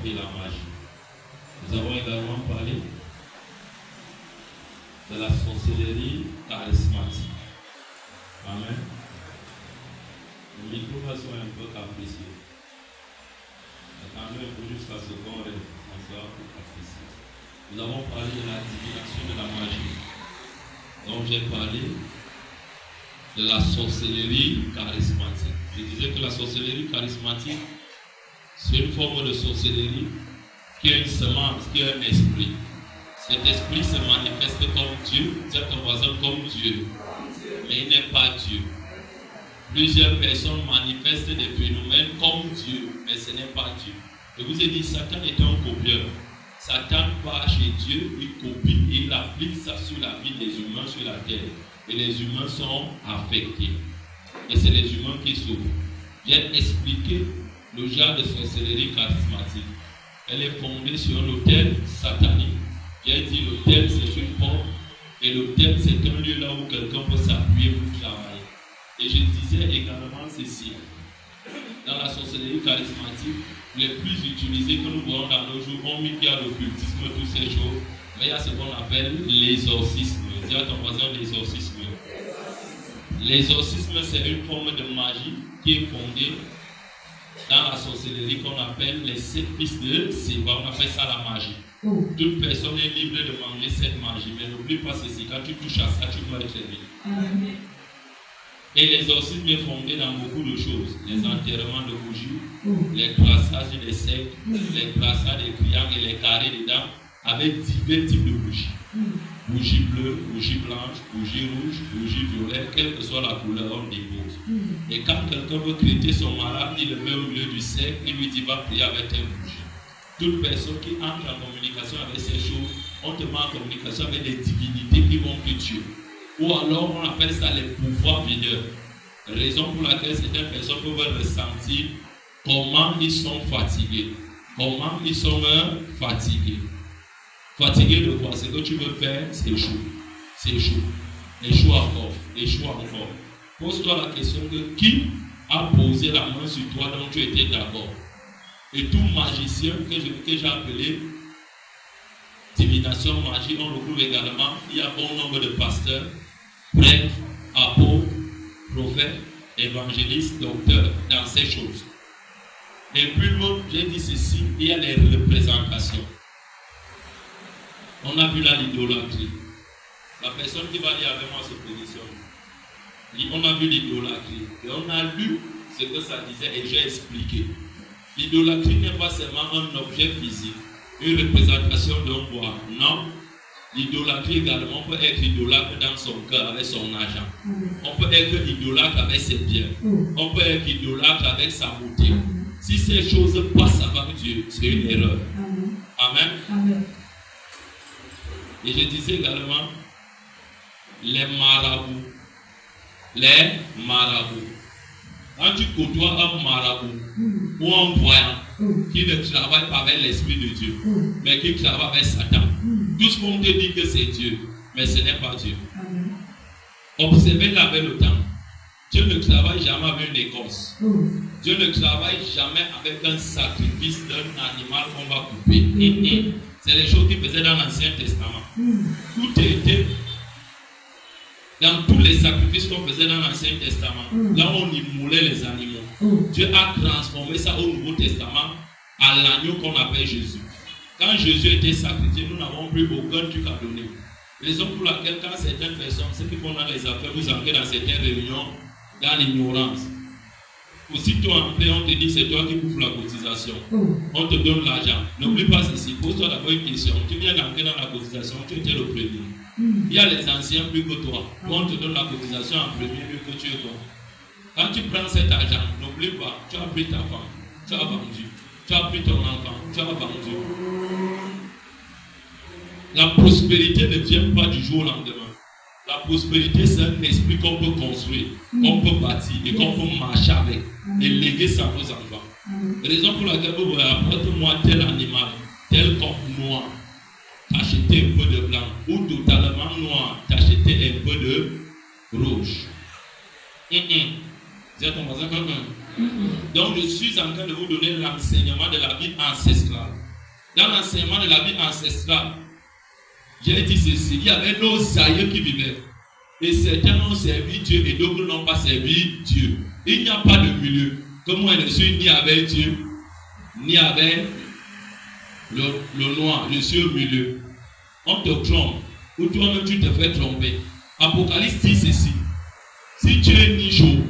et la magie. Nous avons également parlé de la sorcellerie charismatique. Amen. Le micro va soit un peu capricieux. Attendez un peu jusqu'à ce qu'on soit un peu capricieux. Nous avons parlé de la divination de la magie. Donc j'ai parlé de la sorcellerie charismatique. Je disais que la sorcellerie charismatique, c'est une forme de sorcellerie qui a une semence, qui a un esprit. Cet esprit se manifeste comme Dieu, dit à ton voisin comme Dieu, mais il n'est pas Dieu. Plusieurs personnes manifestent des phénomènes comme Dieu, mais ce n'est pas Dieu. Je vous ai dit, Satan est un copieur. Satan va chez Dieu, il copie et il applique ça sur la vie des humains sur la terre. Et les humains sont affectés. Et c'est les humains qui souffrent. J'ai expliqué le genre de sorcellerie charismatique. Elle est fondée sur un autel satanique. J'ai dit l'autel c'est une porte. Et l'autel c'est un lieu là où quelqu'un peut s'appuyer pour travailler. Et je disais également ceci. Dans la sorcellerie charismatique, les plus utilisés que nous voyons dans nos jours, on met qu'il y a l'occultisme, toutes ces choses. Mais il y a ce qu'on appelle l'exorcisme. Dis à ton voisin l'exorcisme. L'exorcisme, c'est une forme de magie qui est fondée dans la sorcellerie qu'on appelle les 7 fils de Séba. On appelle ça la magie. Toute personne est libre de manger cette magie. Mais n'oublie pas ceci, quand tu touches à ça, tu dois être libre. Et l'exorcisme est fondé dans beaucoup de choses. Les enterrements de bougies, les traçages des cercles, les traçages des triangles et les carrés dedans, avec divers types de bougies. Bougie bleue, bougie blanche, bougie rouge, bougie violette, quelle que soit la couleur, on dépose. Et quand quelqu'un veut traiter son malade, il le met au milieu du cercle, il lui dit va prier avec une bougie. Toute personne qui entre en communication avec ces choses, on te met en communication avec des divinités qui vont te tuer. Ou alors on appelle ça les pouvoirs mineurs. Raison pour laquelle certaines personnes peuvent ressentir comment ils sont fatigués. Comment ils sont fatigués. Fatigué de quoi? Ce que tu veux faire, c'est chaud. C'est chaud. Échoue encore. Échoue encore. Pose-toi la question de qui a posé la main sur toi dont tu étais d'accord. Et tout magicien que j'ai appelé divination, magie, on le trouve également. Il y a bon nombre de pasteurs, prêtres, apôtres, prophètes, évangélistes, docteurs dans ces choses. Et puis l'autre, j'ai dit ceci, il y a les représentations. On a vu là l'idolâtrie. La personne qui va lire avec moi se positionne. On a vu l'idolâtrie. Et on a lu ce que ça disait et j'ai expliqué. L'idolâtrie n'est pas seulement un objet physique, une représentation d'un bois. Non. L'idolâtrie également peut être idolâtre dans son cœur avec son argent. On peut être idolâtre avec ses biens. On peut être idolâtre avec sa beauté. Si ces choses passent avec Dieu, c'est une erreur. Amen. Amen. Et je disais également les marabouts. Les marabouts. Quand tu côtoies un marabout ou un voyant qui ne travaille pas avec l'Esprit de Dieu, mais qui travaille avec Satan, tout ce qu'on te dit que c'est Dieu, mais ce n'est pas Dieu. Observez-le avec le temps. Dieu ne travaille jamais avec une écorce. Dieu ne travaille jamais avec un sacrifice d'un animal qu'on va couper. C'est les choses qu'il faisait dans l'Ancien Testament. Tout était dans tous les sacrifices qu'on faisait dans l'Ancien Testament. Là où on immolait les animaux. Dieu a transformé ça au Nouveau Testament à l'agneau qu'on appelle Jésus. Quand Jésus était sacrifié, nous n'avons plus aucun truc à donner. Raison pour laquelle quand certaines personnes, ceux qui font dans les affaires, vous entrez dans certaines réunions, dans l'ignorance. Aussitôt entré, on te dit c'est toi qui couvres la cotisation. On te donne l'argent. N'oublie pas ceci. Pose-toi d'abord une question. Tu viens d'entrer dans la cotisation, tu étais le premier. Il y a les anciens plus que toi. On te donne la cotisation en premier mieux que tu es toi. Quand tu prends cet argent, n'oublie pas, tu as pris ta femme, tu as vendu. Tu as pris ton enfant, tu as vendu. La prospérité ne vient pas du jour au lendemain. La prospérité, c'est un esprit qu'on peut construire, qu'on peut bâtir et qu'on peut marcher avec et léguer ça à nos enfants. Raison pour laquelle vous voyez, apporte-moi tel animal, tel corps noir, t'acheter un peu de blanc, ou totalement noir, t'acheter un peu de rouge. Dis à ton voisin comme un. Donc je suis en train de vous donner l'enseignement de la vie ancestrale. dans l'enseignement de la vie ancestrale, j'ai dit ceci, il y avait nos aïeux qui vivaient. Et certains ont servi Dieu et d'autres n'ont pas servi Dieu. Il n'y a pas de milieu. Comme moi, je suis ni avec Dieu, ni avec le noir. Je suis au milieu. On te trompe. Ou toi-même, tu te fais tromper. Apocalypse dit ceci. Si tu es ni chaud,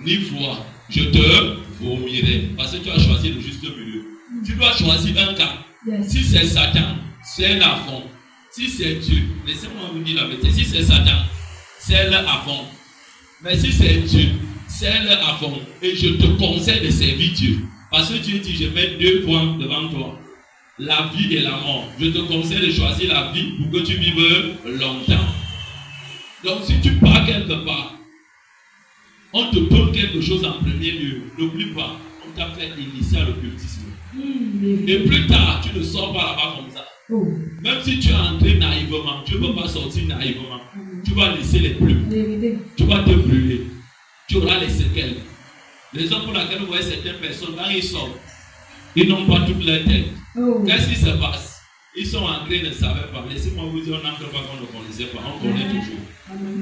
ni froid, je te vomirai. Parce que tu as choisi le juste milieu. Tu dois choisir un cas. Yes. Si c'est Satan, c'est la fond. Si c'est Dieu, laissez-moi vous dire la vérité. Si c'est Satan, c'est le à fond. Mais si c'est Dieu, c'est le à fond. Et je te conseille de servir Dieu. Parce que Dieu dit, je mets 2 points devant toi. La vie et la mort. Je te conseille de choisir la vie pour que tu vives longtemps. Donc si tu pars quelque part, on te donne quelque chose en premier lieu. N'oublie pas, on t'a fait initier à l'occultisme. Et plus tard, tu ne sors pas là-bas comme ça. Même si tu es entré naïvement, tu ne peux pas sortir naïvement. Tu vas laisser les plumes. Tu vas te brûler. Tu auras les séquelles. Les raison pour laquelle vous voyez certaines personnes, quand ils sortent, ils n'ont pas toute leur tête. Qu'est-ce qui se passe? Ils sont entrés, ils ne savaient pas. Laissez-moi vous dire, on n'entre pas qu'on ne connaissait pas. On connaît toujours.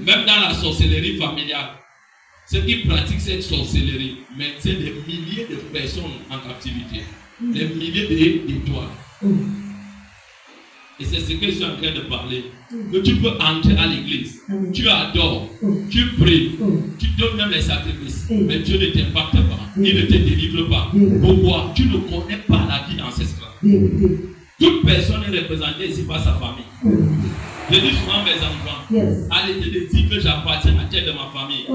Même dans la sorcellerie familiale, ceux qui pratiquent cette sorcellerie, mais c'est des milliers de personnes en captivité. Des milliers d'étoiles. Et c'est ce que je suis en train de parler. Que tu peux entrer à l'église, tu adores, tu pries, tu donnes même les sacrifices, mais Dieu ne t'impacte pas, il ne te délivre pas. Pourquoi? Tu ne connais pas la vie ancestrale. Toute personne est représentée ici par sa famille. Je dis souvent à mes enfants, allez te dire que j'appartiens à telle de ma famille.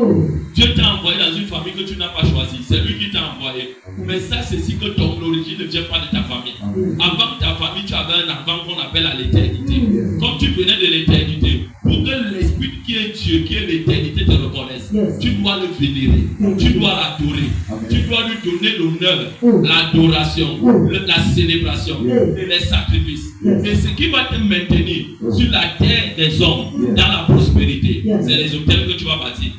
Dieu t'a envoyé dans une famille que tu n'as pas choisie. C'est lui qui t'a envoyé. Mais ça, c'est si que ton origine ne vient pas de ta famille. Avant ta famille, tu avais un enfant qu'on appelle à l'éternité. Comme tu venais de l'éternité, pour que l'esprit qui est Dieu, qui est l'éternité, te reconnaisse, tu dois le vénérer, tu dois l'adorer, tu dois lui donner l'honneur, l'adoration, la célébration et les sacrifices. Et ce qui va te maintenir sur la terre des hommes, dans la prospérité, c'est les hôtels que tu vas bâtir.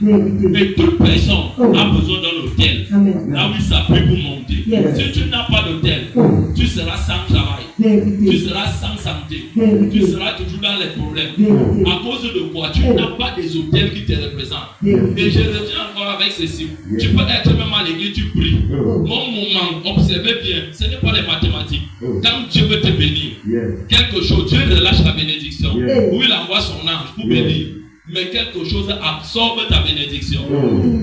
Et toute personne a besoin d'un hôtel, là où il s'appuie pour monter. Si tu n'as pas d'hôtel, tu seras sans travail, tu seras sans santé, tu seras toujours dans les problèmes. À cause de quoi? Tu n'as pas des hôtels qui te représentent. Et je reviens encore avec ceci. Tu peux être même à l'église, tu pries. Mon moment, observez bien, ce n'est pas les mathématiques. Quand Dieu veut te bénir, quelque chose, Dieu relâche la bénédiction. Ou il envoie son ange pour bénir. Mais quelque chose absorbe ta bénédiction.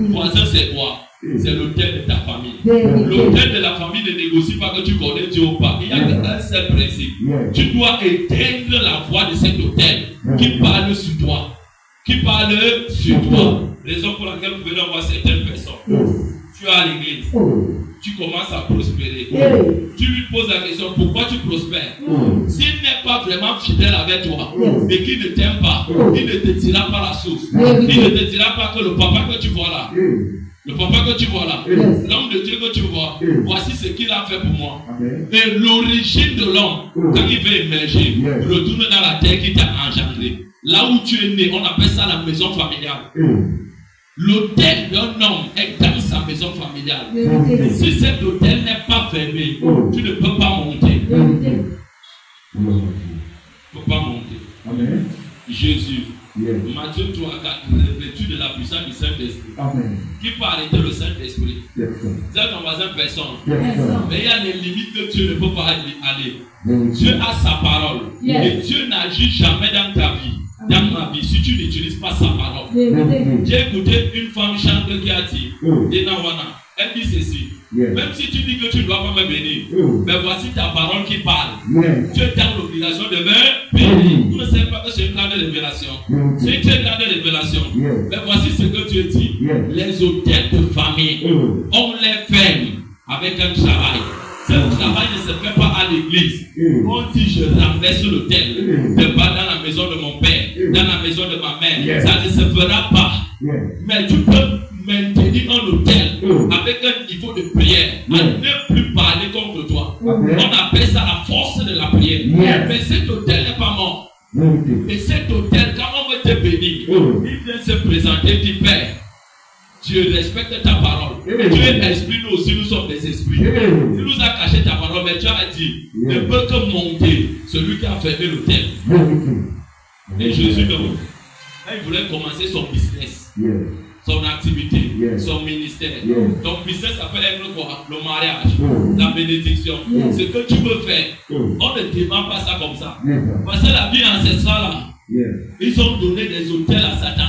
Voisin, c'est quoi? C'est l'hôtel de ta famille. L'hôtel de la famille ne négocie pas que tu connais Dieu ou pas. Il y a un seul principe. Tu dois éteindre la voix de cet hôtel qui parle sur toi. Qui parle sur toi. Raison pour laquelle vous venez voir certaines personnes. Tu es à l'église. Tu commences à prospérer. Tu lui poses la question, pourquoi tu prospères? S'il n'est pas vraiment fidèle avec toi et qu'il ne t'aime pas, il ne te dira pas la source. Il ne te dira pas que le papa que tu vois là, le papa que tu vois là, l'homme de Dieu que tu vois, voici ce qu'il a fait pour moi. Et l'origine de l'homme, quand il veut émerger, retourne dans la terre qui t'a engendré. Là où tu es né, on appelle ça la maison familiale. L'hôtel d'un homme est dans sa maison familiale. Et si cet hôtel n'est pas fermé, tu ne peux pas monter. Tu ne peux pas monter. Amen. Jésus, Matthieu 3, 4, revêtu de la puissance du Saint-Esprit. Qui peut arrêter le Saint-Esprit? C'est ton voisin, personne. Mais il y a des limites que Dieu ne peut pas aller. Dieu a sa parole. Et Dieu n'agit jamais dans ta vie. Dans ma vie, si tu n'utilises pas sa parole. J'ai écouté une femme chanteuse qui a dit, elle dit ceci. Même si tu dis que tu ne dois pas me bénir, mais voici ta parole qui parle. Tu es dans l'obligation de me bénir. Vous ne savez pas que c'est une grande révélation. C'est une très grande révélation. Mais voici ce que Dieu dit. Les hôtels de famille, on les ferme avec un travail. Ce travail ne se fait pas à l'église. On dit je renverse l'hôtel. Je pas dans la maison de mon père, dans la maison de ma mère. Ça ne se fera pas. Mais tu peux maintenir un hôtel avec un niveau de prière. À ne plus parler contre toi. On appelle ça la force de la prière. Mais cet hôtel n'est pas mort. Et cet hôtel, quand on veut te bénir, il vient se présenter, dit Père, Dieu respecte ta parole. Dieu est esprit, nous aussi nous sommes des esprits. Tu nous as caché ta parole, mais tu as dit, ne peut que monter celui qui a fermé le temple. Et Jésus, il voulait commencer son business, son activité, son ministère. Ton business s'appelle quoi? Le mariage, la bénédiction. Ce que tu veux faire, on ne demande pas ça comme ça. Parce que la vie ancestrale, là, ils ont donné des hôtels à Satan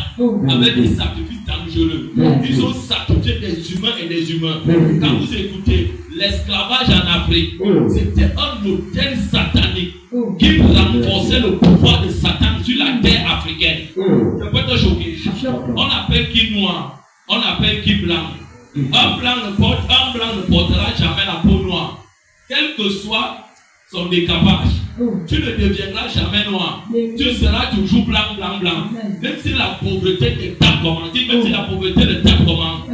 avec des sacrifices dangereux. Ils ont sacrifié des humains et des humains. Quand vous écoutez, l'esclavage en Afrique, c'était un hôtel satanique qui renforçait le pouvoir de Satan sur la terre africaine. Je peux te choquer. On appelle qui noir, on appelle qui blanc. Un blanc ne portera jamais la peau noire. Quel que soit son décapage, tu ne deviendras jamais noir. Tu seras toujours blanc, blanc, blanc. Même si la pauvreté te tape comment, même si la pauvreté te tape comment,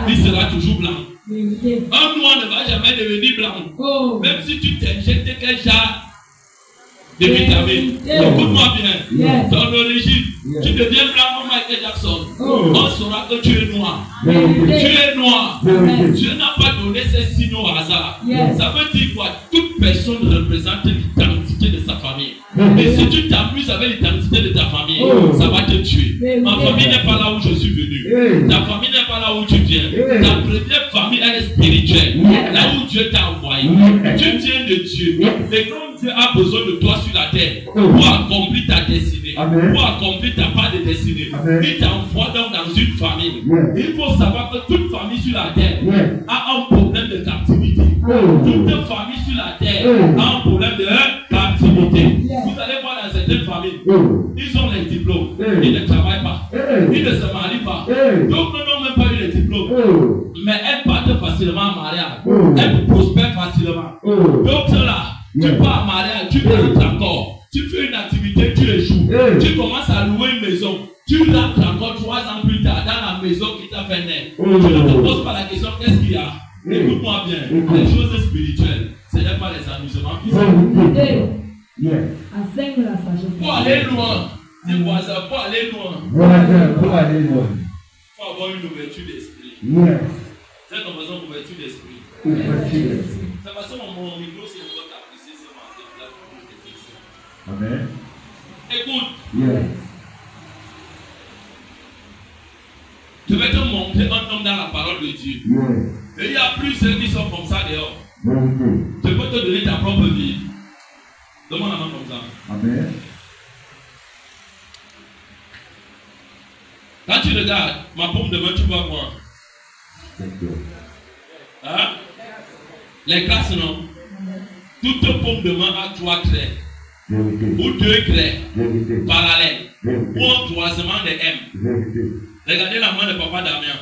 il sera toujours blanc. Un noir ne va jamais devenir blanc. Même si tu t'injectes quel genre de vitamines. Écoute-moi bien. Ton origine, tu deviens blanc comme Michael Jackson. On saura que tu es noir. Tu es noir. Dieu n'a pas donné ces signes au hasard. Ça veut dire quoi? Toute personne représente l'identité de sa famille. Et si tu t'amuses avec l'identité de ta famille, ça va te tuer. Ma famille n'est pas là où je suis venu. Ta famille n'est pas là où tu viens. Ta première famille, elle est spirituelle. Là où Dieu t'a envoyé. Tu viens de Dieu. Et comme Dieu a besoin de toi sur la terre pour accomplir ta destinée, pour accomplir ta part de destinée, il t'envoie donc dans une famille. Il faut savoir que toute famille sur la terre a un problème de captivité. Toute famille sur la terre a un problème de captivité. Vous allez voir dans certaines familles, ils ont les diplômes, ils ne travaillent pas, ils ne se marient pas. Donc, n'ont même pas eu les diplômes, mais elles partent facilement en mariage, elles prospèrent facilement. Donc, là, tu pars en mariage, tu rentres encore, tu fais une activité, tu échoues, tu commences à louer une maison, tu rentres encore 3 ans plus tard dans la maison qui t'a fait naître. Tu ne te poses pas la question, qu'est-ce qu'il y a? Écoute-moi bien, les choses spirituelles, ce n'est pas les amusements physiques. Pour aller loin, les voisins, pour aller loin, il faut avoir une ouverture d'esprit. C'est comme ça, une ouverture d'esprit. C'est parce que mon micro, c'est votre apprécié ce matin. Amen. Écoute. Je vais te montrer un homme dans la parole de Dieu. Et il y a plusieurs qui sont comme ça dehors. Je peux te donner ta propre vie. Donne-moi la main comme ça. Amen. Quand tu regardes ma paume de main, tu vois quoi? Hein? Les classes, non? Toute paume de main a 3 traits. Ou 2 traits parallèles. Ou un croisement de M. Regardez la main de papa Damien.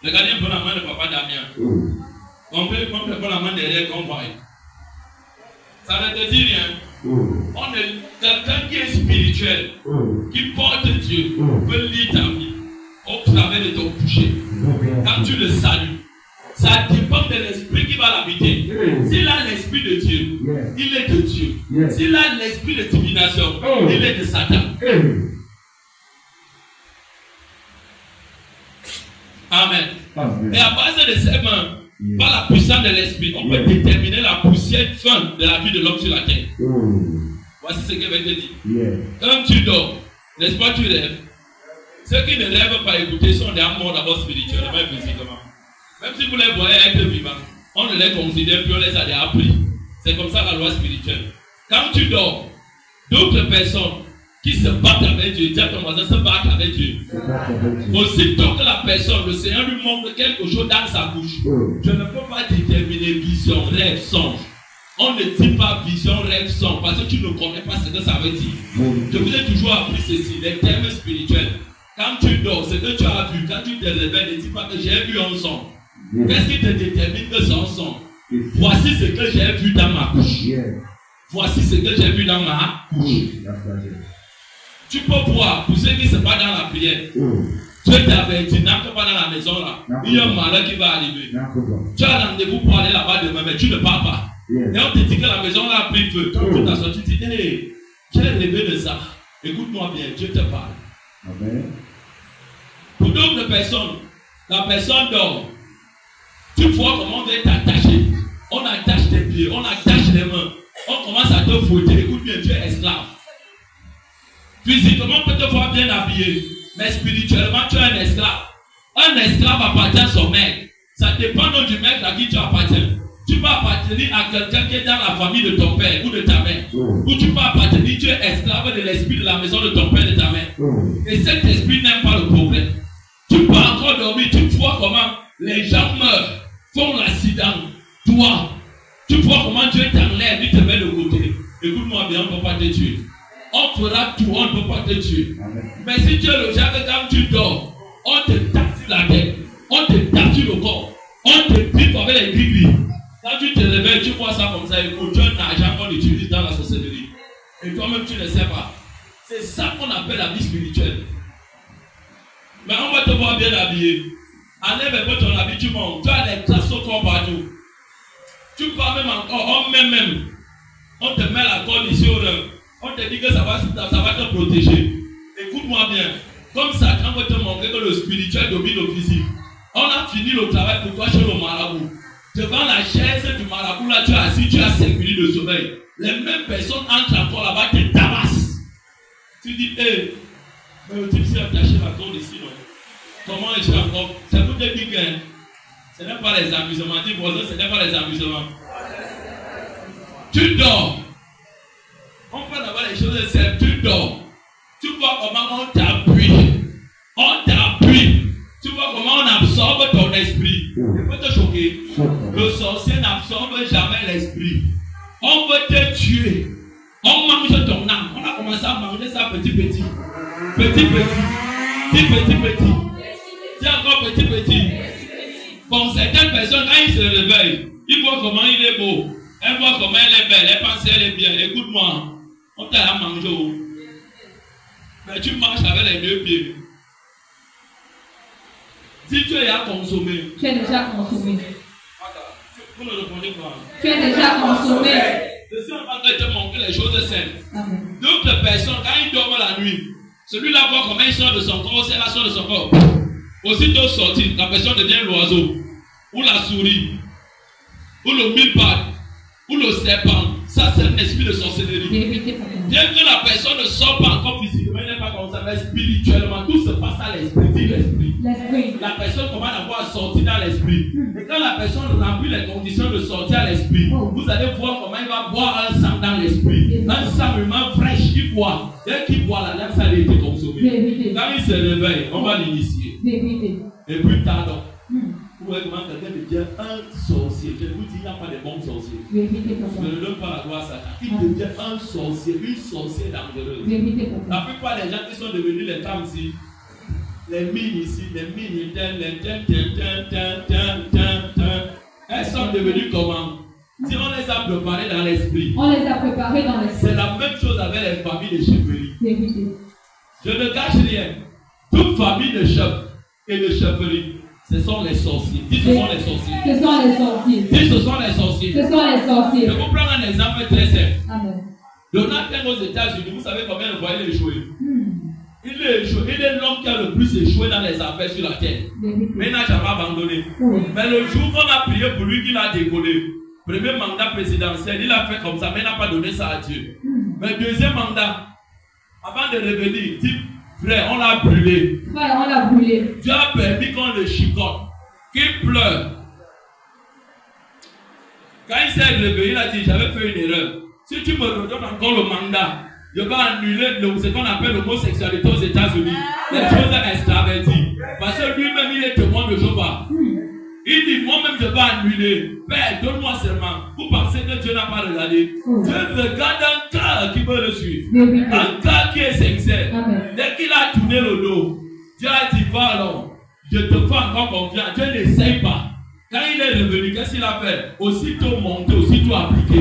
Regardez un peu la main de papa Damien. On peut prendre la main derrière qu'on voit. Ça ne te dit rien. On est quelqu'un qui est spirituel, qui porte Dieu, peut lire ta vie au travers de ton toucher. Quand tu le salues, ça dépend de l'esprit qui va l'habiter. S'il a l'esprit de Dieu, il est de Dieu. S'il a l'esprit de divination, il est de Satan. Amen. Et à base de ces mains, par la puissance de l'esprit, on peut déterminer la poussière fin de la vie de l'homme sur la terre. Voici ce que je vais te dire. Quand tu dors, n'est-ce pas, tu rêves. Ceux qui ne rêvent pas écouter sont des morts d'abord spirituellement et physiquement. Même si vous les voyez être vivants, on ne les considère plus, on les a déjà appris. C'est comme ça la loi spirituelle. Quand tu dors, d'autres personnes qui se battent avec Dieu, dis à ton voisin, se battent avec Dieu. Aussitôt que la personne, le Seigneur lui montre quelque chose dans sa bouche, je ne peux pas déterminer vision, rêve, songe. On ne dit pas vision, rêve, songe, parce que tu ne connais pas ce que ça veut dire. Je vous ai toujours appris ceci, les termes spirituels. Quand tu dors, ce que tu as vu, quand tu te réveilles, ne dis pas que j'ai vu un son. Qu'est-ce qui te détermine que c'est un son? Voici ce que j'ai vu dans ma couche. Voici ce que j'ai vu dans ma couche. Tu peux voir, pour ceux qui ne sont pas dans la prière, Dieu t'avertit, n'entre pas dans la maison là. Il y a un malheur qui va arriver. Tu as rendez-vous pour aller là-bas demain, mais tu ne pars pas. Et on te dit que la maison là a pris feu. Quand tu t'as sorti, tu dis, hey, j'ai rêvé de ça. Écoute-moi bien, Dieu te parle. Amen. Pour d'autres personnes, la personne dort. Tu vois comment on va t'attacher. On attache tes pieds, on attache les mains. On commence à te fouetter. Écoute bien, tu es esclave. Physiquement, on peut te voir bien habillé. Mais spirituellement, tu es un esclave. Un esclave appartient à son maître. Ça dépend donc du maître à qui tu appartiens. Tu peux appartenir à quelqu'un qui est dans la famille de ton père ou de ta mère. Ou tu peux appartenir, tu es esclave de l'esprit de la maison de ton père et de ta mère. Et cet esprit n'aime pas le problème. Tu peux encore dormir, tu vois comment les gens meurent, font l'accident. Toi, tu vois comment Dieu t'enlève, il te met de côté. Écoute-moi bien, on ne peut pas te tuer. On fera tout, on ne peut pas te tuer. Mais si tu es le genre que quand tu dors, on te tape sur la tête, on te tape sur le corps, on te pique avec les gris-gris. Quand tu te réveilles, tu vois ça comme ça, écoute, tu as un argent qu'on utilise dans la sorcellerie. Et toi-même, tu ne sais pas. C'est ça qu'on appelle la vie spirituelle. Mais on va te voir bien habillé. Enlève un peu ton habit, tu montes. Tu as les classes au corps partout. Tu pars même encore, on te met la corde ici au rein. On te dit que ça va te protéger. Écoute-moi bien. Comme ça, quand on va te montrer que le spirituel domine le physique. On a fini le travail pour toi chez le marabout. Devant la chaise du marabout, là, tu es assis, tu as 5 minutes de sommeil. Les mêmes personnes entrent encore là-bas, te tabassent. Tu dis, hé, mais le type s'est attaché la corde ici, non? Comment est-ce encore? C'est pour te dire que ce n'est pas les amusements. Dis voisin, ce n'est pas les amusements. Tu dors. On peut avoir les choses simples. Tu dors. Tu vois comment on t'appuie. On t'appuie. Tu vois comment on absorbe ton esprit. Je peux te choquer. Le sorcier n'absorbe jamais l'esprit. On veut te tuer. On mange ton âme. On a commencé à manger ça petit. Petit. C'est encore petit. Bon, certaines personnes, quand ils se réveillent, ils voient comment il est beau. Elles voient comment elle est belle. Elles pensent qu'elle est bien. Écoute-moi. On t'a à manger. Mais tu marches avec les deux pieds. Si tu es à consommer. Tu es déjà consommé. Vous ne répondez pas. Tu es déjà consommé. Je suis en train de te montrer les choses simples. D'autres personnes, quand ils dorment la nuit, celui-là voit comment il sort de son corps, c'est la sort de son corps. Aussitôt sorti, la personne devient l'oiseau, ou la souris, ou le mille-pattes, ou le serpent. Ça, c'est un esprit de sorcellerie. Bien que la personne ne sort pas encore physiquement, elle n'est pas comme ça, mais spirituellement, tout se passe à l'esprit. Dis l'esprit. La personne commence à voir sortir dans l'esprit. Et quand la personne remplit les conditions de sortir à l'esprit, vous allez voir comment il va boire un sang dans l'esprit. Un sang vraiment fraîche qui boit. Dès qu'il boit, la lame, ça a été consommé. Quand il se réveille, on va l'initier. Et plus tard, vous voyez comment quelqu'un devient un sorcier. Je vous dis, il n'y a pas de bons sorciers. Je ne donne pas la gloire à Satan. Il devient un sorcier, une sorcière dangereuse. La plupart des gens qui sont devenus les femmes ici, les mines ici, elles sont devenues comment? Si on les a préparées dans l'esprit. C'est la même chose avec les familles de chefferie. Je ne cache rien. Toute famille de chef et de chefferie. Ce sont les sorciers. Dis ce sont les sorciers. Ce sont les sorciers. Dis ce sont les sorciers. Ce sont les sorciers. Je vous prends un exemple très simple. Amen. Donald Trump aux États-Unis, vous savez combien de fois il a échoué? Il est échoué. Il est l'homme qui a le plus échoué dans les affaires sur la terre. Mais il n'a jamais abandonné. Mais le jour qu'on a prié pour lui, qu'il a décollé, premier mandat présidentiel, il a fait comme ça, mais il n'a pas donné ça à Dieu. Mais deuxième mandat, avant de revenir, dit, frère, on l'a brûlé. Frère, on l'a brûlé. Dieu a permis qu'on le chicote, qu'il pleure. Quand il s'est réveillé, il a dit, j'avais fait une erreur. Si tu me redonnes encore le mandat, je vais annuler ce qu'on appelle l'homosexualité aux États-Unis. Les choses extraverties. Parce que lui-même, il est témoin de Jéhovah. Il dit, moi-même, je vais annuler. Père, donne-moi seulement. Vous pensez que Dieu n'a pas regardé? Dieu regarde un cœur qui veut le suivre. Un cœur qui est sincère. Dès qu'il a tourné le dos, Dieu a dit, va alors, je te fais encore confiance. Dieu n'essaye pas. Quand il est revenu, qu'est-ce qu'il a fait? Aussitôt monté, aussitôt appliqué.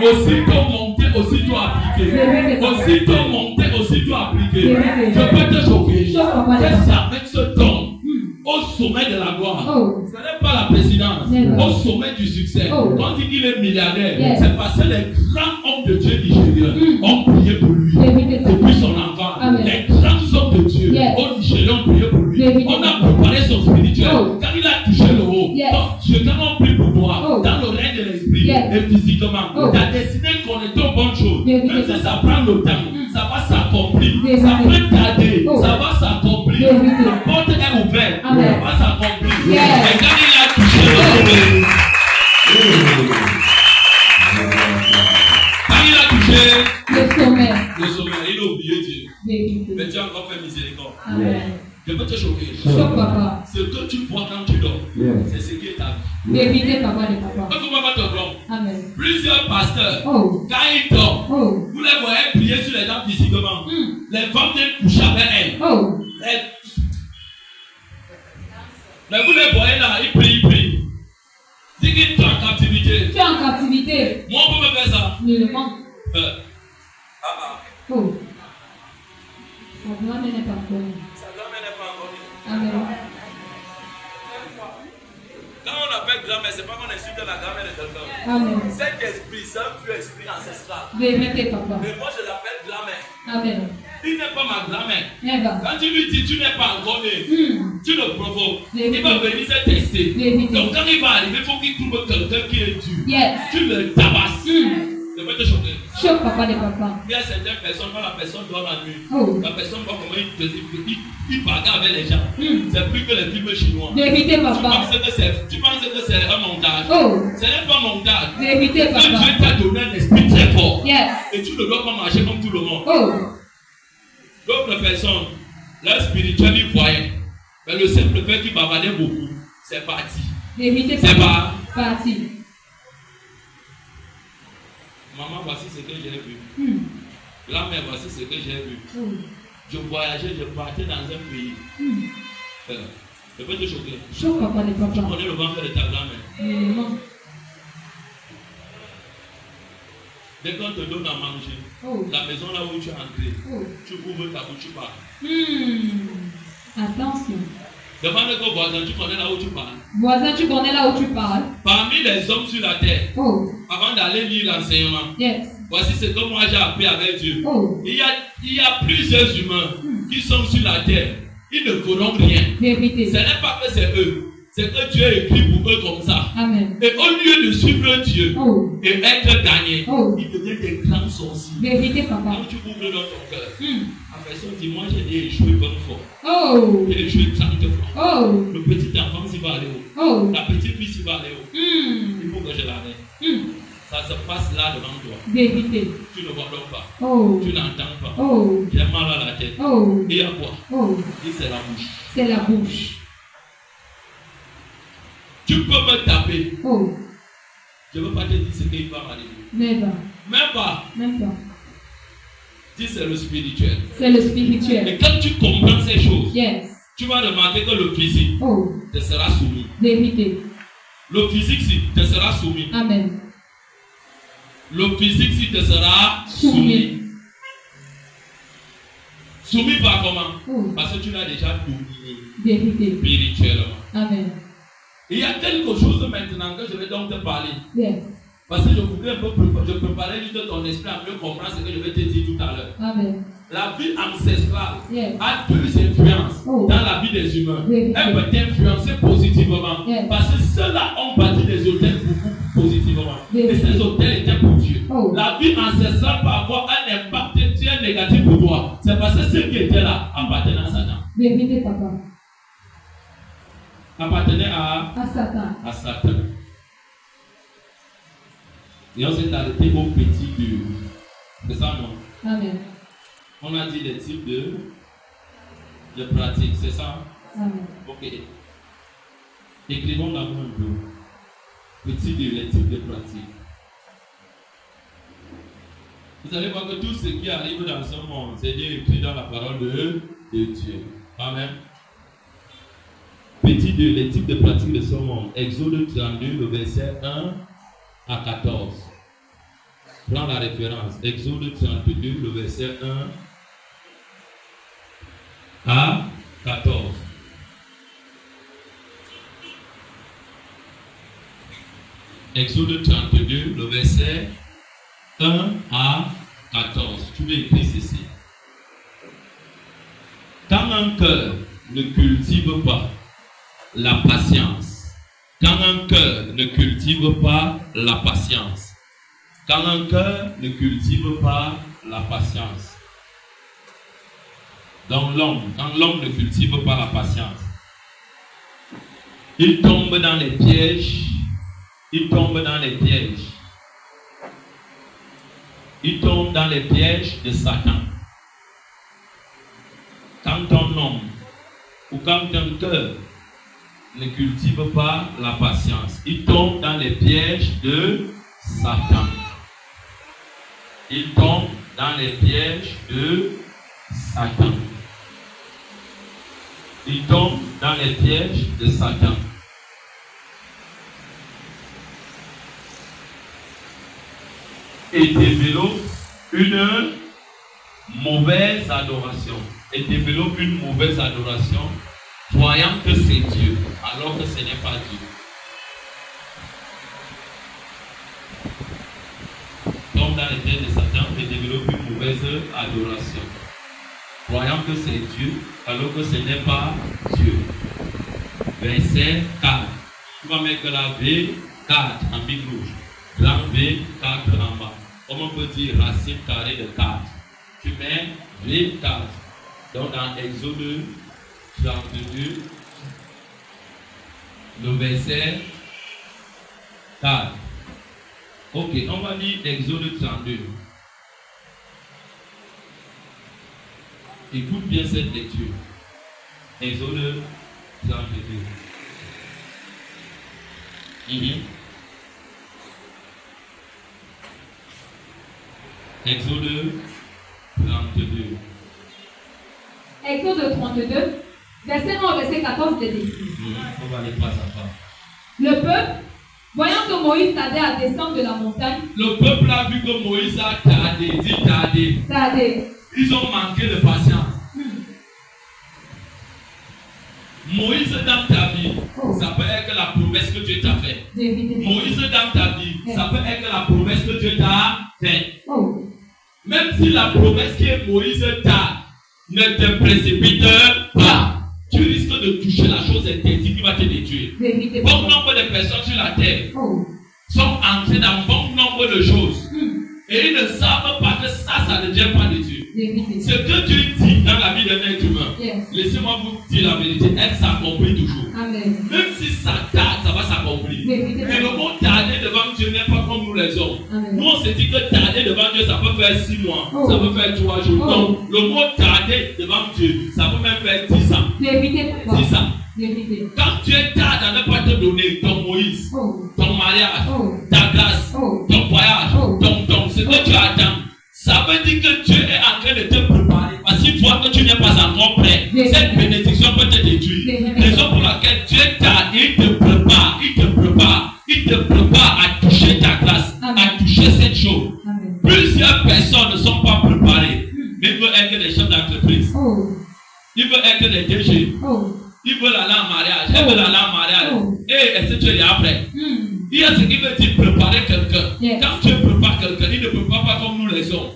Aussitôt monté, aussitôt appliqué. Aussitôt monté, aussitôt appliqué. Je peux te choquer. Qu'est-ce que avec ce don au sommet de la gloire? Ce n'est pas la présidence. Au sommet du succès. Quand il dit qu'il est milliardaire, c'est parce que les grands hommes de Dieu nigériens ont prié pour lui. Depuis son enfant. Les grands hommes de Dieu au Nigeria ont prié pour lui. spirituel. Oh. Quand il a touché le haut, Yes. donc Satan a pris pour toi Oh. dans le règne de l'esprit Yes. et physiquement. Oh. Ta destinée connectée aux bonnes choses. Yes. Même si ça prend le temps, ça va s'accomplir. Yes. Ça peut tarder, Oh. ça va s'accomplir. Yes. La porte est ouverte, Amen. ça va s'accomplir. Yes. Et quand il a touché le haut, quand il a touché Le sommet. le sommet, il a oublié Dieu. Vérité. Mais Dieu a encore fait miséricorde. Amen. Je peux te choquer. Choc papa. Ce que tu vois quand tu dors, c'est ce qui est ta vie. Vérité papa de papa. Quand vous m'avez te blâme, Amen. plusieurs pasteurs, Oh. quand ils dorment, Oh. vous les voyez prier sur les gens physiquement. Les femmes viennent coucher avec elles. Oh. Mais vous les voyez là, ils prient. Dis qu'ils sont en captivité. Tu es en captivité. Moi, on peut me faire ça. Nullement. Ah. Oh. Sa grand-mère n'est pas connue. Sa grand-mère n'est pas encore née. Amen. Quand on appelle grand-mère, c'est pas qu'on insulte la grand-mère de quelqu'un. Amen. Cet esprit, c'est un vieux esprit ancestral. Vérité papa. Mais moi, je l'appelle grand-mère. Amen. Il n'est pas ma grand-mère. Eva. Quand tu lui dis tu n'es pas encore né, tu le provoques. Vérité. Il va venir se tester. Vérité. Donc quand il va arriver, il faut qu'il trouve quelqu'un qui est dur. Yes. Tu le tabasses. Je vais te choquer. Choc papa de papa. Il y a certaines personnes, quand la personne dort la nuit, Oh. la personne voit comment il bagarre avec les gens. C'est plus que les films chinois. Vérité Tu papa. penses que c'est un montage. Oh. Ce n'est pas un montage. Vérité Que papa. Dieu t'a donné un esprit très fort. Yes. Et tu ne dois pas marcher comme tout le monde. Oh. D'autres personnes, leur spirituel, ils voyaient. Mais le simple fait qu'ils bavardaient beaucoup, c'est parti. Vérité C'est papa. pas. Parti. Maman, voici ce que j'ai vu. La mère, voici ce que j'ai vu. Oh. Je voyageais, je partais dans un pays. Je peux te choquer. Choc papa de Tu papa. connais le ventre de ta grand-mère. Nullement. Dès qu'on te donne à manger, Oh. la maison là où tu es entré, Oh. tu ouvres ta bouche, tu parles. Attention. Demande que voisin, tu connais là où tu parles. Voisin, tu connais là où tu parles? Parmi les hommes sur la terre, Oh. avant d'aller lire l'enseignement, Yes. voici ce que moi j'ai appris avec Dieu. Oh. Il y a plusieurs humains qui sont sur la terre. Ils ne feront rien. Vérité. Ce n'est pas que c'est eux. C'est que Dieu a écrit pour eux comme ça. Amen. Et au lieu de suivre Dieu Oh. et être gagné, Oh. ils deviennent des grands sorciers. Vérité papa. Quand tu ouvres dans ton cœur, la personne dit, moi j'ai échoué 20 fois. Oh. J'ai échoué 30 fois. Oh. Le petit enfant s'y va aller haut. Oh. La petite fille s'y va aller haut. Il faut que je l'arrête. Ça se passe là devant toi. Vérité. Tu ne vois donc pas. Oh. Tu n'entends pas. Oh. J'ai mal à la tête. Oh. Et à quoi? Oh. Et c'est la bouche. C'est la bouche. Tu peux me taper. Oh. Je ne veux pas te dire ce qu'il va m'arriver. Never. Même pas. Même pas. Si c'est le spirituel. C'est le Et spirituel. quand tu comprends ces choses, Yes. tu vas remarquer que le physique Oh. te sera soumis. Vérité. Le physique si te sera soumis. Amen. Le physique si te sera soumis. Soumis par comment? Oh. Parce que tu l'as déjà dominé Vérité. spirituellement. Amen. Il y a quelque chose maintenant que je vais donc te parler. Yes. Parce que je voudrais un peu préparer juste ton esprit à mieux comprendre ce que je vais te dire tout à l'heure. Amen. La vie ancestrale Yes. a deux influences Oh. dans la vie des humains. Oui. Elle peut t'influencer positivement. Yes. Parce que ceux-là ont bâti des hôtels beaucoup positivement. Oui. Et ces hôtels étaient pour Dieu. Oh. La vie ancestrale peut avoir un impact très négatif pour toi. C'est parce que ceux qui étaient là appartenaient à Satan. Vérité papa. Appartenaient à À Satan. Satan. Et on s'est arrêté au petit 2. C'est ça, non? Amen. On a dit les types de pratiques, c'est ça? Amen. Ok. Écrivons d'abord un peu. Petit 2, les types de pratiques. Vous allez voir que tout ce qui arrive dans ce monde, c'est déjà écrit dans la parole de Dieu. Amen. Petit 2, les types de pratiques de ce monde. Exode 32, le verset 1 à 14. Prends la référence. Exode 32, le verset 1 à 14. Exode 32, le verset 1 à 14. Tu veux écrire ceci. Quand un cœur ne cultive pas la patience. Quand un cœur ne cultive pas la patience. Quand un cœur ne cultive pas la patience. Dans l'homme, quand l'homme ne cultive pas la patience, il tombe dans les pièges. Il tombe dans les pièges. Il tombe dans les pièges de Satan. Quand un homme ou quand un cœur ne cultive pas la patience, il tombe dans les pièges de Satan. Il tombe dans les pièges de Satan. Il tombe dans les pièges de Satan. Et développe une mauvaise adoration. Et développe une mauvaise adoration, croyant que c'est Dieu, alors que ce n'est pas Dieu. Tombe dans les pièges de Satan et développe une mauvaise adoration, croyant que c'est Dieu, alors que ce n'est pas Dieu. Verset 4. Tu vas mettre la V4 en big rouge. Grand V4 en bas. Comme on peut dire racine carrée de 4. Tu mets V4. Donc dans Exode 32, le verset 4. Ok, on va lire Exode 32. Écoute bien cette lecture. Exode 32. Exode 32. Exode 32, verset 1 au verset 14 de l'église. On va aller pas à pas. Le peuple, voyant que Moïse tardait à descendre de la montagne, le peuple a vu que Moïse a tardé, dit tardé. Ils ont manqué de patience. Moïse dans ta vie, ça peut être la promesse que Dieu t'a faite. Moïse dans ta vie, ça peut être la promesse que Dieu t'a faite. Même si la promesse que Moïse t'a ne te précipite pas, tu risques de toucher la chose interdite qui va te détruire. Bon nombre de personnes sur la terre sont entrées dans bon nombre de choses et ils ne savent pas que ça ne vient pas de Dieu. Ce que Dieu dit dans la vie d'un être humain, laissez-moi vous dire la vérité, elle s'accomplit toujours. Amen. Même si ça tarde, ça va s'accomplir. Mais le mot tarder devant Dieu n'est pas comme nous les hommes. Amen. Nous on se dit que tarder devant Dieu, ça peut faire 6 mois, ça peut faire 3 jours. Non, le mot tarder devant Dieu, ça peut même faire 10 ans. 10 ans. Quand Dieu tarde à ne pas te donner ton Moïse, ton mariage, ta grâce, ton voyage, ce que tu attends, ça veut dire que Dieu est en train de te préparer. Parce qu'il voit que tu n'es pas encore prêt. Cette bénédiction peut te détruire. Raison pour laquelle Dieu tarde, il te prépare à toucher ta grâce, à toucher cette chose. Plusieurs personnes ne sont pas préparées. Mais ils veulent être des chefs d'entreprise. Ils veulent être des DG. Ils veulent aller en mariage. Elles veulent aller en mariage. Et est-ce que tu es après? Il y a ce qui veut dire préparer quelqu'un. Quand Dieu prépare quelqu'un, il ne prépare pas comme nous les hommes.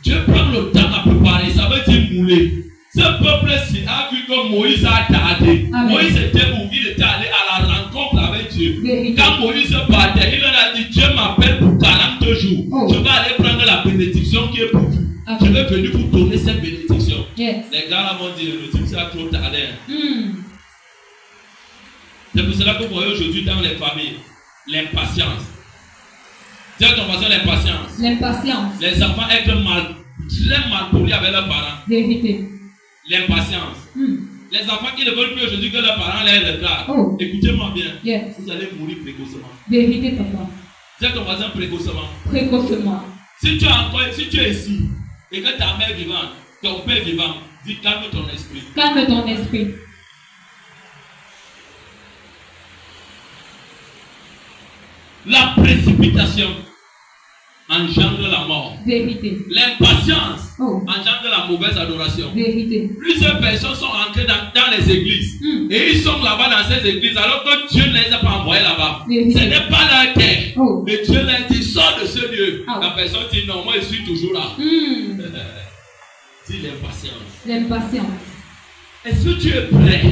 Dieu prend le temps à préparer, ça veut dire mouler. Ce peuple-ci a vu que Moïse a tardé. Amen. Moïse était où? Il était allé à la rencontre avec Dieu. Quand Moïse partait, il leur a dit, Dieu m'appelle pour 40 jours. Je vais aller prendre la bénédiction qui est pour vous. Je vais venir vous donner cette bénédiction. Les gars là vont dire, le type ça a trop tardé. C'est pour cela que vous voyez aujourd'hui dans les familles, l'impatience. Dis à ton voisin l'impatience. Les enfants être très mal polis avec leurs parents. L'impatience. Les enfants qui ne veulent plus aujourd'hui que leurs parents les regardent. Écoutez-moi bien. Vous allez mourir précocement. Dis à ton voisin précocement. Si tu es ici et que ta mère est vivante, ton père est vivant, dis calme ton esprit. La précipitation engendre la mort. L'impatience engendre la mauvaise adoration. Plusieurs personnes sont entrées dans les églises et ils sont là-bas dans ces églises alors que Dieu ne les a pas envoyés là-bas. Ce n'est pas leur terre. Mais Dieu leur dit, sors de ce lieu. La personne dit, non, moi je suis toujours là. Dis l'impatience. Est-ce que tu es prêt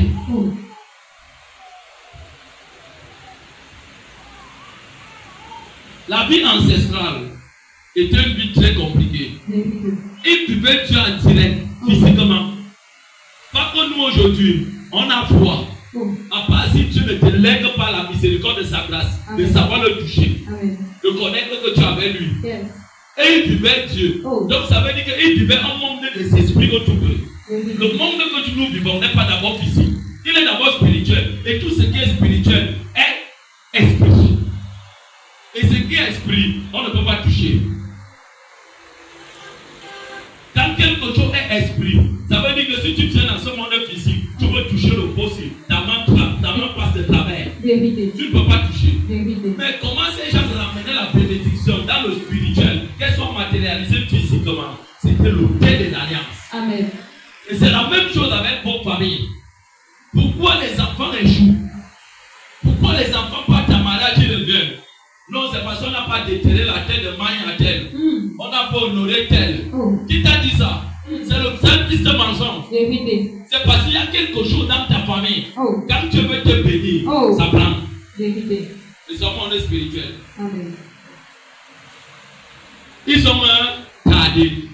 La vie ancestrale était une vie très compliquée. Ils vivaient Dieu en direct, physiquement. Pas que nous aujourd'hui, on a foi. À part si tu ne te lègues pas la miséricorde de sa grâce, de savoir le toucher, de connaître que tu es avec lui. Et ils vivaient Dieu. Donc ça veut dire qu'ils vivaient un monde des esprits autour d'eux. Le monde que nous vivons n'est pas d'abord physique. Il est d'abord spirituel. Et tout ce qui est spirituel est esprit. Et ce qui est esprit, on ne peut pas toucher. Quand quelque chose est esprit, ça veut dire que si tu tiens dans ce monde physique, tu peux toucher le possible. Ta main passe de travers. Tu ne peux pas toucher. Mais comment ces gens ramenaient la bénédiction dans le spirituel, qu'elle soit matérialisée physiquement? C'était l'autel de l'alliance. Amen. Et c'est la même chose avec vos familles. Pourquoi les enfants échouent? Pourquoi les enfants partent en mariage et reviennent? Non, c'est parce qu'on n'a pas déterré la tête de maille à tel. On n'a pas honoré tel. Qui t'a dit ça? C'est le simpliste mensonge. C'est parce qu'il y a quelque chose dans ta famille. Quand tu veux te bénir, ça prend. Ils sont monde spirituel. Amen. Ils sont tardés.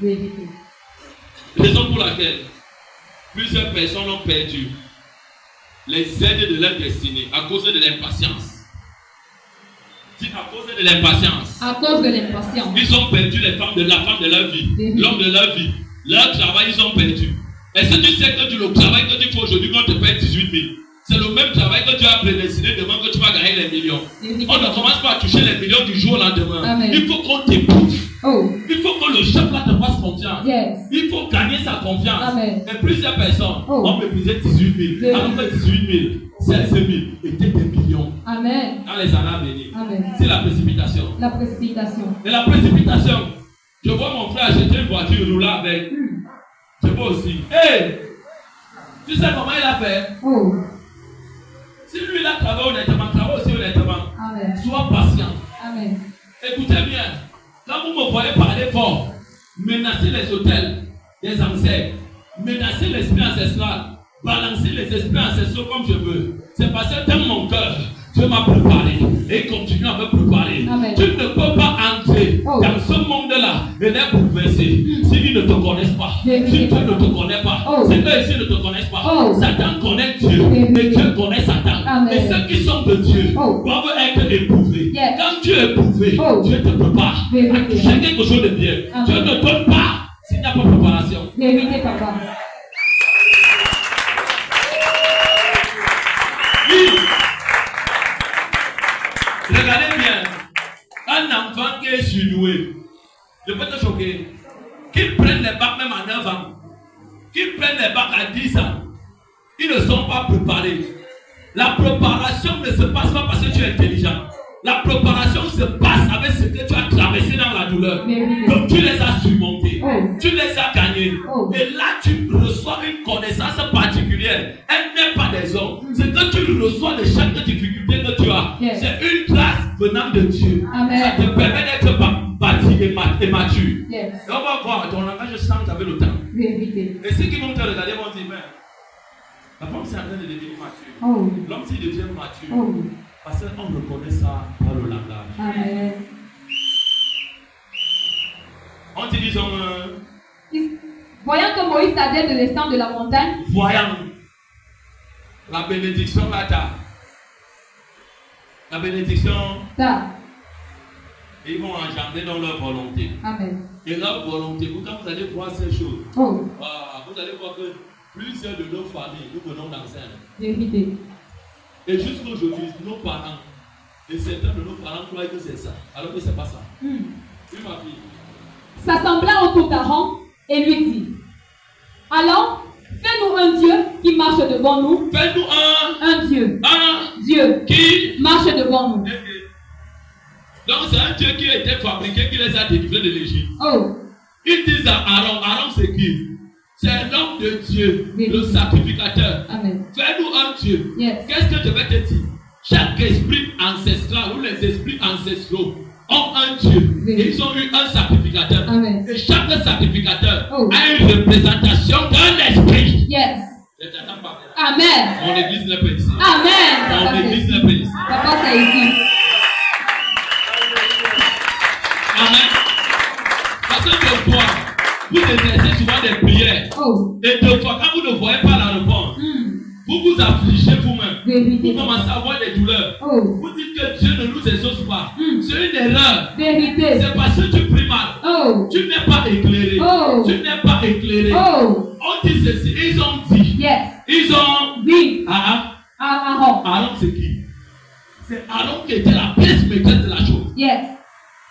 Raison pour laquelle plusieurs personnes ont perdu les aides de leur destinée à cause de l'impatience. À cause de l'impatience. À cause de l'impatience. Ils ont perdu la femme de leur vie, l'homme de leur vie. Leur travail, ils ont perdu. Est-ce que tu sais que le travail que tu fais aujourd'hui, quand tu payes 18 000, c'est le même travail que tu as prédestiné demain que tu vas gagner les millions. On ne commence pas à toucher les millions du jour au lendemain. Amen. Il faut qu'on t'éprouve. Il faut que le chef là te fasse confiance. Il faut gagner sa confiance. Amen. Et plusieurs personnes ont méprisé 18 000. Alors que 18 000, 16 000 étaient des millions. Amen. Dans les années à venir. Amen. C'est la précipitation. La précipitation. Et la précipitation. Je vois mon frère acheter une voiture roulant avec. Je vois aussi. Hey! Tu sais comment il a fait? Si lui il a travaillé honnêtement, travaille aussi honnêtement. Amen. Sois patient. Amen. Écoutez bien. Quand vous me voyez parler fort, menacer les hôtels des ancêtres, menacer l'esprit ancestral, balancer les esprits ancestraux comme je veux, c'est parce que dans mon cœur, Dieu m'a préparé et continue à me préparer. Amen. Tu ne peux pas entrer dans ce monde-là et les bouleverser s'ils ne te connaissent pas. Si Dieu ne te connaît pas, c'est eux ici ne te connaissent pas. Satan connaît Dieu et Dieu connaît Satan. Amen. Et ceux qui sont de Dieu doivent être éprouvés. Quand Dieu est éprouvé, Dieu te prépare à toucher quelque chose de bien. Amen. Dieu ne donne pas s'il n'y a pas de préparation. Vérité, papa. Oui. Regardez bien, un enfant qui est surdoué, je peux te choquer, qu'ils prennent les bacs même à 9 ans, qu'ils prennent les bacs à 10 ans, ils ne sont pas préparés. La préparation ne se passe pas parce que tu es intelligent. La préparation se passe avec ce que tu as traversé dans la douleur. Donc tu les as surmontés, tu les as gagnés. Et là tu reçois une connaissance particulière. Elle n'est pas des hommes. Ce que tu reçois de chaque difficulté que tu as, c'est une grâce venant de Dieu. Amen. Ça te permet d'être bâti et mature. Yes. Et on va voir, ton langage change avec le temps. Vérité. Et ceux qui vont te regarder vont dire, mais la femme c'est en train de devenir mature. L'homme s'il devient mature. Parce qu'on reconnaît ça par le langage. Amen. On dit, disons, voyant que Moïs tardait de descendre de la montagne, voyant la bénédiction là, la bénédiction, ils vont engendrer dans leur volonté. Amen. Et leur volonté, vous, quand vous allez voir ces choses, vous allez voir que plusieurs de nos familles, nous venons d'enceinte. Vérité. Et jusqu'aujourd'hui, nos parents, et certains de nos parents croient que c'est ça, alors que ce n'est pas ça. Oui, ma fille. S'assembla autour d'Aaron et lui dit, alors, fais-nous un Dieu qui marche devant nous. Fais-nous un Dieu. Un Dieu qui marche devant nous. Donc c'est un Dieu qui a été fabriqué, qui les a délivrés de l'Égypte. Ils disent à Aaron, Aaron c'est qui? C'est l'homme de Dieu, le sacrificateur. Amen. Fais-nous un Dieu. Yes. Qu'est-ce que je vais te dire? Chaque esprit ancestral ou les esprits ancestraux ont un Dieu. Et ils ont eu un sacrificateur. Amen. Et chaque sacrificateur a une représentation d'un esprit. Yes. Amen. Mon église n'est pas ici. Amen. Mon église n'est pas ici. Papa, c'est ici. Oh. Et deux fois, quand vous ne voyez pas la réponse, vous vous affligez vous-même. Vérité. Vous commencez à avoir des douleurs. Oh. Vous dites que Dieu ne nous exauce pas. C'est une erreur. Vérité. C'est parce que tu pries mal. Oh. Tu n'es pas éclairé. Oh. Tu n'es pas éclairé. Oh. On dit ceci. Ils ont dit. Yes. Ils ont Oui. Aaron. Aaron, c'est qui? C'est Aaron qui était la pièce maîtresse de la chose. Yes.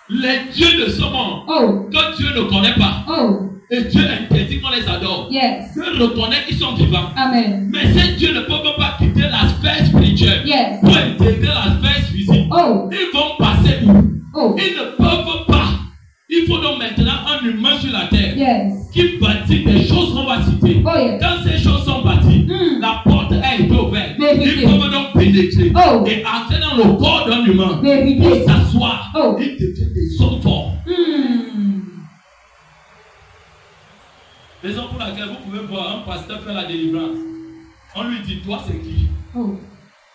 Les dieux de ce monde, Oh. que Dieu ne connaît pas. Oh. Et Dieu interdit qu'on les adore. Yes. Dieu reconnaît qu'ils sont vivants. Amen. Mais ces dieux ne peuvent pas quitter la sphère spirituelle Yes. pour intégrer la sphère physique. Oh. Ils vont passer où? Oh. Ils ne peuvent pas. Il faut donc maintenant un humain sur la terre Yes. qui bâtit des choses qu'on va citer. Oh yes. Quand ces choses sont bâties, la porte a été ouverte. Vérité. Ils peuvent donc pénétrer Oh. et entrer dans le corps d'un humain. Vérité. Pour s'asseoir. Oh. Ils deviennent des hommes forts. Raison pour laquelle vous pouvez voir un pasteur faire la délivrance. On lui dit, toi c'est qui? Oh.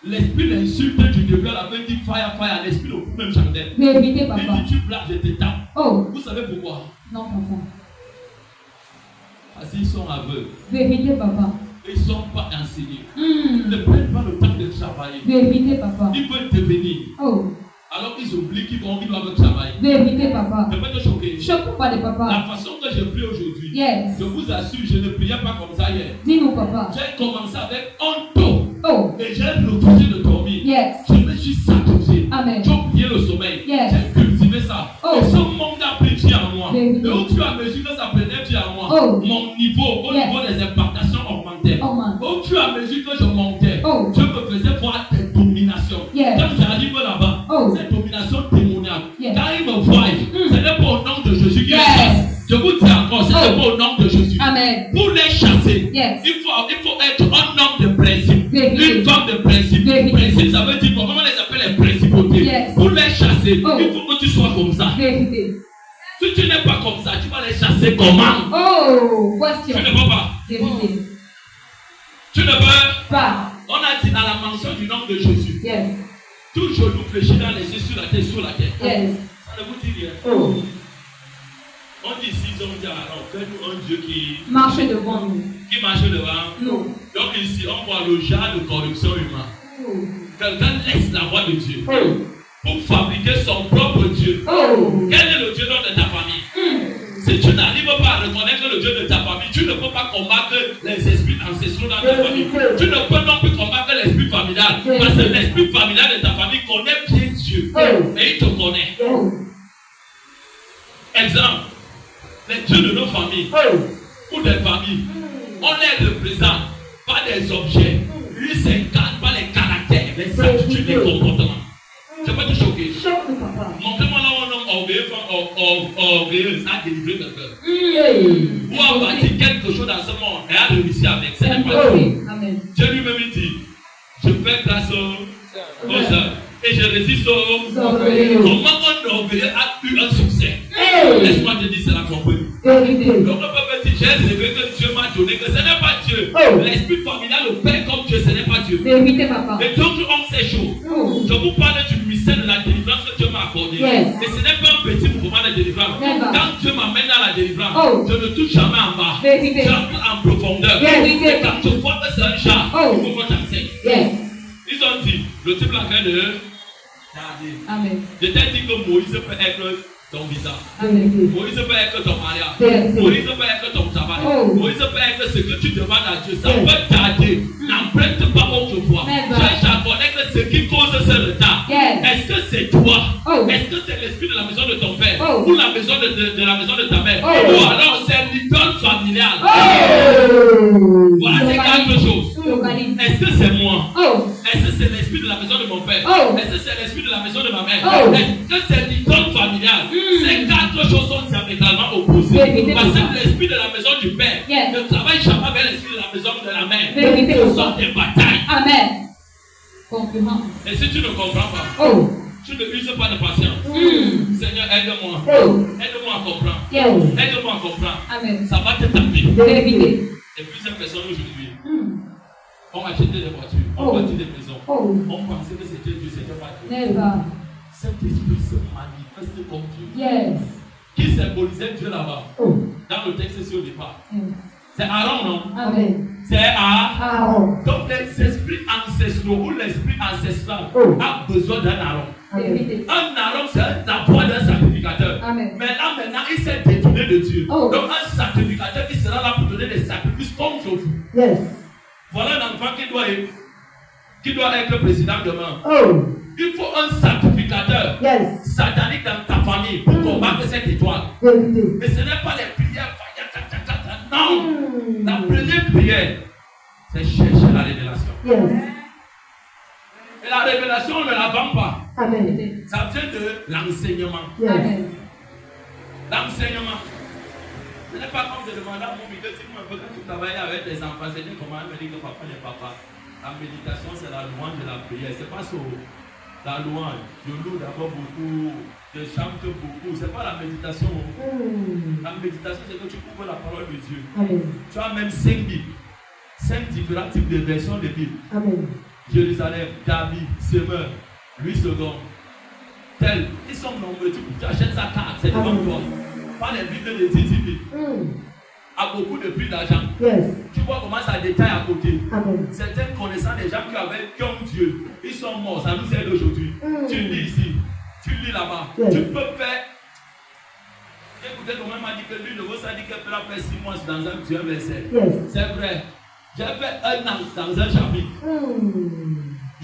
L'esprit l'insulte du début à la fin, il dit fire, fire. L'esprit le coupe même chandelle. Vérité, Il papa. dit, tu blagues, je te tape. Oh. Vous savez pourquoi? Non, papa. Parce qu'ils sont aveugles. Vérité, papa. Ils ne sont pas enseignés. Ils ne prennent pas le temps de travailler. Vérité, papa. Ils veulent devenir. Oh. Alors ils oublient qu'ils doivent travailler. Vérité, papa. Je peux te choquer. Choque pas de La papa. façon que je prie aujourd'hui, Yes. je vous assure, je ne priais pas comme ça hier. Dis-nous, papa. J'ai commencé avec un taux. Oh. Et j'ai refusé de dormir. Yes. Je me suis sacrifié. Amen. J'ai oublié le sommeil. Yes. J'ai cultivé ça. Oh. Et ce monde a pris vie en moi. Vérité. Et au fur et à mesure que ça prenait vie en moi, Oh. mon niveau, au Yes. niveau des impactations augmentait. Oh, man. Au fur et à mesure que je montais, Oh. je me faisais voir des dominations. Yes. Quand j'arrive là-bas, Oh. ces dominations démoniaques, Yes. quand ils me voient, ce n'est pas au nom de Jésus qu'ils Yes. chassent. Je vous dis encore, ce n'est Oh. pas au nom de Jésus. Amen. Pour les chasser, Yes. il faut être un homme de principe, Vérité. une femme de principe. Vérité. Principe, ça veut dire comment on les appelle les principautés. Yes. Pour les chasser, Oh. il faut que tu sois comme ça. Vérité. Si tu n'es pas comme ça, tu vas les chasser comment? Oh. Tu Question. ne peux pas. Vérité. Tu ne peux. Pas. On a dit dans la mention du nom de Jésus, Yes. tout genou fléchi dans les yeux sur la tête, sur la tête. Yes. Ça ne vous dit rien. Oh. On dit ici, ils ont dit, alors fais-nous un Dieu qui Marche devant nous. marche devant. Non. Donc ici, on voit le genre de corruption humaine. Oh. Quelqu'un laisse la voix de Dieu Oh. pour fabriquer son propre Dieu. Oh. Quel est le Dieu de ta famille? Si tu n'arrives pas à reconnaître le Dieu de ta famille, tu ne peux pas combattre les esprits ancestraux dans ta famille. Tu ne peux non plus combattre l'esprit familial. Parce que l'esprit familial de ta famille connaît bien Dieu. Et il te connaît. Oh. Exemple, les dieux de nos familles ou des familles, on les représente par des objets. Ils s'incarnent par les caractères, les attitudes, les comportements. Je peux te choquer. Choque, papa. Montrez-moi là un homme orgueilleux a délivré quelqu'un. Ou a bâti quelque chose dans ce monde et a réussi avec. Ce n'est pas Dieu. Amen. Dieu lui-même dit, je fais grâce aux hommes et je résiste aux Orgueilleux. Comment un orgueilleux a eu un succès? Laisse-moi te dire, c'est la compris. Vérité. Donc on peut dire, j'ai rêvé que Dieu m'a donné, que ce n'est pas Dieu. L'esprit familial, le Père comme Dieu, ce n'est pas Dieu. Vérité, papa. Et donc on sait choses. Oh. Je vous parle du mystère de la délivrance que Dieu m'a accordé. Yes. Et ce n'est pas un petit mouvement de délivrance. Never. Quand Dieu m'amène dans la délivrance, Oh. je ne touche jamais en bas. Vérité. J'entre en profondeur. Vérité. Et quand je vois que c'est un chat, Oh. il faut qu'on t'enseigne. Yes. Ils ont dit, le type là de garder. Amen. Je t'ai dit que Moïse peut être ton visa. Amen. Moïse peut être ton mariage. Yes. Moïse peut être ton travail. Oh. Moïse peut être ce que tu demandes à Dieu. Ça Yes. peut tarder. N'emprunte pas autrefois. Never. Je connais que ce qui cause ce retard. Yes. Est-ce que c'est toi? Oh. Est-ce que c'est l'esprit de la maison de ton père? Oh. Ou la maison de la maison de ta mère? Oh. Ou alors c'est l'idole familiale? Oh. Voilà, c'est quelque chose. Localise. Est-ce que c'est moi? Oh. Est-ce que c'est l'esprit de la maison de mon père? Oh. Est-ce que c'est l'esprit de la maison de ma mère? Oh. Est-ce que c'est l'idole familiale? Ces quatre choses sont diamétralement opposées. Vérité. Parce que l'esprit de la maison du père Yes. ne travaille jamais avec l'esprit de la maison de la mère. Vérité. Ce sont des batailles. Amen. Concurrence. Et si tu ne comprends pas, Oh. tu ne uses pas de patience. Seigneur, aide-moi. Oh. Aide-moi à comprendre. Yes. Aide-moi à comprendre. Amen. Ça va te taper. Vérité. Et plusieurs personnes aujourd'hui ont acheté des voitures, ont Oh. bâti des maisons. Oh. On pensait que c'était Dieu, c'était pas Dieu. Never. Cet esprit se manifeste comme Dieu. Yes. Qui symbolisait Dieu là-bas? Oh. Dans le texte ici au départ. C'est Aaron, non? Amen. C'est Aaron. Donc les esprits ancestraux ou l'esprit ancestral a besoin d'un Aaron. Vérité. Un Aaron, c'est la voix d'un sacrificateur. Amen. Mais là, maintenant, il s'est détourné de Dieu. Oh. Donc un sacrificateur qui sera là pour donner des sacrifices comme Josué. Yes. Voilà un enfant qui doit être président demain. Oh. Il faut un sacrificateur Yes. satanique dans ta famille pour combattre cette étoile. Vérité. Mais ce n'est pas les prières. Non. La première prière, c'est chercher la révélation. Yes. Et la révélation, on ne la vend pas. Amen. Ça vient de l'enseignement. Yes. Amen. L'enseignement. Ce n'est pas comme de demander à mon micro, dis-moi un peu quand tu travailles avec des enfants, c'est dire comment elle me dit que papa n'est papa. La méditation, c'est la louange de la prière. C'est pas ça. La louange. Je loue d'abord beaucoup. Je chante beaucoup. C'est pas la méditation. La méditation, c'est que tu ouvres la parole de Dieu. Amen. Tu as même 5 Bibles. 5 différents types de versions de Bible. Amen. Jérusalem, David, Semeur, Louis II, tel. Ils sont nombreux. Tu achètes sa carte, c'est devant toi. Pas les Bibles de 10 Bibles. A beaucoup de prix d'argent. Yes. Tu vois comment ça détaille à côté. Amen. Certains connaissant des gens qui ont Dieu, ils sont morts. Ça nous aide aujourd'hui. Tu lis ici, tu lis là-bas. Yes. Tu peux faire. Écoutez, comment m'a dit que lui, le mot, ça dit qu'elle peut faire 6 mois dans un Dieu verset. Yes. C'est vrai. J'ai fait 1 an dans un chapitre.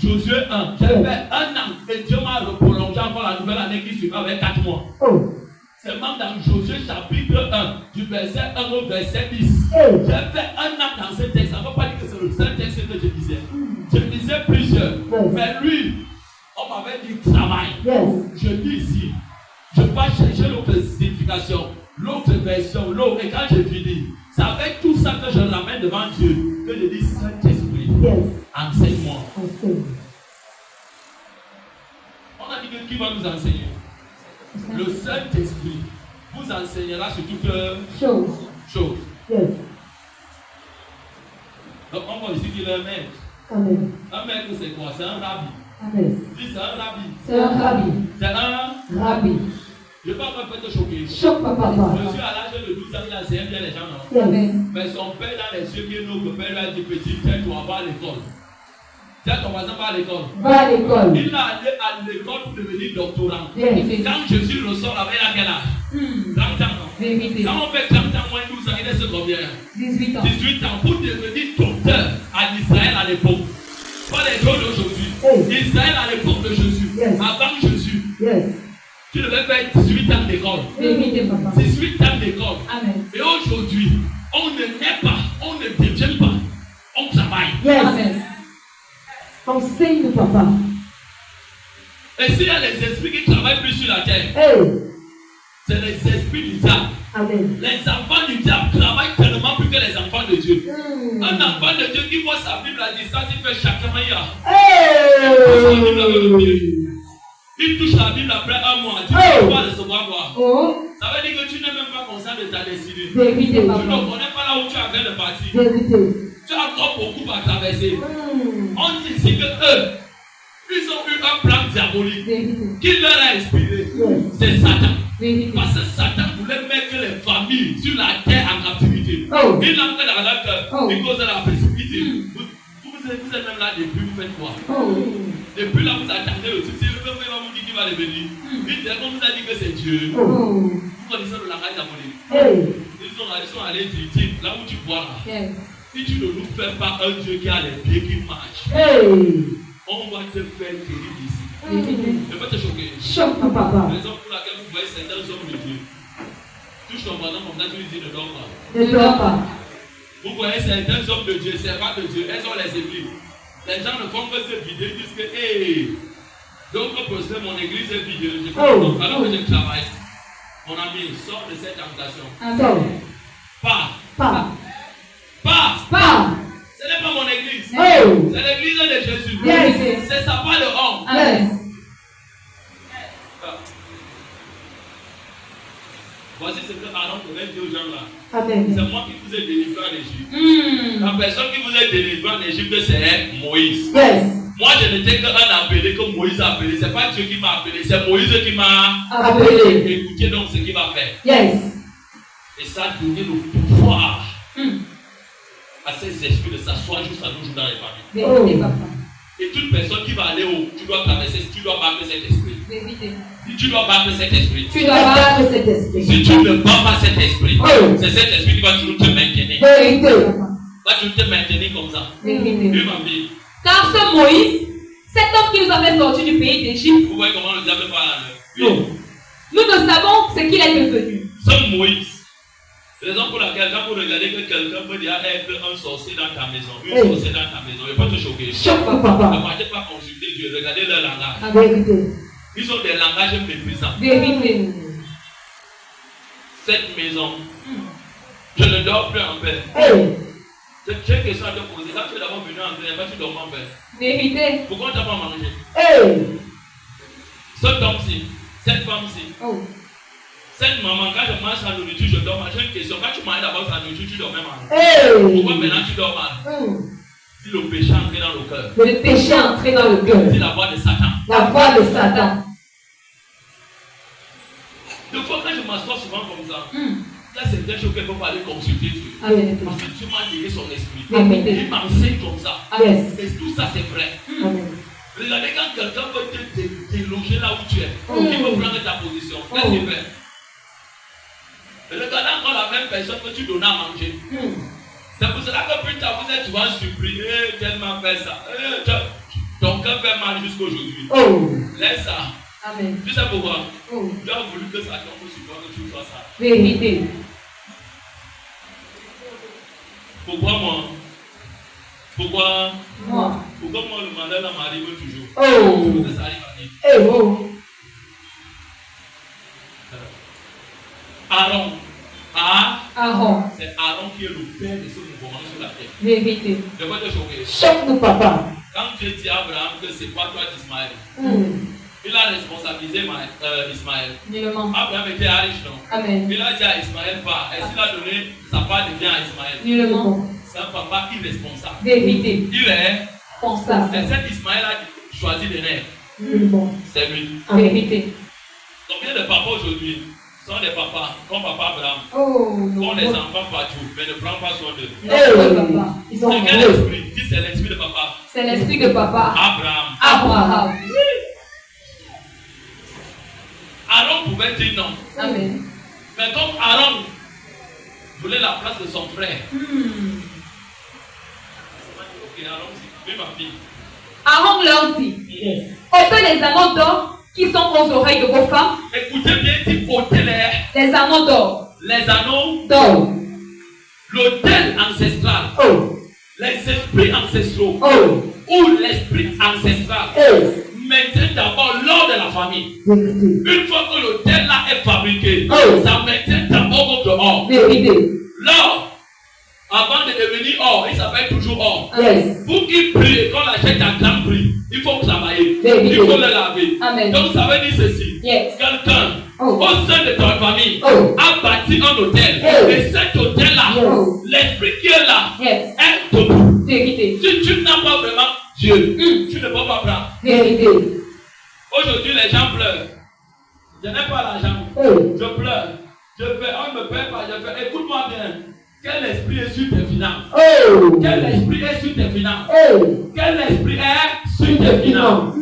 Josué 1. J'ai fait 1 an et Dieu m'a prolongé encore la nouvelle année qui suit avec 4 mois. Oh. C'est même dans Josué chapitre 1, du verset 1 au verset 10. Hey. J'ai fait 1 an dans ce texte. Ça ne veut pas dire que c'est le seul texte que je disais. Je disais plusieurs. Yes. Mais lui, on m'avait dit travail. Yes. Je dis ici, je vais chercher l'autre signification, l'autre version, l'autre. Et quand je finis, c'est avec tout ça que je ramène devant Dieu que je dis Saint-Esprit, Yes. enseigne-moi. Enseigne. On a dit que qui va nous enseigner? Le Saint-Esprit vous enseignera sur toute chose. Yes. Donc on va ici qu'il est un maître. Amen. Un maître c'est quoi? C'est un rabbi. Amen. Dis c'est un rabbi. C'est un rabbi. C'est un Rabbi. Je ne vais pas encore te choquer. Choque papa. Je suis à l'âge de 12 ans, il a enseigné bien les gens, non? Yes. Amen. Mais son père dans les cieux qui est notre père lui a dit petit, tiens, tu vas pas à l'école. Tiens, ton voisin va à l'école. Va à l'école. Il est allé à l'école pour devenir doctorant. Vérité. Quand Jésus ressort avec à quel âge? 30 ans, non? Vérité. Quand on fait 30 ans moins 12 ans, il est sur combien? 18 ans. 18 ans pour devenir docteur en Israël à l'époque. Pas les gens d'aujourd'hui. Hey. Israël à l'époque de Jésus. Yes. Avant Jésus. Yes. Tu devais faire 18 ans d'école. Vérité, papa. 18 ans d'école. Amen. Et aujourd'hui, on ne naît pas, on ne devient pas, on travaille. Yes. Amen. Enseigne papa. Et s'il y a les esprits qui travaillent plus sur la terre, Hey. c'est les esprits du diable. Amen. Les enfants du diable travaillent tellement plus que les enfants de Dieu. Un enfant de Dieu qui voit sa Bible à distance, il fait chacun maïa. Hey. Il touche la Bible après un mois. Tu ne peux pas recevoir quoi. Oh. Ça veut dire que tu n'es même pas conscient de ta destinée. Vérité, Tu ne papa. connais pas là où tu as fait de partir. Vérité. Tu as encore beaucoup à traverser. On dit ici que eux, ils ont eu un plan diabolique Vérité. qui leur a inspiré. Yes. C'est Satan. Vérité. Parce que Satan voulait mettre les familles sur la terre en captivité. Oh. Il a fait dans leur cœur. Oh. Il cause de la précipité. Vous êtes même là depuis, vous faites quoi? Oh. Depuis là, vous attendez le succès. Le peuple va vous dire qu'il va revenir. Vite, on vous a dit que c'est Dieu. Oh. Vous connaissez le langage diabolique. Hey. Ils sont allés dire, là où tu vois là. Yes. Si tu ne nous fais pas un Dieu qui a les pieds qui marchent, Hey. on va te faire terrible ici. Vérité. Je vais te choquer. Choque papa. Raison pour laquelle vous voyez certains hommes de Dieu. Touche ton voisin comme ça, tu lui dis ne dors pas. Ne dors pas. Vous voyez certains hommes de Dieu, servants de Dieu, elles ont les églises. Les gens ne font que se vider, ils disent que, hey, donc pour ça, mon église est vide. Je fais alors que je travaille. Mon ami, sors de cette tentation. Amen. Pas. Ce n'est pas mon église. Oh. C'est l'église de Jésus. Yes. C'est sa part de homme. Amen. Voici ce que Aaron devait dire aux gens là. Amen. C'est moi qui vous ai délivré en Égypte. La personne qui vous a délivré en Égypte, c'est Moïse. Yes. Moi, je n'étais qu'un appelé que Moïse a appelé. Ce n'est pas Dieu qui m'a appelé, c'est Moïse qui m'a Appelé. Écoutez donc ce qu'il va faire. Yes. Et ça a donné le pouvoir à ces esprits de s'asseoir jusqu'à nos jours dans les familles. Vérité, papa. Et toute personne qui va aller où tu dois traverser, tu dois battre cet esprit. Vérité. Si tu dois battre cet esprit, Tu dois battre cet esprit. si tu ne bats pas cet esprit, Oh. c'est cet esprit qui va toujours te maintenir. Vérité. Va toujours te maintenir comme ça. Vérité. Oui, ma fille. Car ce Moïse, cet homme qui nous avait sortis du pays d'Égypte, Vous voyez comment le diable parle à l'heure. Oui. Non. nous ne savons ce qu'il est devenu. Ce Moïse, raison pour laquelle quand vous regardez que quelqu'un peut déjà être un sorcier dans ta maison, une Hey. sorcière dans ta maison, il va te choquer. Choque-nous, Ne papa. partez pas consulter Dieu, regardez leur langage. Vérité. Ils ont des langages méprisants. Vérité. Cette maison, je ne dors plus en paix. Hey. J'ai une question à te poser. Quand tu es d'abord venu en paix, tu dors en paix. Vérité. Pourquoi tu n'as pas mangé? Hey. Cet homme-ci, cette femme-ci, Oh. cette maman, quand je mange sa nourriture, je dors mal. J'ai une question. Quand tu manges d'abord sa nourriture, tu dormais mal. Hey. Pourquoi maintenant tu dors mal? Si le péché est entré dans le cœur, Le péché est entré dans le cœur. c'est la voix de Satan. La voix de Satan. Des fois, quand je m'assois souvent comme ça, il y a certaines choses qu'il faut pas aller consulter Dieu. Amen. Parce que Dieu m'a donné son esprit. Amen. Il m'enseigne comme ça. Yes. Et tout ça, c'est vrai. Amen. Regardez quand quelqu'un veut te déloger là où tu es. Il veut prendre ta position. Qu'est-ce qu'il fait? Regardez encore la même personne que tu donnes à manger. C'est pour cela que plus tard, vous êtes souvent surpris. Tellement fait ça. Ton cœur fait mal jusqu'aujourd'hui. Oh. Laisse ça. Amen. Tu sais pourquoi? Oh. Dieu a voulu que ça tombe sur toi, que tu sois ça. Vérité. Pourquoi moi? Pourquoi Moi. le malheur m'arrive toujours? Oh. Ça arrive à vite. Hey. Oh. Aaron. Aaron. C'est Aaron qui est le père de ce mouvement sur la terre. Vérité. Je vais te choquer. Choque-nous, papa. Quand Dieu dit à Abraham que c'est pas toi d'Ismaël, il a responsabilisé Ismaël. Nullement. Abraham était riche, non? Amen. Il a dit à Ismaël pas. Est-ce qu'il a donné sa part de bien à Ismaël? Nullement. C'est un papa irresponsable. Vérité. Il est. Pensable. C'est cet Ismaël a choisi de naître. Nullement. C'est lui. Vérité. Combien de papas aujourd'hui sont des papas comme papa Abraham? Oh. Ont des enfants partout, mais ne prend pas soin d'eux. Hey. Papa. Ils sont C'est quel heureux. esprit? Dis c'est l'esprit de papa. C'est l'esprit de papa. Abraham. Abraham. Aaron pouvait dire non. Amen. Mais comme Aaron voulait la place de son frère. Ok, Aaron, oui ma fille. Aaron leur dit, ôtez les anneaux d'or qui sont aux oreilles de vos femmes, Écoutez bien, il dit ôtez les anneaux d'or, les anneaux, d'or, l'autel ancestral, Oh. les esprits ancestraux Oh. ou l'esprit ancestral. Hey. Maintient d'abord l'or de la famille. Vérité. Une fois que l'autel là est fabriqué, Oh. ça maintient d'abord votre or. Vérité. L'or, avant de devenir or, il s'appelle toujours or. Yes. Pour qu'il brille, quand la jette à grand prix, il faut travailler. Vérité. Il faut le laver. Amen. Donc ça veut dire ceci. Yes. Quelqu'un Oh. au sein de ta famille Oh. a bâti un hôtel. Oh. Et cet hôtel-là, Yes. l'esprit qui est là, Yes. est debout. Vérité. Si tu n'as pas vraiment Dieu, tu ne peux pas prendre. Vérité. Aujourd'hui, les gens pleurent. Je n'ai pas l'argent. Hey. Je pleure. Je fais, on ne me paie pas. Je fais, écoute-moi bien. Quel esprit est sur tes finances? Oh. Quel esprit est sur tes finances? Hey. Quel esprit est sur tes finances?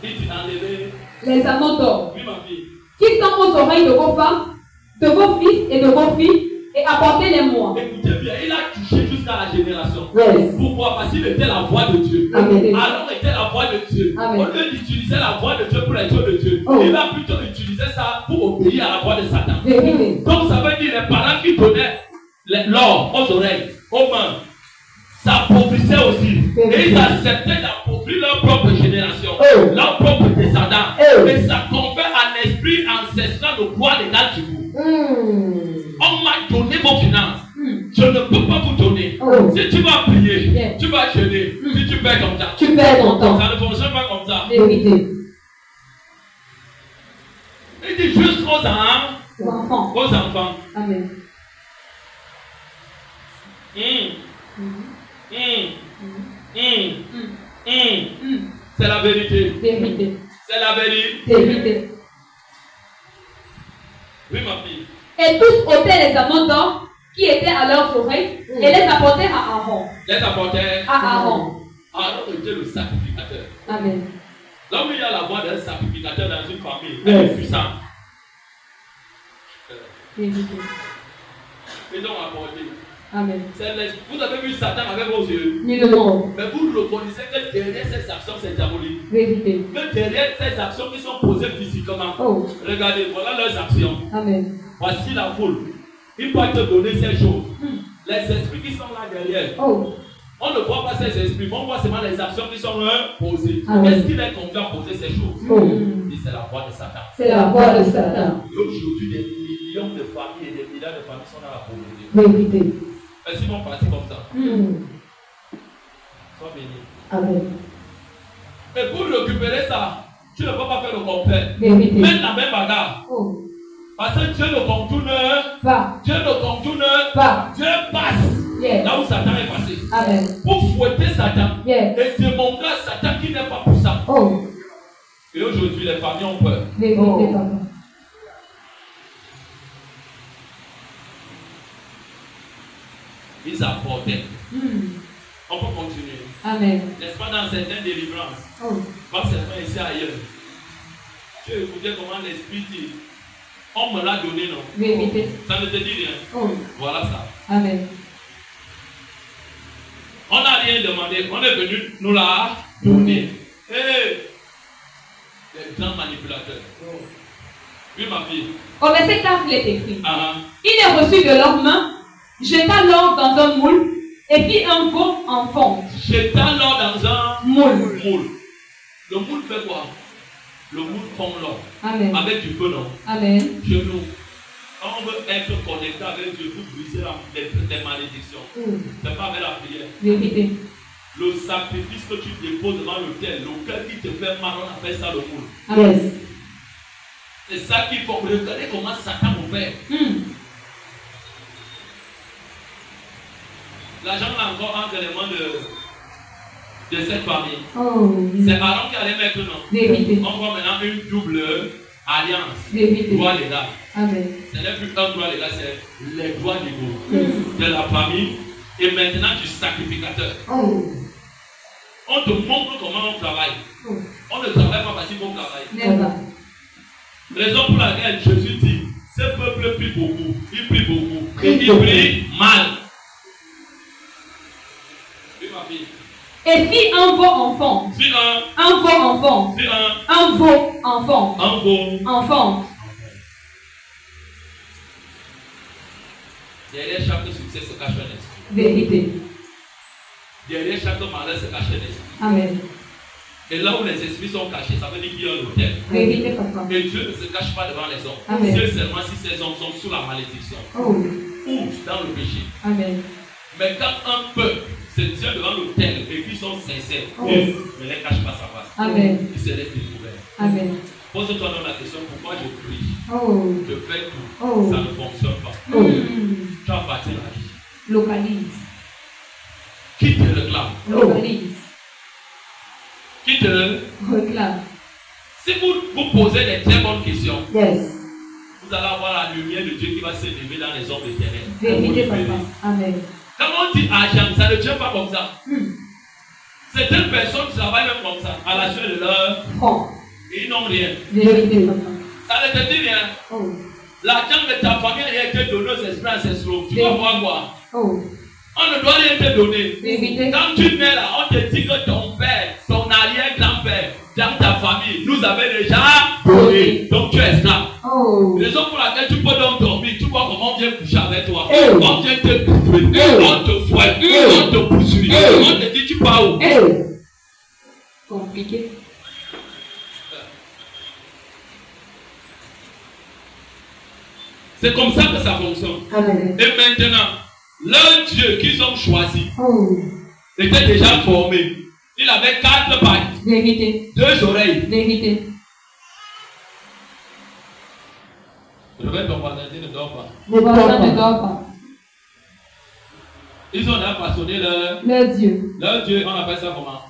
Il dit enlever. Les anneaux d'or Oui, ma fille. qui sont aux oreilles de vos femmes, de vos fils et de vos filles, et apportez-les-moi. Écoutez bien, il a touché jusqu'à la génération. Yes. Pourquoi? Parce qu'il était la voix de Dieu. Amen. Alors était la voix de Dieu. Amen. Au lieu d'utiliser la voix de Dieu pour les choses de Dieu, Oh. il a plutôt utilisé ça pour obéir à la voix de Satan. Vérité. Donc ça veut dire les parents qui donnaient l'or aux oreilles, aux mains, s'appauvrissaient aussi. Et ils acceptaient d'appauvrir leur propre génération, Oh. leur propre descendant. Oh. Et ça confère un esprit ancestral de pouvoir légal sur vous. On m'a donné vos finances. Je ne peux pas vous donner. Oh. Si tu vas prier, Yeah. tu vas jeûner. Si tu perds comme ça, Tu perds ton temps. ça ne fonctionne pas comme ça. Vérité. Il dit juste aux enfants. Enfants. Aux enfants. Amen. C'est la vérité. Vérité. C'est la vérité. Vérité. Oui, ma fille. Et tous ôtez les anneaux d'or qui étaient à leurs oreilles et les apportèrent à Aaron. Les apportèrent À Aaron. Aaron était le sacrificateur. Amen. Là où il y a la voix d'un sacrificateur dans une famille, elle est puissante. Et donc apporter. Amen. Vous avez vu Satan avec vos yeux. Nullement. Mais vous reconnaissez que derrière ces actions, c'est diabolique. Vérité. Que derrière ces actions qui sont posées physiquement. Oh. Regardez, voilà leurs actions. Amen. Voici la foule. Il va te donner ces choses. Les esprits qui sont là derrière. Oh. On ne voit pas ces esprits, mais on voit seulement les actions qui sont posées. Amen. Qu'est-ce qui les conduit à poser ces choses? Oh. Et c'est la voix de Satan. C'est la voix de Satan. Et aujourd'hui, des millions de familles et des milliards de familles sont dans la pauvreté. Vérité. Est-ce qu'ils vont partir comme ça? Sois béni. Amen. Mais pour récupérer ça, tu ne peux pas faire le complet. Vérité. Même la même bagarre. Oh. Parce que Dieu ne contourne Va. Dieu ne contourne Va. Dieu passe Yeah. là où Satan est passé. Amen. Pour fouetter Satan Yeah. et démontrer à Satan qu'il n'est pas puissant. Oh. Et aujourd'hui, les familles ont peur. Vérité, Oh. papa. Ils apportaient. On peut continuer. Amen. N'est-ce pas dans certaines délivrances? Oh. Pas seulement ici ailleurs. Tu as écouté comment l'esprit dit. On me l'a donné, non? Vérité. Ça ne te dit rien. Oh. Voilà ça. Amen. On n'a rien demandé. On est venu nous la donner. Hey! Les grands manipulateurs. Oui, ma fille. Au verset 4, il est écrit. Ah, Il est reçu de leurs mains, jeta l'or dans un moule et fit un veau en fonte. jeta l'or dans un Moule. moule. Le moule fait quoi? Le moule fond l'or. Amen. Avec du feu, non? Amen. Chez nous, quand on veut être connecté avec Dieu pour briser les malédictions, c'est pas avec la prière. Vérité. Le sacrifice que tu déposes devant l'autel, le cœur qui te fait mal, on appelle ça le moule. Amen. C'est ça qu'il faut regarder comment Satan opère. L'argent là encore entre les mains de cette famille. Oh. C'est Aaron qui allait mettre non. Vérité. On voit maintenant une double alliance. Vérité. Droit légal. Amen. Ce n'est plus un droit légal, c'est les droits légaux de la famille et maintenant du sacrificateur. Oh. On te montre comment on travaille. Oh. On ne travaille pas parce qu'il faut travailler. Never. Raison pour laquelle Jésus dit, ce peuple prie beaucoup, il prie beaucoup, et il prie mal. Oui, ma fille. Et fit un veau enfant. Puis Un veau enfant. puis Un veau enfant. un beau. Enfant. Derrière chaque succès se cache un esprit. Vérité. Derrière chaque malheur se cache un esprit. Amen. Et là où les esprits sont cachés, ça veut dire qu'il y a un hôtel. Vérité, papa. Mais Dieu ne se cache pas devant les hommes. Amen. Dieu seulement si ces hommes sont sous la malédiction Oh. ou dans le péché. Amen. Mais quand un peuple se tient devant l'autel et qu'ils sont sincères, Oh. Dieu ne les cache pas sa face. Amen. Il se laisse découvert. Amen. Pose-toi donc la question, pourquoi je prie, Oh. je fais tout, Oh. ça ne fonctionne pas. Oh. Tu as bâti la vie. Localise. Qui te réclame? Localise. Qui te... Réclame. Si vous posez des très bonnes questions, Yes. vous allez avoir la lumière de Dieu qui va se lever dans les hommes éternels. Vérité, papa. Amen. Quand on dit argent, ça ne tient pas comme ça. Certaines personnes travaillent même comme ça, à la suite de leur... Front. Et ils n'ont rien. Vérité, papa. Ça ne te dit rien. Oh. L'argent de ta famille a été donné aux esprits ancestraux. Tu vas voir quoi? Oh. On ne doit rien te donner. Vérité. Quand tu nais là, on te dit que ton père, ton arrière-grand-père, dans ta famille, nous avait déjà donné. Donc tu es esclave. Oh. Raison pour laquelle tu peux donc dormir, tu vois comment on vient coucher avec toi. Eh. On vient te bouffer, on te fouette, on te poursuit, on te dit tu pars où? Compliqué. C'est comme ça que ça fonctionne. Amen. Et maintenant, leur Dieu qu'ils ont choisi Oh. était déjà formé. Il avait 4 pattes, Vérité. 2 oreilles. Vérité. Réveille ton voisin, ne dors pas. Les voisins ne dorment pas. Ils ont façonné leur Dieu. Dieu, on appelle ça comment?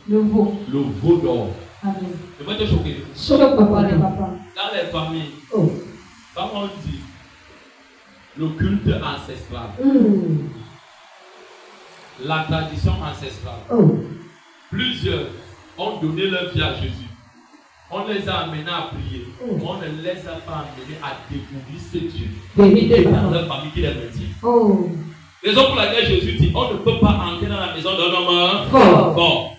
Le veau. Le veau d'or. Amen. Je vais te choquer. Sur le papa de papa. Dans les familles, Oh. quand on dit le culte ancestral, la tradition ancestrale. Plusieurs ont donné leur vie à Jésus. On les a amenés à prier. On ne les a pas amenés à découvrir ce Dieu qui est dans leur famille qui les maintient. Raison pour laquelle Jésus dit on ne peut pas entrer dans la maison d'un homme fort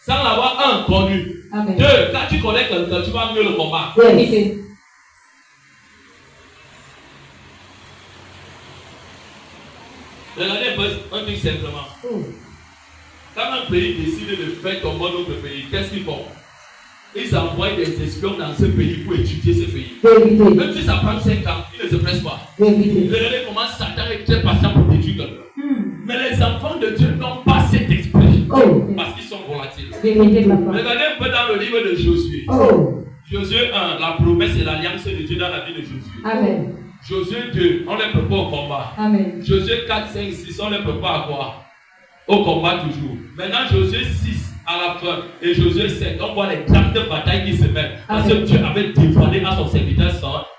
sans l'avoir connu. Amen. Deux, quand tu connais quelqu'un, tu vas mieux le combattre. Vérité. Regardez un truc simplement. Quand un pays décide de faire tomber notre pays, qu'est-ce qu'ils font? Ils envoient des espions dans ce pays pour étudier ce pays. Même si ça prend 5 ans, ils ne se pressent pas. Regardez comment Satan est très patient pour détruire quelqu'un. Mais les enfants de Dieu n'ont pas cet esprit. Parce qu'ils sont volatiles. Regardez un peu dans le livre de Josué. Josué 1, la promesse et l'alliance de Dieu dans la vie de Josué. Amen. Josué 2, on les prépare au combat. Amen. Josué 4, 5, 6, on les prépare à quoi? Au combat toujours. Maintenant, Josué 6 à la fin et Josué 7, on voit les grandes batailles qui se mettent. Parce que Dieu avait dévoilé à son serviteur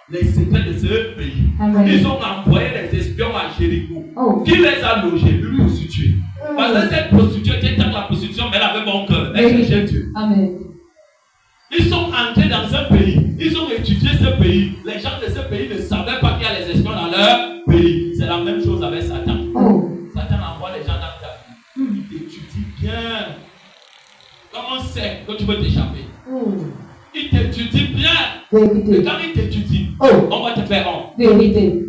les secrets de ce pays. Amen. Ils ont envoyé des espions à Jéricho. Qui les a logés? Une prostituée. Parce que cette prostituée était dans la prostitution, mais elle avait bon cœur. Elle cherchait Dieu. Amen. Ils sont entrés dans un pays. Ils ont étudié ce pays. Les gens de ce pays ne savaient pas qu'il y a les espions dans leur pays. C'est la même chose avec Satan. Satan envoie les gens dans ta vie. Il t'étudie bien. Comment c'est que tu veux t'échapper? Il t'étudie bien. Et quand il t'étudie, on va te faire honte. Vérité.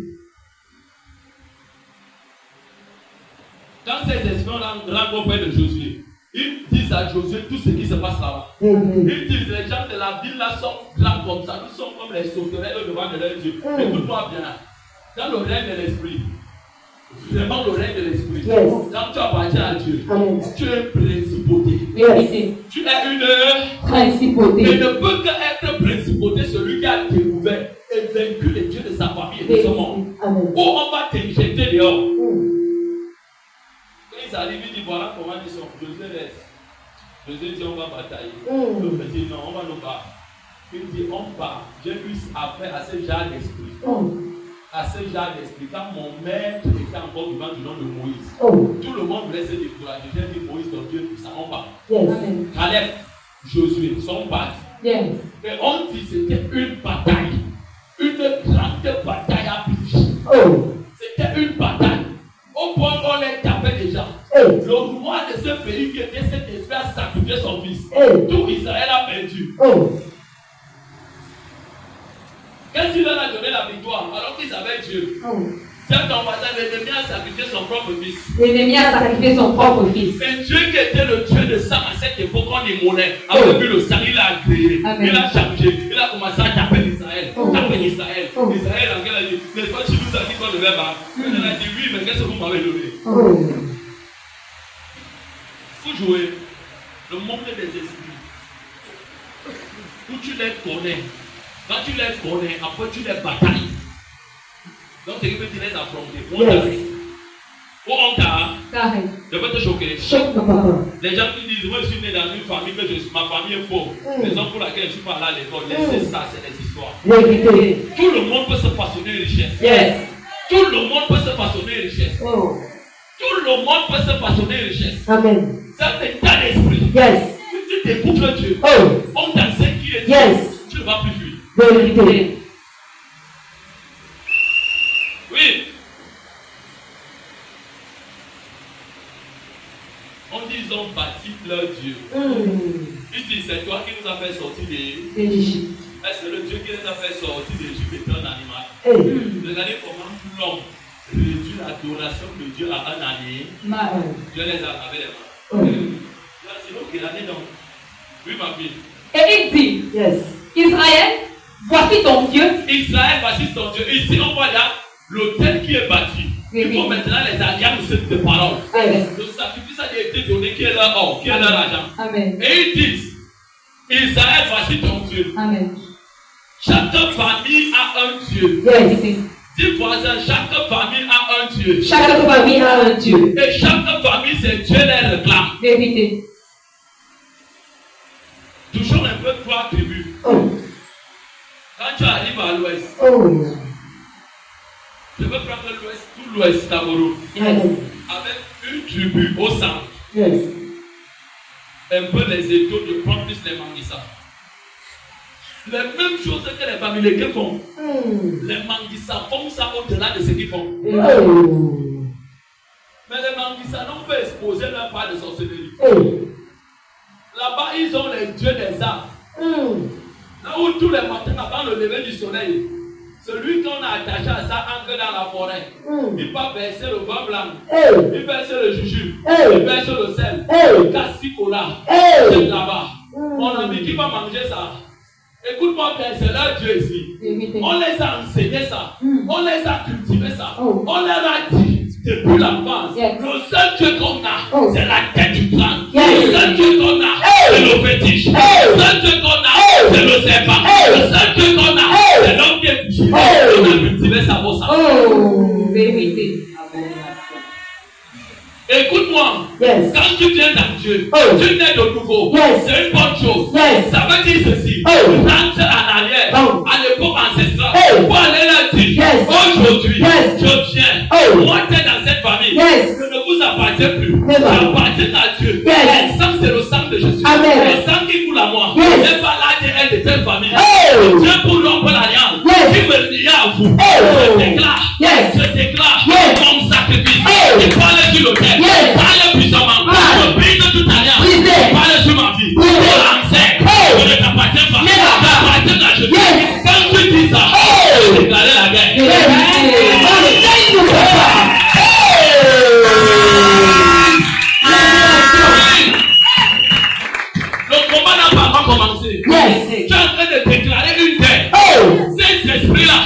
Quand ces espions rentrent auprès de Josué, ils disent à Josué tout ce qui se passe là-bas. Ils disent les gens de la ville là sont grands comme ça. Nous sommes comme les sauterelles au devant de leur Dieu. Écoute-moi bien. Dans le règne de l'esprit, vraiment le règne de l'esprit, quand tu appartiens à Dieu, tu es principauté. Vérité. Tu es une Principauté. et ne peut qu'être principauté celui qui a découvert et vaincu les dieux de sa famille et de son monde. Ou on va t'injecter dehors. Quand ils arrivent, ils disent voilà comment ils sont. Josué laisse. Josué dit on va batailler. L'autre dit non, on va nous battre. Il dit on part. J'ai eu affaire à ce genre d'esprit. À ce genre d'esprit. Quand mon maître était encore vivant du nom de Moïse, tout le monde voulait se décourager. J'ai dit Moïse, ton Dieu, tout ça, on part. Caleb, Josué sont partis. Mais on dit que c'était une bataille. Une grande bataille à Bichi. C'était une bataille. Au point où on les tapait déjà. Le roi de ce pays qui était cet esprit a sacrifié son fils. Tout Israël a perdu. Qu'est-ce qu'il leur a donné la victoire alors qu'ils avaient Dieu? C'est ton voisin, l'ennemi a sacrifié son propre fils. L'ennemi a sacrifié son propre fils. Mais Dieu qui était le Dieu de sang à cette époque, on immolait, avait vu le sang, il a créé, il a changé, il a commencé à taper Israël. Taper Israël. Israël, il a dit, mais toi tu nous as dit qu'on devait battre. Il a dit oui, mais qu'est-ce que vous m'avez donné? Vous jouez le monde des esprits. Où tu les connais. Quand tu les connais, après tu les batailles. Donc c'est que tu les affronter. Ou on t'a. Je vais te choquer. Les gens qui disent moi je suis né dans une famille, que ma famille est pauvre. Raison pour laquelle je suis pas là à l'école. Laissez ça, c'est des histoires. Tout le monde peut se passionner une richesse. Tout le monde peut se passionner une richesse. Tout le monde peut se passionner une richesse. C'est un état d'esprit. Si tu découvres Dieu, on t'enseigne qui est Dieu. Tu ne vas plus fuir. Oui. On dit ils ont bâti leur Dieu. Ils disent c'est toi qui nous as fait sortir d'Égypte. Est-ce que le Dieu qui les a fait sortir d'Égypte est un animal? Regardez comment l'homme réduit l'adoration de Dieu à un animal. Dieu les a lavés les mains. C'est l'autre qui l'a dit donc. Oui ma fille. Et il dit Israël, voici ton Dieu. Israël, voici ton Dieu. Ici on voit là l'autel qui est bâti. Il faut maintenant les alliances de parole. Le sacrifice a été donné qui est leur or, qui est leur argent. Et ils disent Israël, voici ton Dieu. Chaque famille a un Dieu. Dis voisin, chaque famille a un Dieu. Chaque famille a un Dieu. Et chaque famille, c'est Dieu les réclame. Vérité. Toujours un peu 3 tribus. Quand tu arrives à l'ouest, Je veux prendre l'ouest, tout l'ouest Cameroun, avec une tribu au centre. Yes. Un peu les étaux de prendre plus les Manguissa. Les mêmes choses que les Bamileke font. Les Manguissa font ça au-delà de ce qu'ils font. Mais les Manguissa n'ont pas exposé leur part de sorcellerie. Là-bas, ils ont les dieux des arbres. Là où tous les matins, avant le lever du soleil, celui qu'on a attaché à ça ancre dans la forêt, il va verser le beurre blanc, il verse le jujube, il verse le sel, le cassicola, c'est là-bas. Mon ami qui va manger ça, écoute-moi bien, c'est leur Dieu ici. On les a enseigné ça, on les a cultivé ça, on leur a dit depuis l'enfance, le seul Dieu qu'on a, c'est la tête du crâne. Le seul Dieu qu'on a, c'est le fétiche. Le seul Dieu qu'on a, c'est le serpent. Le seul Dieu qu'on a, c'est l'homme qui est vigile. On a cultivé sa voix. Vérité. Écoute-moi, Yes. quand tu viens dans Dieu, tu nais de nouveau. Yes. C'est une bonne chose. Yes. Ça veut dire ceci. Rentre en arrière, à l'époque ancestrale, pour aller leur dire, Yes. aujourd'hui, Yes. je viens. Moi, tu es dans cette famille. Yes. Je ne vous appartiens plus. Never. J'appartiens à Dieu. Yes. Le sang, c'est le sang de Jésus. Amen. Le sang qui coule à moi. Yes. N'est pas l'ADN de telle famille. Oh. Je viens pour rompre l'alliance. Yes. Qui me lie à vous. Oh. Je déclare. Yes. Je déclare. Yes. Comme sacrifice. Oh. Je parle sur le terre. Yes. Parle puissamment. Je brise toute alliance. Brisez. Parle sur ma vie. Brisez. Mon ancêtre. Oh. Je ne t'appartiens pas. Never. J'appartiens à Jésus. Yes. Quand tu dis ça, Oh. je déclare la guerre. Le combat n'a pas encore commencé. Yes. Tu es en train de déclarer une guerre. Ces esprits-là,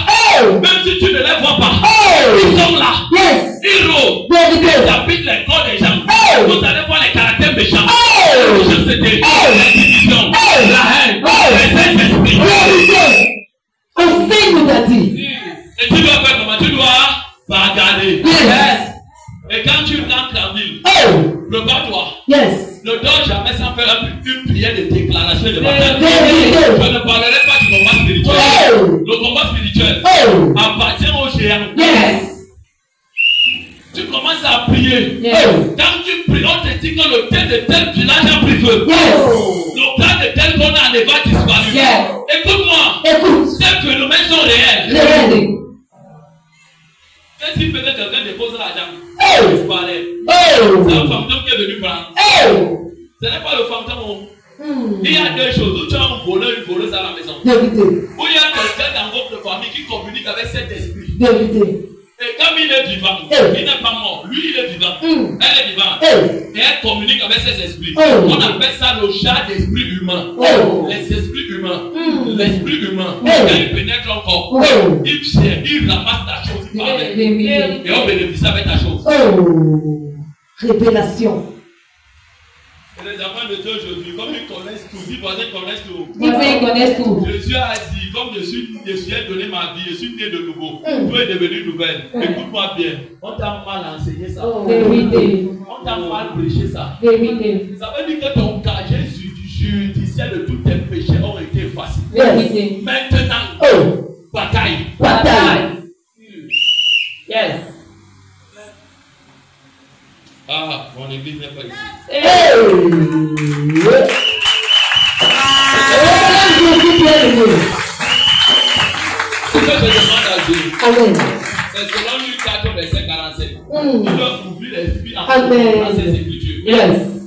même si tu ne les vois pas, ils sont là. Ils rôdent. Ils habitent les corps des gens. Vous allez voir les caractères méchants. La méchanceté, la division, la haine, les saints esprits. Et tu dois faire comment? Tu dois regarder. Et quand tu rentres en ville, le bas-doigt ne dort jamais sans faire une prière de déclaration de bataille. Je ne parlerai pas du combat spirituel. Le combat spirituel appartient aux géants. Tu commences à prier. Quand tu pries, on te dit que le tel de tel village a pris feu. Le cas de tel qu'on a va disparaître. Écoute-moi, ces phénomènes sont réels. Qu'est-ce qu'il faisait? Quelqu'un dépose l'argent. Il disparaît. C'est un fantôme qui est venu prendre. Ce n'est pas le fantôme. Il y a deux choses. Où tu as un voleur, une voleuse à la maison. Où il y a quelqu'un dans votre famille qui communique avec cet esprit. Et comme il est vivant, il n'est pas mort. Lui, il est vivant. Elle est vivante. Et elle communique avec ses esprits. On appelle ça le chat d'esprit humain. Les esprits humains. L'esprit humain. Quand il pénètre le corps, il vient, il ramasse ta chose. Il parle. Et on bénéficie avec ta chose. Révélation. Et les enfants de Dieu aujourd'hui, comme ils connaissent tout, les voisins connaissent tout. Ils connaissent tout. Jésus a dit, comme je suis donné ma vie, je suis né de nouveau. Tout est devenu nouvelle. Écoute-moi bien. On t'a mal enseigné ça. Vérité. On t'a mal prêché ça. Vérité. Ça veut dire que ton casier judiciaire de tous tes péchés ont été effacés. Vérité. Maintenant, bataille. Yes. Ah, mon église n'est pas ici. Ce que je demande à Dieu, c'est selon Luc 4, verset 45. Il doit ouvrir l'esprit en dans ces écritures.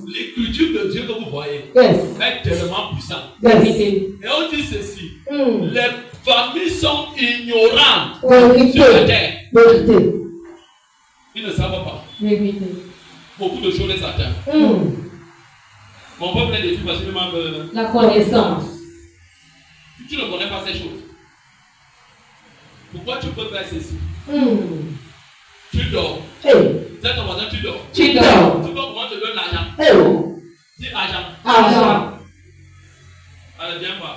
L'écriture de Dieu que vous voyez est tellement puissante. Vérité. Et on dit ceci, les familles sont ignorantes sur la terre. Ils ne savent pas. Vérité. Beaucoup de choses les atteignent. Mon peuple est détruit parce qu'il manque La connaissance. tu ne connais pas ces choses. Pourquoi tu peux faire ceci? Tu dors. C'est ton voisin, tu dors. Tu dors. Tu vois comment te donne l'argent? Dis argent. Argent. Allez, viens voir.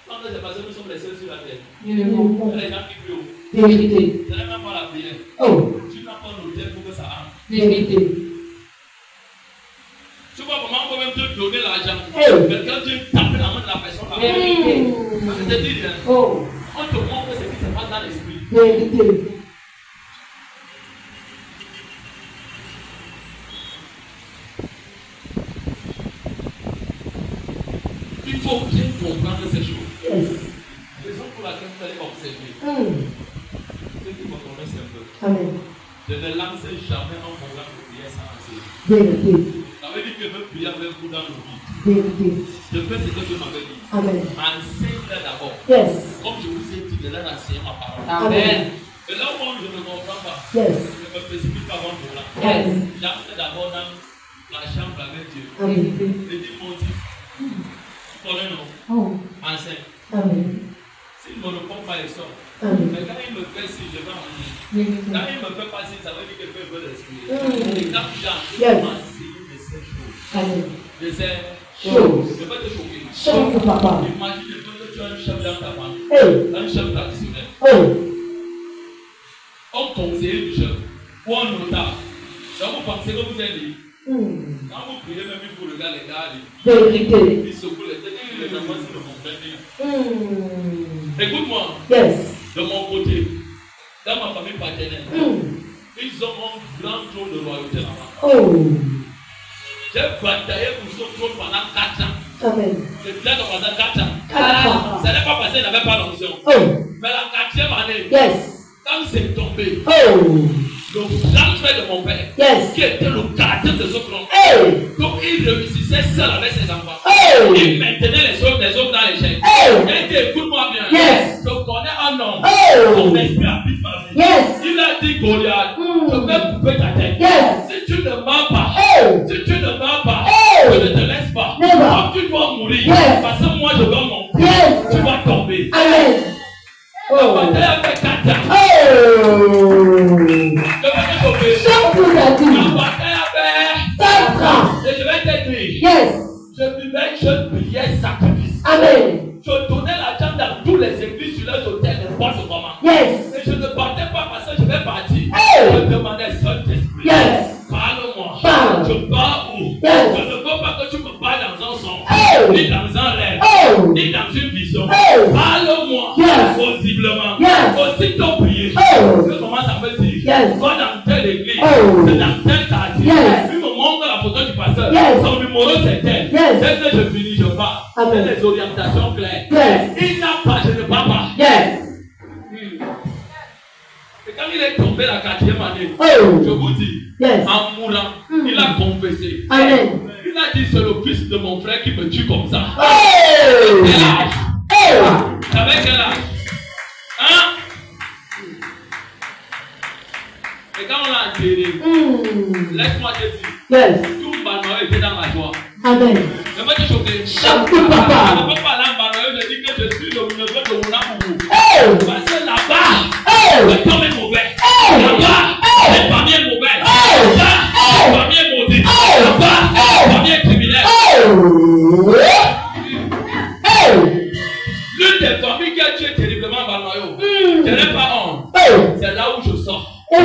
Quand c'est passé, nous sommes les seuls sur la terre. Il y a les gens qui crient. Vérité. Ce n'est même pas la prière. Tu n'as pas l'hôtel pour que ça entre. Vérité. Tu vois comment on peut même te donner l'argent. Quelqu'un vient taper la main de la personne là. Vérité. Je te dis rien. On te montre ce qui dans l'esprit. Vérité. Il faut bien comprendre ces choses. Yes. Raison pour laquelle vous allez observer. Ceux qui me connaissent un peu. Amen. Je ne lance jamais un programme de prière sans enseigner. Vérité. Ça veut dire que je veux prier avec vous dans le vie. Vérité. Je fais ce que Dieu m'avait dit. Amen. Enseigne-le d'abord. Yes. Comme je vous ai dit, de leur enseigner ma parole. Amen. Et là où je ne comprends pas, Yes. je me précipite pas avant pour là. Yes. J'entre d'abord dans la chambre avec Dieu. Amen. Je dis, mon Dieu, tu connais non? Oh. Enseigne. Amen. S'il ne me répond pas, il sort. Amen. Mais quand il me fait si, je vais enseigner. Vérité. Quand il me fait pas si, ça veut dire que quelqu'un veut l'expliquer. Mm. Et quand j'entre, Yes. je m'enseigne de ces choses. Amen. De ces Choses. je vais te choquer. Chante pour papa. Imagine que tu as un chef dans ta famille. Hey. Un chef traditionnel. Oh. Un conseiller du chef. Ou un notable. Donc vous pensez que vous êtes libre. Quand vous priez, même il faut regarder les gars. Vérité. Ils secouent les têtes. Les enfants ne comprennent rien. Écoute-moi. Yes. De mon côté, dans ma famille paternelle, ils ont un grand trône de royauté là-bas. Oh. J'ai bataillé pour ce trône pendant 4 ans. Amen. C'est bien comme ça, 4 ans. 4 ans. Ça n'est pas passé, il n'avait pas d'onction. Oh. Mais la 4e année, Yes. quand c'est tombé, Oh. le grand frère de mon père, Yes. qui était le gardien de ce trône, Hey. donc il réussissait seul avec ses enfants. Hey. Il maintenait les autres dans les chaînes. Hey. Il dit, écoute-moi bien, Yes. je connais un homme, Oh. son esprit habite ma vie. Yes. Il a dit, Goliath, je vais couper ta tête. Yes. Si tu ne mens pas, Hey. si tu ne mens pas, Hey. je ne te laisse pas. Never. Quand tu dois mourir, Yes. parce que moi je dois monter, Yes. tu vas tomber. Amen. La Oh. bataille a fait 4 ans. Oh. Je vais te sauver. Chante pour ta La vie. bataille a fait 4 ans. et je vais te dire, Yes. je priais sacrifice. Amen. Je donnais l'argent dans tous les églises sur les hôtels, n'importe comment. Yes. Et je ne partais pas parce que je vais partir. Hey. Je demandais Saint-Esprit. Yes. Parle-moi. Parle. Je pars où? Yes. Je ne veux pas que tu me parles dans un son. Hey. Ni dans un rêve. Oh. Ni dans une vision. Hey. Parle-moi. Yes. Audiblement. Yes. Aussitôt prier. Oh. Je commence à me dire. Yes. Va dans telle église. Oh. C'est dans tel quartier. Yes. Il me montre la photo du pasteur. Yes. Son numéro c'est tel. Yes. Dès que je finis, je pars. Amen. C'est les orientations claires. Yes. Il n'a pas, je ne pars pas. Yes. Et quand il est tombé la 4e année, Oh. je vous dis, Yes. en mourant, il a confessé. Amen. Il a dit, c'est le fils de mon frère qui me tue comme ça. Hey. Quel âge? Hey. Avec quel âge? Hein? Et quand on l'a enterré, laisse-moi te dire, Yes. tout Mbano était dans la joie. Amen. Je vais te choquer. Chante, Je papa. ne peux pas aller en Mbano, je dis que je suis le neveu de mon amour. Hey. Parce que là-bas, Hey. le temps est mauvais. Hey. Là-bas, Hey. les familles est mauvais. Hey. Là-bas, Hey. les familles est maudite. Hey. Là-bas, Hey. les familles est criminelles. Hey. L'une des familles qui a tué terriblement Mbano, je n'ai pas honte. Hey. C'est là où je sors. Hey.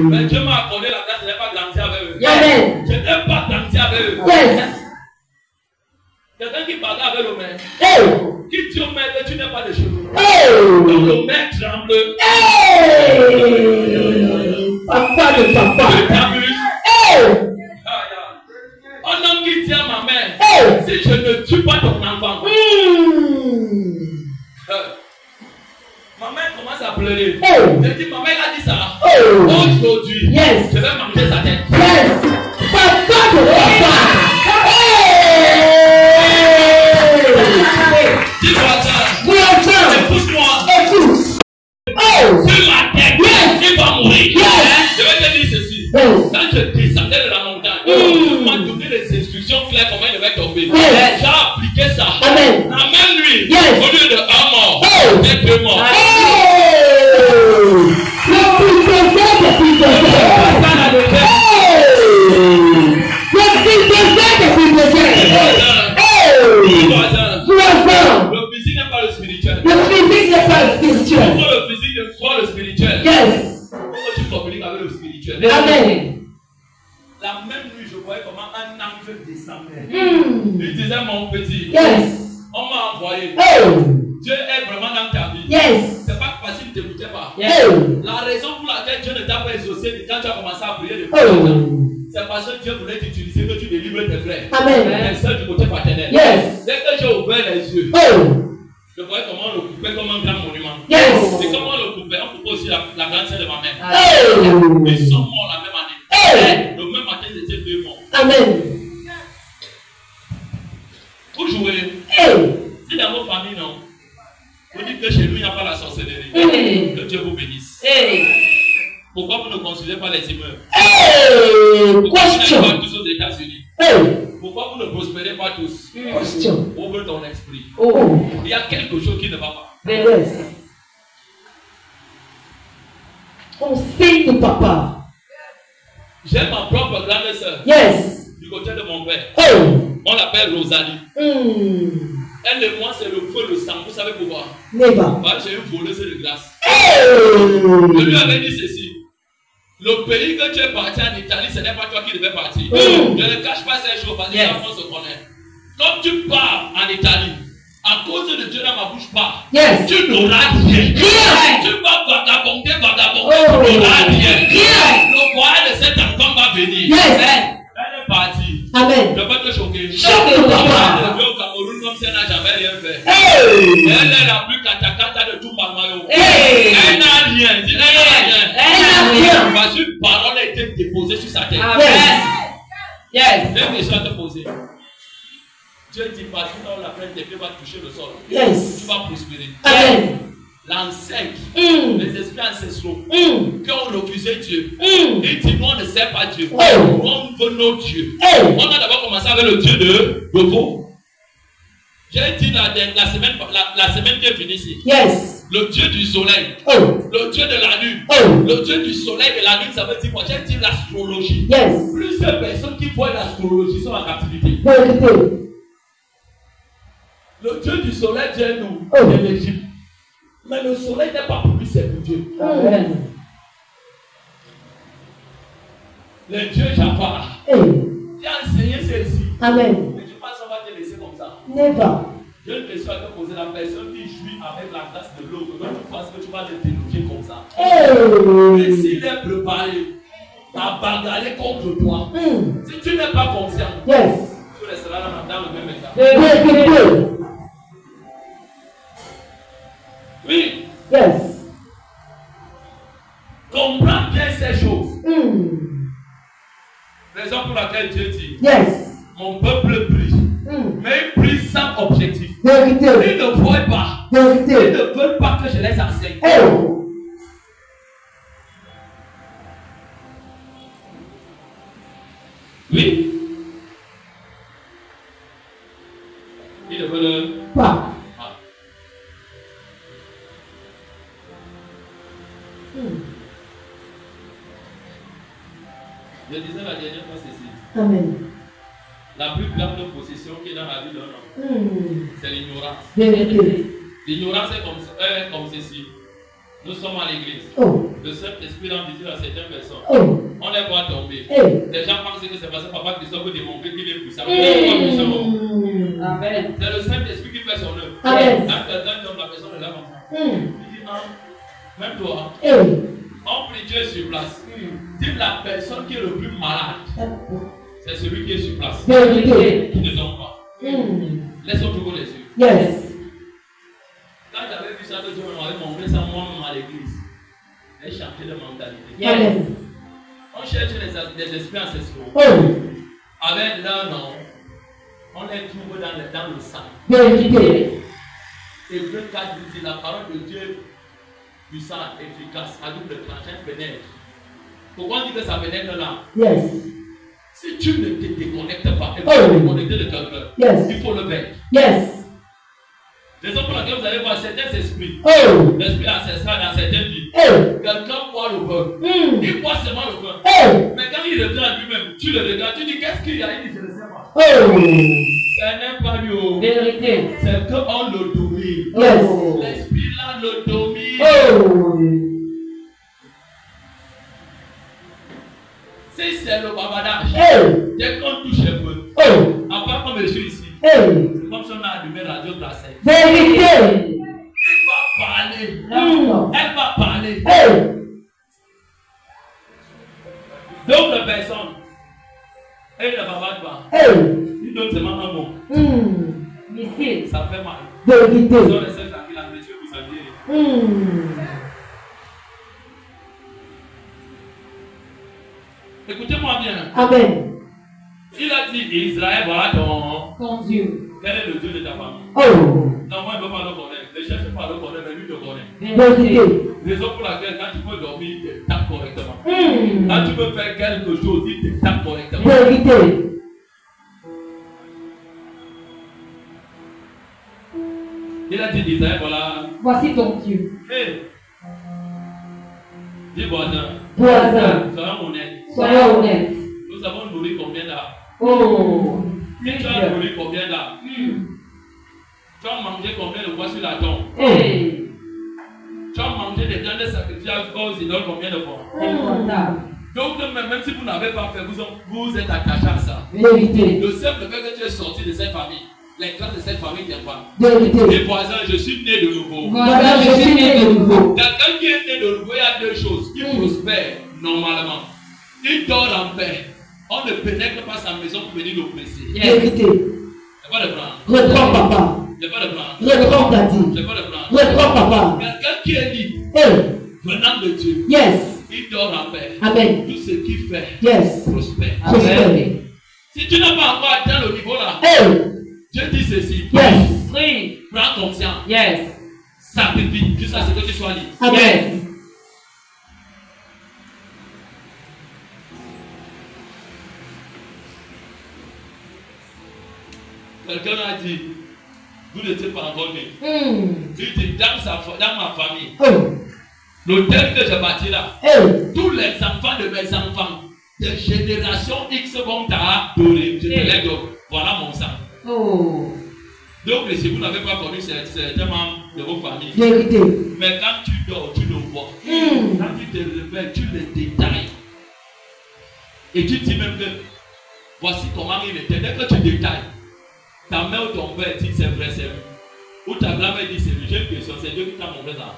Mais Dieu m'a accordé la grâce, je n'ai pas grandi avec eux. Amen. Je n'ai pas grandi avec eux. Yes. Quelqu'un qui parle avec le maire, Hey. qui dit au maire que tu n'as pas de cheveux. Hey. Donc le maire tremble. Hey. Papa de papa. Tu t'amuses. Hey. Un homme qui dit à ma mère, Hey. si je ne tue pas ton enfant, ma mère commence à pleurer. Hey. Je dis, ma mère a dit ça. Oh. Aujourd'hui, Yes. je vais manger sa tête. Yes. Papa de papa. Hey. Dis-moi ça. Voisin. Écoute-moi. Écoute. Oh. Sur ma tête, Yes. il va mourir. Yes. Je vais te dire ceci. Yes. Quand je descendais de la montagne, on m'a donné des instructions claires comment il devait tomber. Yes. J'ai appliqué ça. Amen. La même nuit, Yes. au lieu de un mort, Oh. j'ai 2 morts. Hey. Le plus désert des plus déserts. Ça, la légère. Hey. Le plus désert des plus déserts. Hey. Voisin. Voisin. Le physique n'est pas le spirituel. Le physique n'est pas spirituel. Pourquoi le physique ne soit le spirituel? Yes. Pourquoi tu communiques avec le spirituel? Amen. La même nuit, je voyais comment un ange descendait. Mm. Il disait, mon petit, Yes. on m'a envoyé. Oh. Dieu est vraiment dans ta vie. Yes. C'est pas parce t'écoutais pas. Hey. La raison pour laquelle Dieu ne t'a pas exaucé quand tu as commencé à prier depuis c'est parce que Dieu voulait t'utiliser, que tu délivres tes frères. Amen. Tes soeurs du côté paternel. Yes. Dès que j'ai ouvert les yeux, Oh. je voyais comment on le coupait comme un grand monument. Yes. C'est comment on le coupait. On coupait aussi la grande sœur de ma mère. Hey. Ils sont morts la même année. Hey. Le même matin, ils étaient deux morts. Amen. Vous jouez. Hey. Si dans vos familles, non. Vous dites que chez lui, il n'y a pas la sorcellerie. Hey. Que Dieu vous bénisse. Hey. Pourquoi vous ne construisez pas les immeubles? Hey. Pourquoi vous n'êtes Question. pas tous aux États-Unis? Hey. Pourquoi vous ne prospérez pas tous? Question. Ouvre ton esprit. Oh. Il y a quelque chose qui ne va pas. Yes. On sait de papa. J'ai ma propre grande sœur. Yes. Du côté de mon père. Oh. On l'appelle Rosalie. Hmm. Elle et moi, c'est le feu, le sang. Vous savez pourquoi? Never. Parce que j'ai une voleuse de grâce. Hey. Je lui avais dit ceci. Le pays que tu es parti en Italie, ce n'est pas toi qui devais partir. Je ne cache pas ces choses parce que ça, on se connaît. Quand tu pars en Italie, à cause de Dieu dans ma bouche part, Yes. tu n'auras rien. Rien. Tu vas vagabonder, Oh. tu n'auras rien. Rien. Le foyer de cet enfant va venir. Yes. Elle est partie. Amen. Je vais te choquer. Choqué, papa. Elle est venue au Cameroun comme si elle n'a jamais rien fait. Hey. Elle est la plus katakata de tout Marmayo. Hey. Elle n'a rien. Dis, elle n'a rien. Elle n'a rien. Parce qu'une parole a été déposée sur sa tête. Yes. Yes. J'ai une question à te poser. Dieu dit parce que dans la plaine tes pieds va toucher le sol. Yes. Tu vas prospérer. Amen. L'ancêtre, Mm. les esprits ancestraux, Mm. qui ont refusé Dieu. Mm. Il dit nous on ne sait pas Dieu. Oh. On veut notre Dieu. Hey. On a d'abord commencé avec le Dieu de repos. J'ai dit la semaine qui est finie ici. Yes. Le Dieu du soleil. Oh. Le Dieu de la lune. Oh. Le Dieu du soleil et de la lune, ça veut dire quoi? J'ai dit l'astrologie. Yes. Plusieurs personnes qui voient l'astrologie sont en captivité. Vérité. Le Dieu du soleil vient nous Oh. de l'Égypte. Mais le soleil n'est pas pour lui, c'est pour Dieu. Amen. Le Dieu Jafar. Hey. Tu as enseigné celle-ci. Amen. Mais tu penses qu'on va te laisser comme ça. Never. J'ai une question à te poser. La personne qui jouit avec la grâce de l'eau, comment tu penses que tu vas le déloger comme ça? Mais Hey. s'il est préparé à bagarrer contre toi, Mm. si tu n'es pas conscient, Yes. tu resteras dans le même état. Vérité. Oui, Yes. comprends bien ces choses. Mm. Raison pour laquelle Dieu dit, Yes. mon peuple prie, Mm. mais il prie sans objectif. Vérité. Ils ne voient pas. Ils Vérité. ne veulent pas que je les enseigne. Hey. Oui. Ils ne veulent Pas. pas. Mm. Je disais la dernière fois ceci. Amen. La plus grande possession qui est dans la vie d'un homme, Mm. c'est l'ignorance. Vérité. L'ignorance est comme ceci. Nous sommes à l'église. Oh. Le Saint-Esprit a visité à certaines personnes. Oh. On les voit tomber. Hey. Les gens pensent que c'est parce que Papa Christophe peut démontrer qu'il est puissant. Il n'est pas puissant. Mm. Amen. C'est le Saint-Esprit qui fait son œuvre. Amen. Quand quelqu'un tombe, la personne est là comme ça. Mm. Il dit, ah, même toi, Hey. on prie Dieu est sur place. Dis la personne qui est le plus malade, c'est celui qui est sur place. Vérité. Qui ne dort pas. Mm. Laissons toujours les yeux. Yes. Quand j'avais vu ça, que Dieu m'avait montré ça moi-même à l'église. J'ai changé de mentalité. Amen. On cherche les esprits ancestraux. Oh. Avec leur nom, on les trouve dans le sang. Vérité. Hébreu 4 dit la parole de Dieu puissante, efficace, à double tranchant, pénètre. Pourquoi on dit que ça pénètre là? Yes. Si tu ne te déconnectes pas, et tu Oh. te déconnecter de quelqu'un, Yes. il faut le faire. Yes. Raison pour laquelle vous allez voir certains esprits, Oh. l'esprit ancestral dans certaines vies. Hey. Quelqu'un voit le vin, Mm. il voit seulement le vin. Hey. Mais quand il revient à lui-même, tu le regardes, tu dis qu'est-ce qu'il y a? Il dit je ne sais pas. Oh. Ce n'est pas lui, oh. Vérité. C'est qu'on le domine. Yes. L'esprit là le domine. Oh. Si c'est le bavardage, Hey. dès qu'on touche un peu, Oh. à part comme je suis ici, Hey. c'est comme si on a allumé la radio de la scène. Vérité. Il va parler. Mm. Elle va marié. Hey. D'autres personnes, elles ne m'abattent pas. Hey. Ils donnent seulement un mot. Missile. Ça fait mal. Vérité. Ils ont les seuls qui la blessure pour s'habiller. Écoutez-moi bien. Amen. Il a dit Israël, voilà Ton Dieu. quel est le Dieu de ta famille? Oh. Non, moi, je ne veux pas le connaître. Ne cherche pas à le connaître, mais lui te connaît. Vérité. Raison pour laquelle, quand tu peux dormir, il te tape correctement. Quand tu peux faire quelque chose, il te tape correctement. Vérité. Il a dit Israël, voilà. Voici ton Dieu. Hey. Dis voisin. Voisin. Soyons honnêtes. Soyons honnêtes. Nous avons nourri combien d'arbres? Oh. Tu as nourri combien d'arbres? Tu as mangé combien de fois sur la tombe? Hey. Tu as mangé des dents de sacrifice aux idoles combien de fois? Incontable. Donc, même si vous n'avez pas fait, vous êtes attaché à ça. Vérité. Le simple fait que tu es sorti de cette famille, les clans de cette famille t'aiment pas. Vérité. Les voisins, je suis né de nouveau. Voilà, je suis né de nouveau. Quelqu'un qui est né de nouveau, il y a deux choses. Il prospère normalement. Il dort en paix. On ne pénètre pas sa maison pour venir l'oppresser. Vérité. C'est pas de prendre. Reprends papa. C'est pas de prendre. Reprends daddy. C'est pas de prendre. Reprends papa. Quelqu'un qui est libre, Hey. venant de Dieu, Yes. il dort en paix. Amen. Tout ce qu'il fait Yes. prospère. Amen. Si tu n'as pas encore atteint le niveau là, Hey. Dieu dit ceci. Yes. Prie. Prends conscience. Yes. Sacrifie jusqu'à ce que tu sois libre. Amen. Quelqu'un a dit, vous n'étiez pas encore né. Il dit, dans ma famille, Oh. l'hôtel que j'ai bâti là, Hey. tous les enfants de mes enfants, de génération X vont t'adorer. Je te lève, voilà mon sang. Oh. Donc, si vous n'avez pas connu certains membres de vos familles, Vérité. mais quand tu dors, tu le vois. Quand tu te réveilles, tu les détailles. Et tu dis même que voici comment il était. Dès que tu détailles, ta mère ou ton père dit c'est vrai, c'est vrai. Ou ta grand-mère dit c'est lui. J'ai une question, c'est Dieu qui t'a montré ça.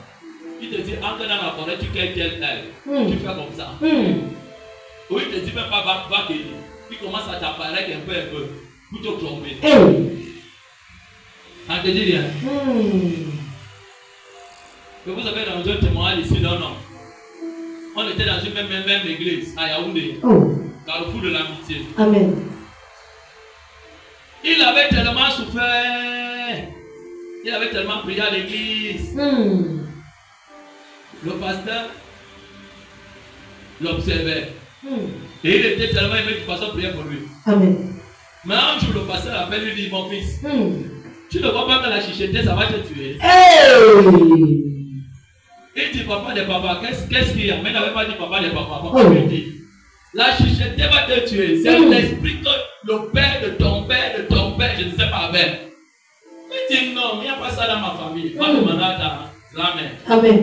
Il te dit entre dans la forêt, tu cueilles tel tel. Tu fais comme ça. Ou il te dit même pas va guérir. Il commence à t'apparaître un peu pour te tromper. Ça te dit rien. Que vous avez dans un témoignage ici, non. On était dans une même église à Yaoundé, Carrefour de l'amitié. Amen. Il avait tellement souffert. Il avait tellement prié à l'église. Le pasteur l'observait. Et il était tellement aimé que le pasteur priait pour lui. Amen. Mais un jour, le pasteur l'appelle lui dit, mon fils, tu ne vois pas que la chicheté, ça va te tuer. Hey. Il dit, papa de papa, qu'est-ce qu'il y a? Mais il n'avait pas dit papa de papa. Papa lui dit, la chicheté va te tuer. C'est l'esprit que le père de ton père, je ne sais pas avec. Il dit, non, il n'y a pas ça dans ma famille. Va demander à ta grand-mère. Amen.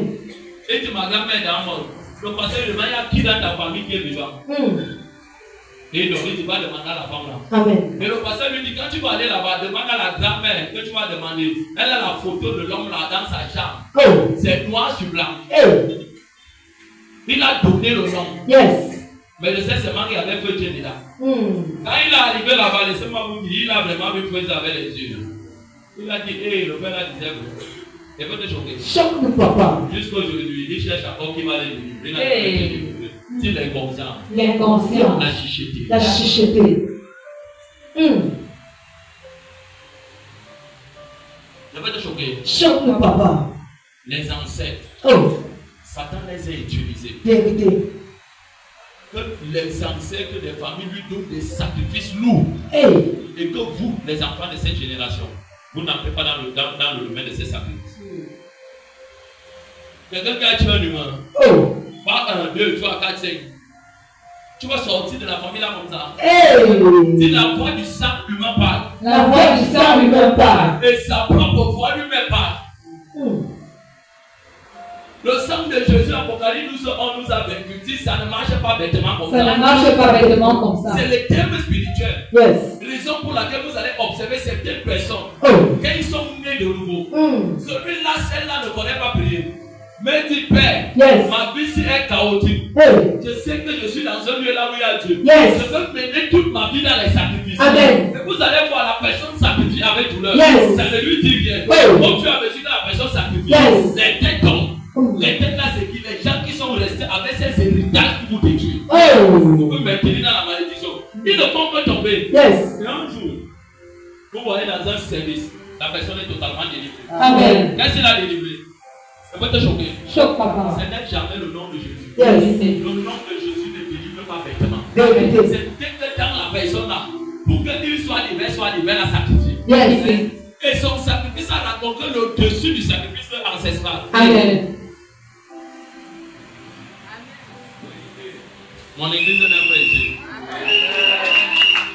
Il dit, ma grand-mère est mort. Le pasteur lui demande, il y a qui dans ta famille qui est vivant? Et donc, il dit, va demander à la femme là. Amen. Et le pasteur lui dit, quand tu vas aller là-bas, demande à la grand-mère que tu vas demander. Elle a la photo de l'homme là dans sa chambre. C'est noir sur blanc. Il a donné le nom. Yes. Mais je sais seulement qu'il y avait feu Dieu là. Quand il est arrivé là-bas, laissez-moi vous dire, il a vraiment vu feu avec les yeux. Il a dit, hé, le père a dit, il faut te choquer. Choque le papa. Jusqu'aujourd'hui, il cherche encore qui va les délivrer. C'est l'inconscient. L'inconscient. La chicheté. La chicheté. Je vais te choquer. Choque le papa. Les ancêtres. Satan les a utilisés. Vérité. Que les ancêtres des familles lui donnent des sacrifices lourds. Et que vous, les enfants de cette génération, vous n'entrez pas dans le domaine de ces sacrifices. Quelqu'un qui a tué un humain. Pas 1, 2, 3, 4, 5. Tu vas sortir de la famille là comme ça. C'est la voix du sang humain parle. La voix du sang humain parle. Et sa propre voix lui-même parle. Le sang de Jésus, Apocalypse, on nous a vaincu. Si ça ne marche pas bêtement comme ça. Ça ne marche pas bêtement comme ça. C'est le terme spirituel. Yes. Raison pour laquelle vous allez observer certaines personnes. Quand ils sont nés de nouveau. Celui-là, celle-là ne connaît pas prier. Mais dis, Père, Yes. ma vie si est chaotique. Hey. Je sais que je suis dans un lieu là où il y a Dieu. Yes. Je veux mener toute ma vie dans les sacrifices. Amen. Et vous allez voir la personne sacrifier avec douleur. Yes. Ça ne lui dit rien. Oui. Au fur et à mesure que la personne sacrifie, Yes. les têtes tombent. Les têtes là, c'est qui? Les gens qui sont restés avec ces héritages qui vous détruisent. Oh. Vous pouvez maintenir dans la malédiction. Ils ne vont pas tomber. Yes. Et un jour, vous voyez dans un service, la personne est totalement délivrée. Amen. Qu'est-ce qu'il a délivré? Ça peut te choquer. Choc, papa. Ce n'est jamais le nom de Jésus. Yes. Le nom de Jésus ne délivre pas bêtement. Vérité. C'est dès que dans la personne là, pour qu'il soit libre à sacrifier. Yes. Et son sacrifice a rencontré le dessus du sacrifice ancestral. Amen. Mon église n'est pas ici.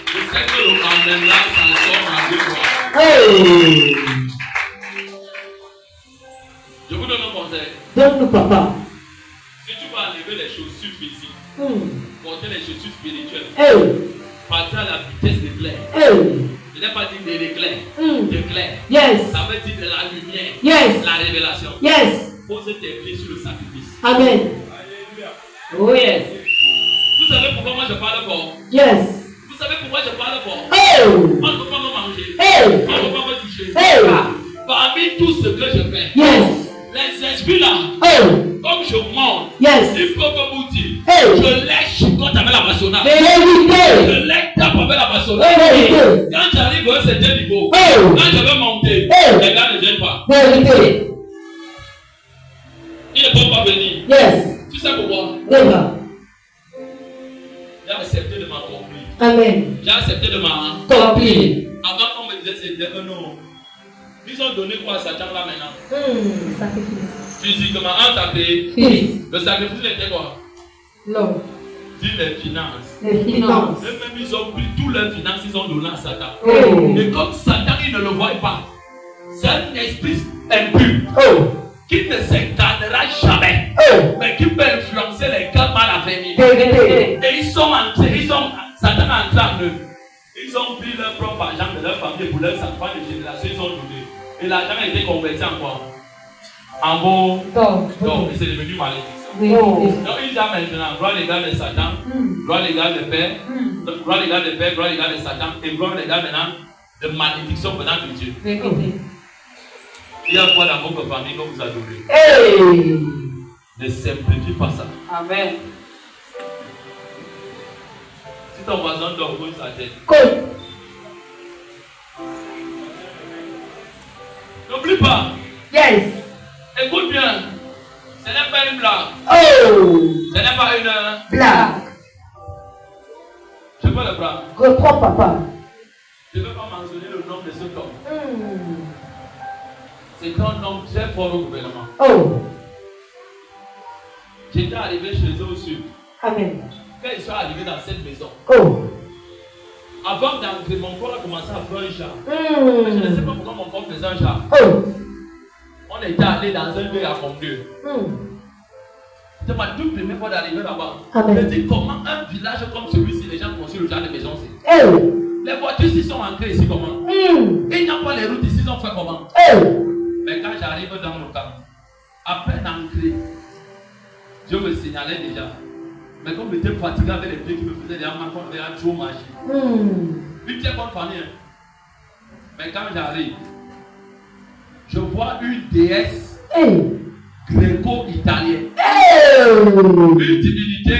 Je sais que le Amen là, ça sort en 2 fois. Hey. Je vous donne un conseil. Donne-nous, papa. Si tu vas enlever les chaussures physiques, porter les chaussures spirituelles, Hey. partir à la vitesse de l'éclair. Hey. Je n'ai pas dit de l'éclair, Mm. d'éclair. Yes. Ça veut dire de la lumière, Yes. la révélation. Yes. Pose tes pieds sur le sacrifice. Amen. Oh yes. Vous savez pourquoi moi je parle fort? Yes. Vous savez pourquoi je parle fort? Hey. On ne peut pas me manger. Hey. On ne peut pas me toucher. Hey. Parmi tout ce que je fais, Yes. les esprits là, Hey. comme je monte, Yes. il faut que vous dites, Hey. je lèche quand tu avais la bâtonnade. Vérité. Je lèche ta avec la bâtonnade. Vérité. Quand j'arrive à un certain niveau, Hey. quand je vais monter, Hey. les gars ne viennent pas. Vérité. Ils ne peuvent pas venir. Yes. Tu sais pourquoi? Eva. J'ai accepté de m'accomplir. Amen. J'ai accepté de m'accomplir. Compris. Avant qu'on me disait c'était que non. Ils ont donné quoi à Satan là maintenant? Sacrifice. Physiquement, un sacrifice. Fils. Le sacrifice était quoi? L'homme. Dis les finances. Les finances. Eux-mêmes, ils ont pris toutes leurs finances, ils ont donné à Satan. Oh. Et comme Satan, il ne le voit pas, c'est un esprit impur Oh. qui ne s'incarnera jamais, Oh. mais qui peut influencer les cœurs mal affermis. Vérité. Et ils sont entrés, Satan est entré en eux. Ils ont pris leur propre argent de leur famille pour leur enfants de génération, ils ont donné. Et l'argent a été converti en quoi? En bon. Donc, c'est devenu malédiction. Donc, il y a maintenant gloire légale de Satan, gloire légale de Père, gloire légale de Père, gloire légale de Satan, et gloire légale maintenant de malédiction venant de Dieu. Il y a quoi dans votre famille que vous adorez? Hey. Ne simplifie pas ça. Amen. Si ton voisin dort, pose sa tête. Cool. N'oublie pas, Yes. écoute bien, ce n'est pas une blague, Oh. ce n'est pas une Blague. Je peux le prendre. Reprends, papa. Je ne vais pas mentionner le nom de cet homme. C'est un homme très fort au gouvernement. Oh. J'étais arrivé chez eux au sud. Amen. Quand ils sont arrivés dans cette maison, Oh. avant d'entrer, mon corps a commencé à faire un char. Mais je ne sais pas pourquoi mon corps faisait un char. Oh. On était allé dans un lieu à Condieu. C'était ma toute première fois d'arriver là-bas. Amen. Je dis comment un village comme celui-ci, les gens construisent le genre de maison. Oh. Les voitures ici sont entrées ici comment? Il n'y a pas les routes ici, ils ont fait comment? Oh. Mais quand j'arrive dans le camp, après d'entrer, je me signalais déjà. Mais comme j'étais fatigué avec les pieds qui me faisaient déjà mal, comme déjà trop marché. Une très bonne famille. Mais quand j'arrive, je vois une déesse gréco-italienne. Une divinité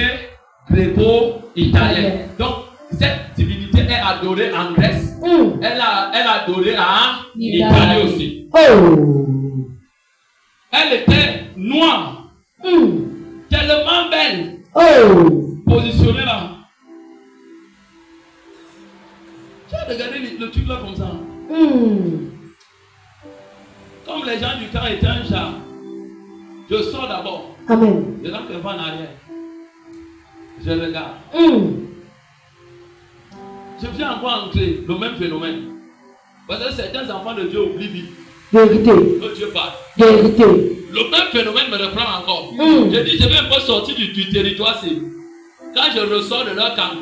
gréco-italienne. Donc, cette divinité est adorée en Grèce. Elle est adorée en Italie aussi. Elle était noire. Tellement belle. Positionnée là. Tu as regardé le truc là comme ça. Comme les gens du camp étaient un chat, je sors d'abord. Amen. Je rentre devant en arrière. Je regarde. Je viens encore entrer le même phénomène. Parce que certains enfants de Dieu oublient vite. Vérité. Que Dieu parle. Vérité. Le même phénomène me reprend encore. Je dis, je vais un peu sortir du territoire. Quand je ressors de leur camp,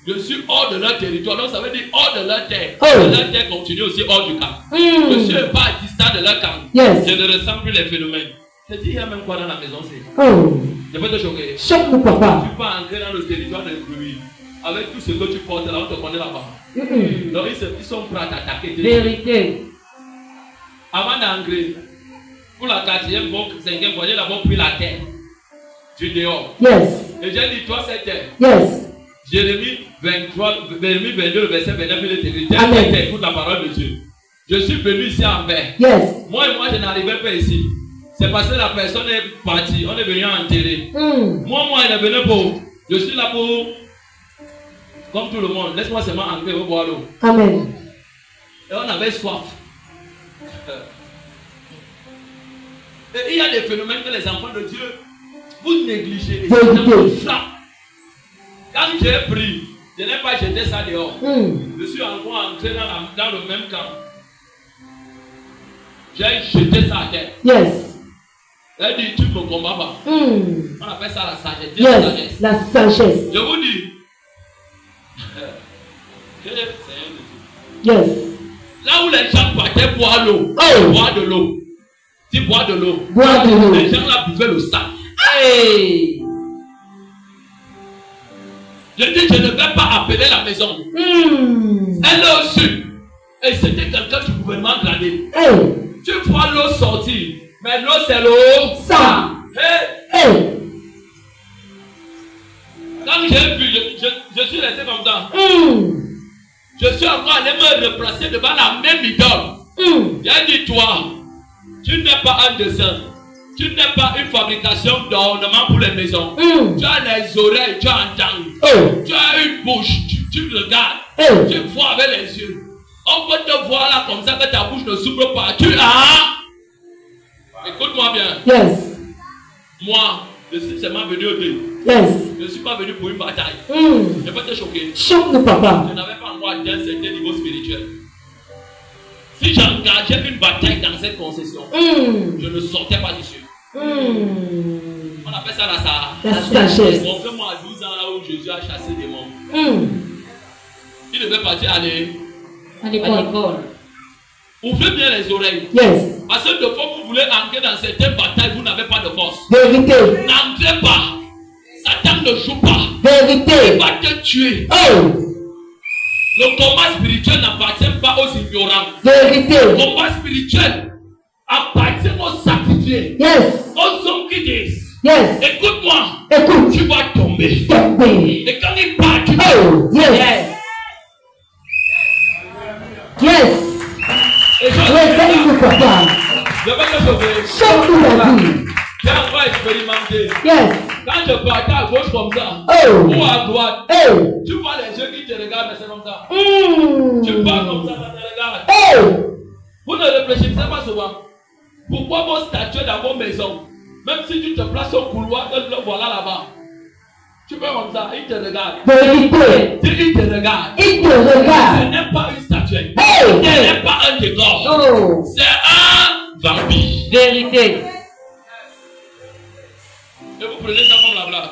je suis hors de leur territoire. Donc ça veut dire hors de leur terre. Leur terre continue aussi hors du camp. Je suis pas distant de leur camp. Yes. Je ne ressens plus les phénomènes. Tu te dis, il y a même quoi dans la maison, c'est. Oh. Je peux te choquer. Choque-nous, papa. Tu peux entrer dans le territoire des bruits. Avec tout ce que tu portes là, on te connaît là-bas. Mm-mm. Donc ils sont prêts à t'attaquer. Vérité. Avant d'entrer, pour la 4e, 5e fois, j'ai d'abord pris la terre du dehors. Yes. Et j'ai dit, toi, cette terre. Yes. Jérémie 23, Jérémie 22, le verset 29, il est écrit. Amen. Écoute la parole de Dieu. Je suis venu ici en paix. Yes. Moi, je n'arrivais pas ici. C'est parce que la personne est partie. On est venu enterrer. Mm. Moi, il est venu pour. Je suis là pour. Comme tout le monde. Laisse-moi seulement entrer pour boire l'eau. Amen. Et on avait soif. Et il y a des phénomènes que les enfants de Dieu, vous négligez. Et Vérité. ça vous frappe. Quand j'ai pris, je n'ai pas jeté ça dehors. Mm. Je suis encore entré dans le même camp. J'ai jeté ça à terre. Yes. Elle dit, tu ne me combats pas. Mm. On appelle ça la sagesse. Dieu, la sagesse. Yes. La sagesse. Je vous dis. Yes. Là où les gens partaient boire l'eau, Oh. boire de l'eau. Tu bois de l'eau. Boire de l'eau. Les gens là buvaient le sang. Hey. Je dis, je ne vais pas appeler la maison. Mm. Elle a reçu. Et c'était quelqu'un du gouvernement gradé. Hey. Tu vois l'eau sortir. Mais l'eau, c'est l'eau. Ça. Hey. Hey. Quand j'ai vu, je suis resté comme ça. Mm. Je suis encore allé me replacer devant la même idole. Mm. J'ai dit, toi, tu n'es pas un dessin. Tu n'es pas une fabrication d'ornements pour les maisons. Mm. Tu as les oreilles, tu entends. Oh. Tu as une bouche, tu regardes. Hey. Tu vois avec les yeux. On peut te voir là comme ça que ta bouche ne s'ouvre pas. Tu as. Écoute-moi bien. Yes. Moi, je suis seulement venu au dé. Yes. Je ne suis pas venu pour une bataille. Mm. Je vais te choquer. Choque-nous, papa. Je n'avais pas encore atteint un certain niveau spirituel. Si j'engageais une bataille dans cette concession, Mm. je ne sortais pas d'ici. Mm. On appelle ça la La sagesse. Mon frère, moi, à 12 ans, là où Jésus a chassé des démons, Mm. il devait partir aller. À l'école. Ouvrez bien les oreilles. Yes. Parce que de fois vous voulez entrer dans certaines batailles, vous n'avez pas de force. Vérité. N'entrez pas. Satan ne joue pas. Vérité. Il va te tuer. Oh. Le combat spirituel n'appartient pas aux ignorants. Vérité. Le combat spirituel appartient aux sacrifiés. Yes. Aux hommes qui disent, Yes. écoute-moi, Écoute. tu vas tomber. Tomber. Et quand il part, tu Oh. Yes. Yes. Et je Réveille-nous, papa. vais te sauver. Choque-nous la vie. J'ai encore expérimenté. Yes. Quand je partais à gauche comme ça, Oh. ou à droite, Oh. tu vois les yeux qui te regardent, mais c'est comme ça. Mm. Tu pars comme ça, ça te regarde. Oh. Vous ne réfléchissez pas souvent. Pourquoi vos statues dans vos maisons, même si tu te places au couloir, le voilà là-bas, tu fais comme ça, il te regarde. Vérité. Il te regarde. Il te Ce regarde. n'est pas une statue. Hey. Ce n'est pas un décor. Oh. C'est un vampire. Vérité. Et vous prenez ça comme la blague.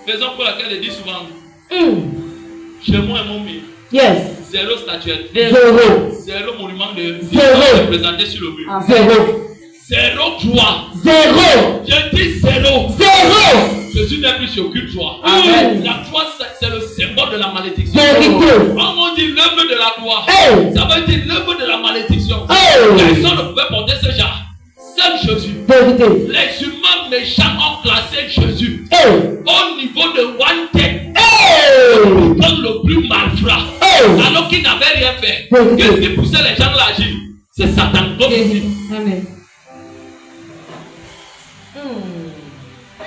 Raison pour laquelle je dis souvent, Mm. chez moi et mon mien, Yes. zéro statuette, Zéro. zéro monument de Zéro. représenté sur le mur. Zéro. Zéro croix. Zéro. Je dis zéro. Zéro. Jésus n'est plus sur aucune croix. Amen. La croix, c'est le symbole de la malédiction. Vérité. Quand on dit l'œuvre de la croix, Hey. ça veut dire l'œuvre de la malédiction. Hey. Personne ne pouvait porter ce genre. Seul Jésus. Vérité. Les humains méchants ont classé Jésus Hey. au niveau de wanted, Hey. comme le plus malfrat, Hey. alors qu'il n'avait rien fait. Vérité. Qu'est-ce qui poussait les gens à agir? C'est Satan. Comme ici. Amen.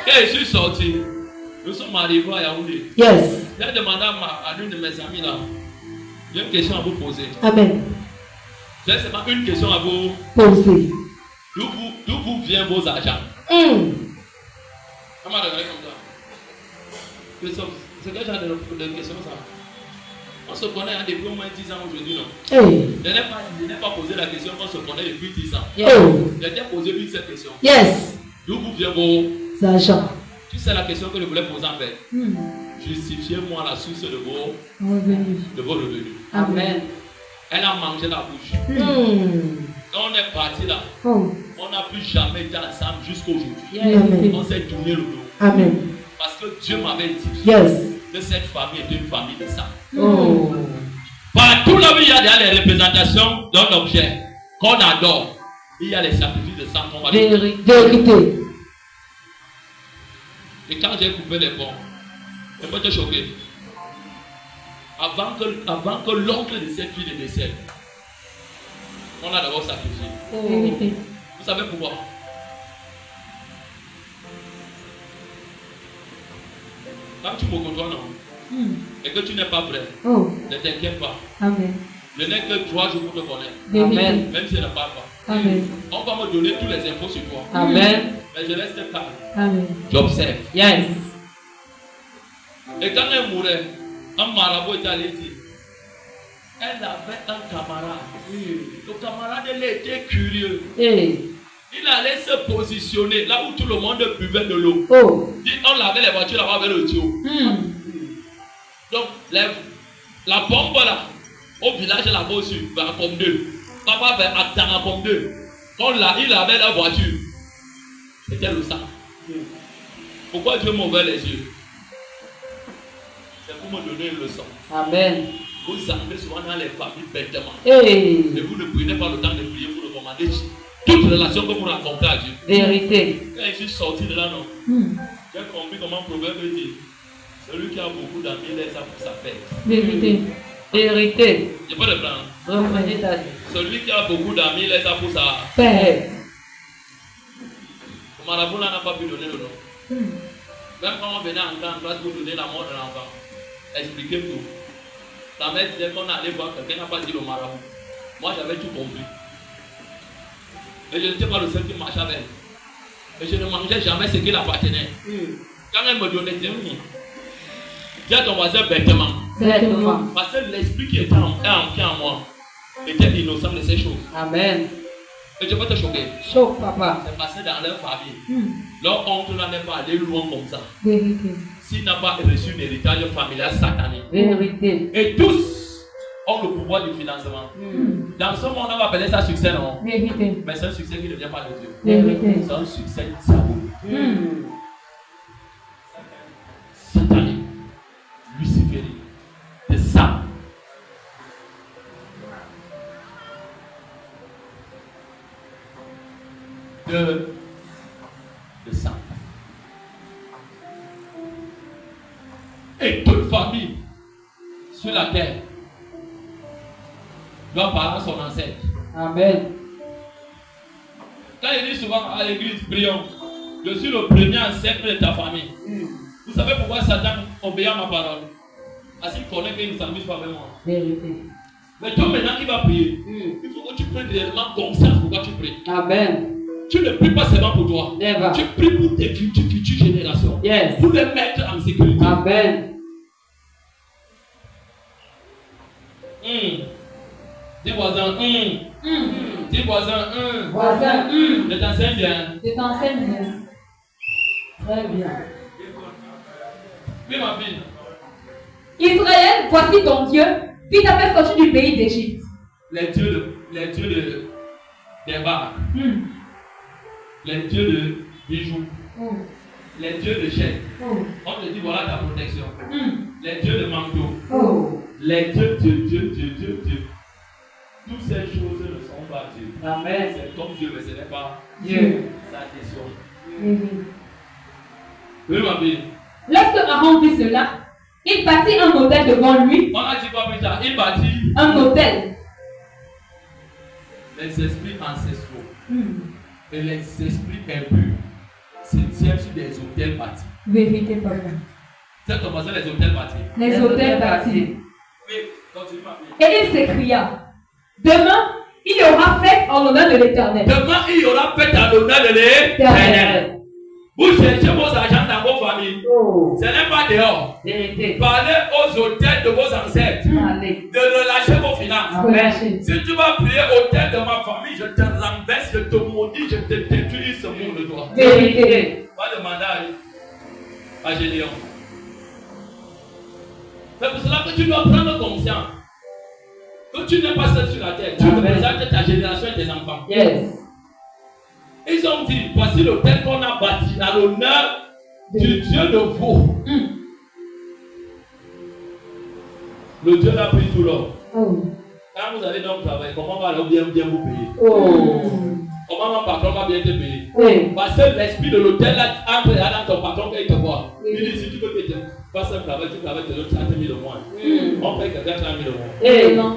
Et je suis sorti. Nous sommes arrivés à Yaoundé. Yes. J'ai demandé à l'une de mes amies là, j'ai une question à vous poser. Amen. J'ai seulement une question à vous. Posez. D'où vous vient vos argents? Mm. Comment regarder comme ça? C'est quel genre de question ça? On se connaît depuis au moins 10 ans aujourd'hui, non? Hey. Je n'ai pas posé la question qu'on se connaît depuis 10 ans. Oh. J'ai déjà posé une seule question. Yes. D'où vous vient vos... Argent. Tu sais la question que je voulais poser en fait. Hmm. Justifiez-moi la source de vos Revenu. revenus. Amen. Elle a mangé la bouche. Mm. Quand on est parti là, Oh. On n'a plus jamais été ensemble jusqu'à aujourd'hui. Amen. On s'est tourné le dos. Amen. Parce que Dieu m'avait dit Yes. que cette famille était une famille de sang. Oh. Partout là où il y a déjà les représentations d'un objet qu'on adore, il y a les sacrifices de sang qu'on va donner. Vérité. Et quand j'ai coupé les ponts, je peux te choquer. Avant que l'oncle de cette fille décède, on a d'abord sacrifié. Vérité. Vous savez pourquoi? Quand tu me côtoies, non? Et que tu n'es pas prêt, Oh. ne t'inquiète pas. Amen. Je n'ai que 3 jours pour te connaître. Amen. Même si je ne parle pas. Amen. On va me donner tous les infos sur toi. Amen. Mais je reste calme. Amen. J'observe. Yes. Et quand elle mourait, un marabout est allé dire, elle avait un camarade. Le camarade, elle était curieux. Hey. Il allait se positionner là où tout le monde buvait de l'eau. Oh. On lavait les voitures là-bas avec le tuyau. Donc, la pompe là, au village là-bas aussi, vers la pomme 2. Papa vers Actan à pomme 2. Quand il avait la voiture, c'était le sang. Pourquoi Dieu m'ouvre les yeux? C'est pour me donner une leçon. Amen. Vous entrez souvent dans les familles bêtement. Hey. Et vous ne prenez pas le temps de prier pour le commander. Toute relation que vous rencontrez à Dieu. Vérité. Quand je suis sorti de là, non, j'ai compris comment Proverbe dit. Celui qui a beaucoup d'amis laisse ça pour sa fête. Vérité. Vérité. Je peux reprendre. Reprenez ta vie. Celui qui a beaucoup d'amis laisse ça pour sa Père. Le marabout là n'a pas pu donner le nom. Même quand on venait en classe pour donner la mort de l'enfant, expliquez tout. La mère disait qu'on allait voir quelqu'un n'a pas dit le marabout. Moi j'avais tout compris. Et je n'étais pas le seul qui marchait avec elle. Et je ne mangeais jamais ce qui l'appartenait. Quand elle me donnait, je dis, dis à ton voisin bêtement. Bêtement. Parce que l'esprit qui était en moi était innocent de ces choses. Amen. Et je peux te choquer. Choc, papa. C'est passé dans leur famille. Leur oncle n'est pas allé loin comme ça. Vérité. S'il n'a pas reçu un héritage familial satané. Vérité. Et tous ont le pouvoir du financement. Dans ce monde, on va appeler ça succès, non? Vérité. Mais c'est un succès qui ne vient pas de Dieu. Vérité. C'est un succès diabolique. Satané. Luciférien. C'est ça. De sang. Et toute famille sur la terre doit parler à son ancêtre. Amen. Quand il dit souvent à l'église, prions, je suis le premier ancêtre de ta famille. Vous savez pourquoi Satan obéit à ma parole? Parce qu'il connaît qu'il ne s'amuse pas avec moi. Vérité. Mais toi maintenant qui vas prier, il faut que tu prennes réellement conscience pourquoi tu pries. Amen. Tu ne pries pas seulement pour toi. Never. Tu pries pour tes futures générations. Yes. Pour les mettre en sécurité. Amen. Dis voisin, dis voisin, Voisin, je t'enseigne bien. je t'enseigne bien. Très bien. Oui, ma fille. Israël, voici ton Dieu qui t'a fait sortir du pays d'Égypte. Les dieux des barres, les dieux de bijoux, les dieux de chaînes. On te dit voilà ta protection. Les dieux de manteau, les dieux. Toutes ces choses ne sont pas Dieu. Amen. C'est comme Dieu, mais ce n'est pas Dieu. sa question. Oui, ma fille. Lorsque Aaron vit cela, il bâtit un autel devant lui. On a dit quoi plus tard? Il bâtit Un autel. les esprits ancestraux et les esprits impurs se tiennent sur des autels bâtis. Vérité, papa. C'est comme ça les autels bâtis. Les autels bâtis. Oui, continue ma fille. Et il s'écria, demain, il y aura fête en l'honneur de l'Éternel. Demain, il y aura fête à l'honneur de l'Éternel. Vous cherchez vos argent dans vos familles. Ce n'est pas dehors. Vérité. Parlez aux autels de vos ancêtres. Allez. De relâcher vos finances. Amen. Si tu vas prier au tel de ma famille, je te renverse, je te maudis, je te détruis ce monde de toi. Vérité. Va demander à Gédéon. C'est pour cela que tu dois prendre conscience que tu n'es pas seul sur la terre. Tu représentes ta génération et tes enfants. Yes. Ils ont dit, voici l'autel qu'on a bâti à l'honneur du Dieu de vous. Le Dieu a pris tout l'or. Quand vous allez donc travailler, comment va bien vous payer? Comment mon patron va bien te payer? Parce que l'esprit de l'hôtel entre dans ton patron quand il te voit. Il dit, si tu veux que tu fasses un travail, tu travailles, tu donnes 30 000 au mois. On paye quelqu'un 30 000 au mois.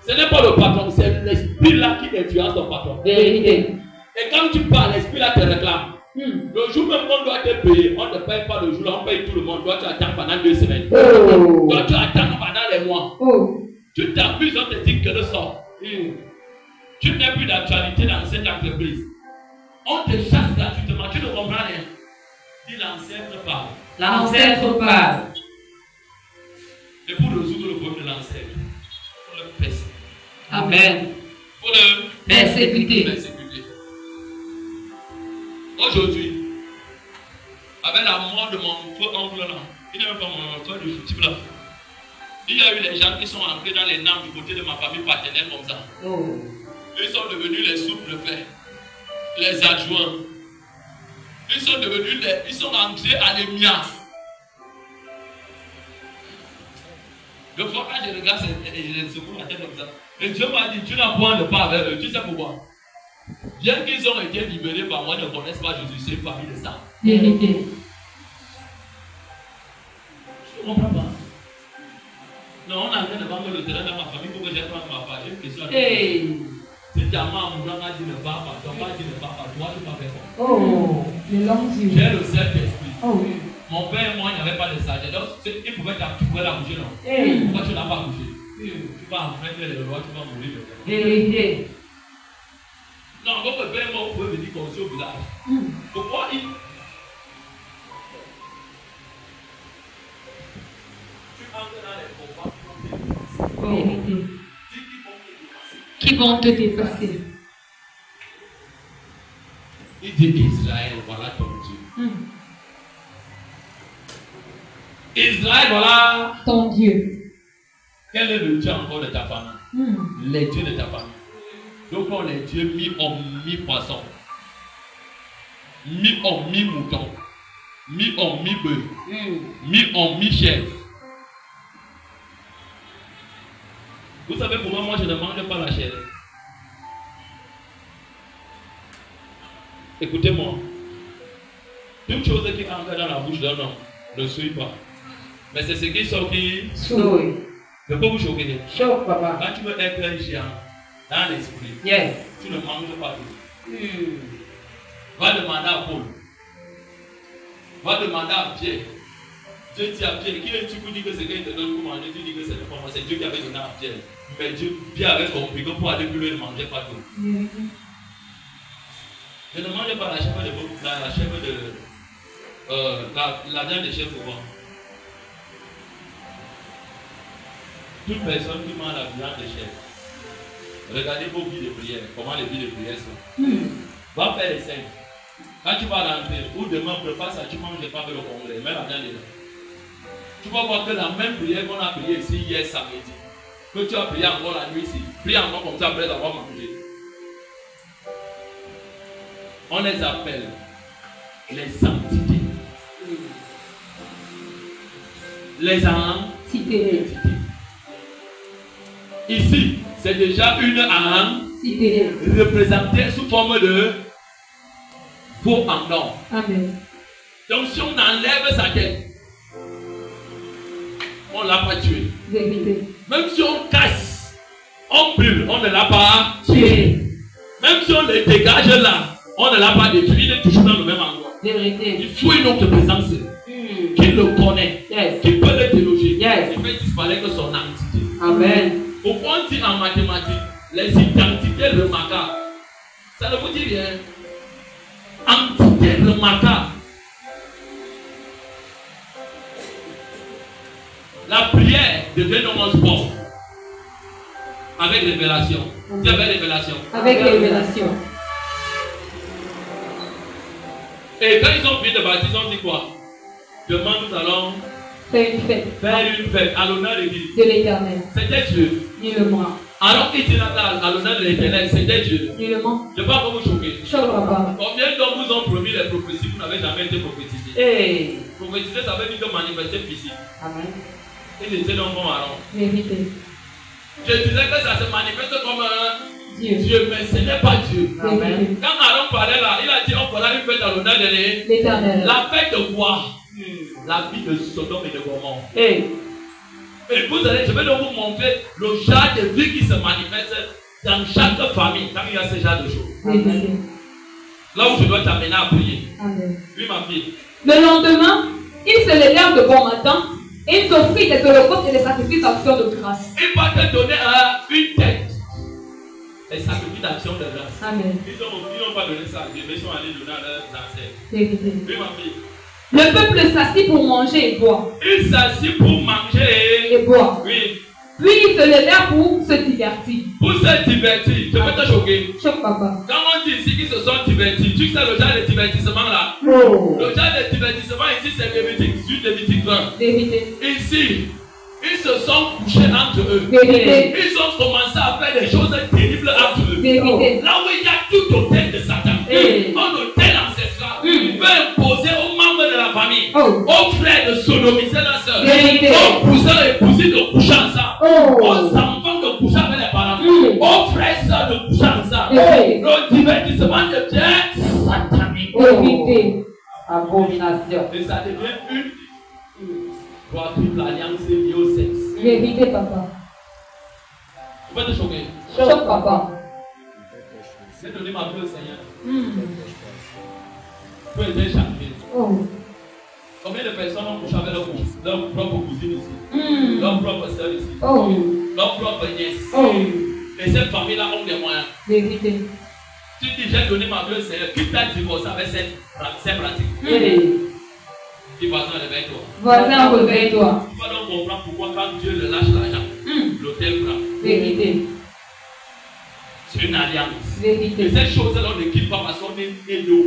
Ce n'est pas le patron, c'est l'esprit là qui influence ton patron. Et quand tu parles, l'esprit là te réclame. Le jour même on doit te payer, on ne paye pas le jour là, on paye tout le monde. Toi tu attends pendant 2 semaines. Toi tu attends pendant les mois. Tu t'abuses, on te dit que le sort. Tu n'as plus d'actualité dans cette entreprise. On te chasse gratuitement, tu ne comprends rien. Dis l'ancêtre parle. L'ancêtre parle. Et pour résoudre le problème de l'ancêtre, il faut le persécuter. Amen. Il faut le persécuter. Aujourd'hui, avec la mort de mon faux oncle là, il n'est même pas mon oncle du type là. Il y a eu des gens qui sont entrés dans les normes du côté de ma famille paternelle comme ça. Ils sont devenus les sous-préfets, les adjoints. Ils sont devenus ils sont entrés à l'émia. Le fois quand je regarde les secours la tête comme ça, et Dieu m'a dit, tu n'as point de part avec eux. Tu sais pourquoi? Bien qu'ils ont été libérés par moi, ne connaissent pas Jésus, c'est une famille de ça. Vérité. Je ne comprends pas. Non, on a rien de vendre le terrain dans ma famille pour que j'ai pas ma part. J'ai une question à te poser. Si ta maman a dit ne va pas, ton père dit ne va pas, toi tu vas faire quoi? J'ai le Saint-Esprit. Mon père et moi, il n'y avait pas de sagesse. Donc, il pouvait la bouger, non? Pourquoi tu ne l'as pas bougé? Tu vas enfreindre les lois, tu vas mourir. Vérité. Non, votre père et moi, vous pouvez venir construire au village. Pourquoi il... Tu entres dans les combats qui vont te dépasser. Il dit Israël, voilà ton Dieu. Israël, voilà ton Dieu. Quel est le Dieu encore de ta famille? Les dieux de ta famille. Donc on les dieux mi-homme, mi-poisson, mi-homme, mi-mouton, mi-homme, mi-bœuf, mi-homme, mi-chèvre. Vous savez pourquoi moi je ne mange pas la chair? Écoutez-moi. Toute chose qui entre dans la bouche d'un homme ne suit pas. Mais c'est ce qui sort qui souille. Ne peut vous choquer. Choque, papa. Quand tu veux être un géant dans l'esprit, tu ne manges pas tout. Va demander à Paul. Va demander à Pierre. Dieu dit à Pierre, qui est-tu pour dire que c'est qu'il te donne pour manger? Tu dis que c'est pas moi, c'est Dieu qui avait donné à Pierre. Mais Pierre avait compris que pour aller plus loin, il ne mangeait pas tout. Je ne mange pas la chèvre la viande de chèvre pour moi. Toute personne qui mange la viande de chèvre, regardez vos vies de prière, comment les vies de prière sont. Va faire les cinq. Quand tu vas rentrer, ou demain, prépare ça, tu manges pas avec le congrès, mets la viande dedans. Tu vas voir que la même prière qu'on a priée ici hier samedi, que tu as prié encore la nuit ici, prie encore comme ça après avoir mangé. On les appelle les entités. Les entités. Ici, c'est déjà une entité représentée sous forme de faux en or. Amen. Donc si on enlève sa tête, on ne l'a pas tué. Vérité. Même si on casse, on brûle, on ne l'a pas tué. Même si on le dégage là, on ne l'a pas détruit, il est toujours dans le même endroit. Vérité. Il faut une autre présence qui le connaît, qui peut le déloger, qui fait disparaître son entité. Amen. Pourquoi on dit en mathématiques les identités remarquables? Ça ne vous dit rien. Entité remarquable. La prière devient notre sport. Avec révélation. Dis avec révélation. Avec révélation. Et quand ils ont fini de baptiser, ils ont dit quoi? Demain nous allons faire une fête. Faire une fête à l'honneur de qui? De l'Éternel. C'était Dieu. Ni le moi. Alors qu'il était à l'honneur de l'Éternel, c'était Dieu. Il le ment. Je ne vais pas vous choquer. Choque papa. Combien d'hommes vous ont promis les prophéties, vous n'avez jamais été prophétisé? Hey. Prophétiser, ça veut dire que manifester physique. Amen. Il était dans mon marron. Vérité. Je disais que ça se manifeste comme un Dieu. Dieu, mais ce n'est pas Dieu. Amen. Quand Aaron parlait là, il a dit on fera une fête à l'honneur de L'Éternel. la fête de quoi? La vie de Sodome et de Gomorrhe. Hey. Et vous allez, je vais donc vous montrer le genre de vie qui se manifeste dans chaque famille quand il y a ce genre de choses. Vérité. Là où je dois t'amener à prier. Amen. Oui, ma fille. Le lendemain, ils se levèrent de bon matin et ils offrirent des holocaustes et des sacrifices d'action de grâce. Il va te donner une tête. Les sacrifices d'action de grâce. Amen. Ils n'ont pas donné ça à Dieu, mais ils sont allés donner à leurs ancêtres. Vérité. Oui, ma fille. Le peuple s'assit pour manger et boire. Ils s'assit pour manger. Et boire. Oui. Puis ils se levèrent pour se divertir. Pour se divertir. Je vais te choquer. Choque papa. Quand on dit ici qu'ils se sont divertis, tu sais le genre de divertissement là. Oh. Le genre de divertissement ici, c'est Lévitique 18, Lévitique 20. Vérité. Ici, ils se sont couchés entre eux. Vérité. Ils ont commencé à faire des choses terribles entre eux. Vérité. Là où il y a tout hôtel de Satan, Hey. un hôtel ancestral, il veut imposer aux membres de la famille, Oh. aux frères de sodomiser la soeur, Vérité. aux cousins et cousines de coucher ensemble, Oh. aux enfants de coucher avec les parents, Mm. aux frères et sœurs de coucher ensemble. Hey. Le divertissement devient satanique. Vérité. Abomination. Et ça devient une loi triple alliance liée au sexe. Vérité papa. Tu vas te choquer. Choque papa. C'est donner ma vie au Seigneur. Hmm. Pour aider chaque vie. Oh. Combien de personnes ont couché avec leur propre cousine ici, Hmm. leur propre soeur ici, Oh. leur propre nièce. Oh. Et cette famille-là ont des moyens. Vérité. Tu dis, j'ai donné ma vie au Seigneur. Qui t'a divorcé avec cette pratique? Hey. Dis, voisin, réveille-toi. Voisin, réveille-toi. Tu vas donc comprendre pourquoi quand Dieu le lâche l'argent, Hmm. l'hôtel prend. Vérité. C'est une alliance. Et Vérité. cette chose-là, on ne quitte pas parce qu'on est égaux.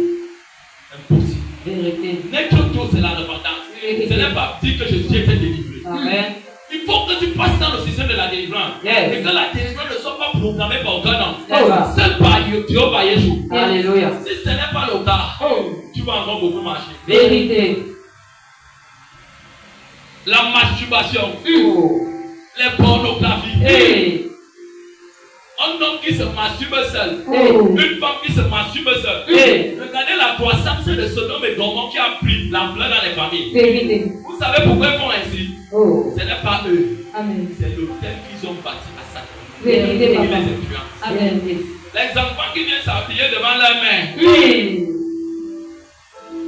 Impossible. Vérité. Notre chose, c'est la repentance. Ce n'est pas dire que j'ai été délivré. Amen. Il faut que tu passes dans le système de la délivrance. Yes. Et que la délivrance ne soit pas programmée par aucun homme. Yes. Seul par Jehovah Yeshua. Alléluia. Si ce n'est pas le cas, Oh. tu vas encore beaucoup marcher. Vérité. La masturbation, Oh. les pornographies, Hey. un homme qui se masturbe seul, Hey. une femme qui se masturbe seule. Hey. Regardez la croissance de Sodome et Gomorrhe qui a pris l'ampleur dans les familles. Vérité. Vous savez pourquoi ils font ainsi? Oh. Ce n'est pas eux, Amen. c'est l'hôtel qu'ils ont bâti à Satan. Vérité Et papa. les influences. Amen. Les enfants qui viennent s'appuyer devant leur mère, Hey.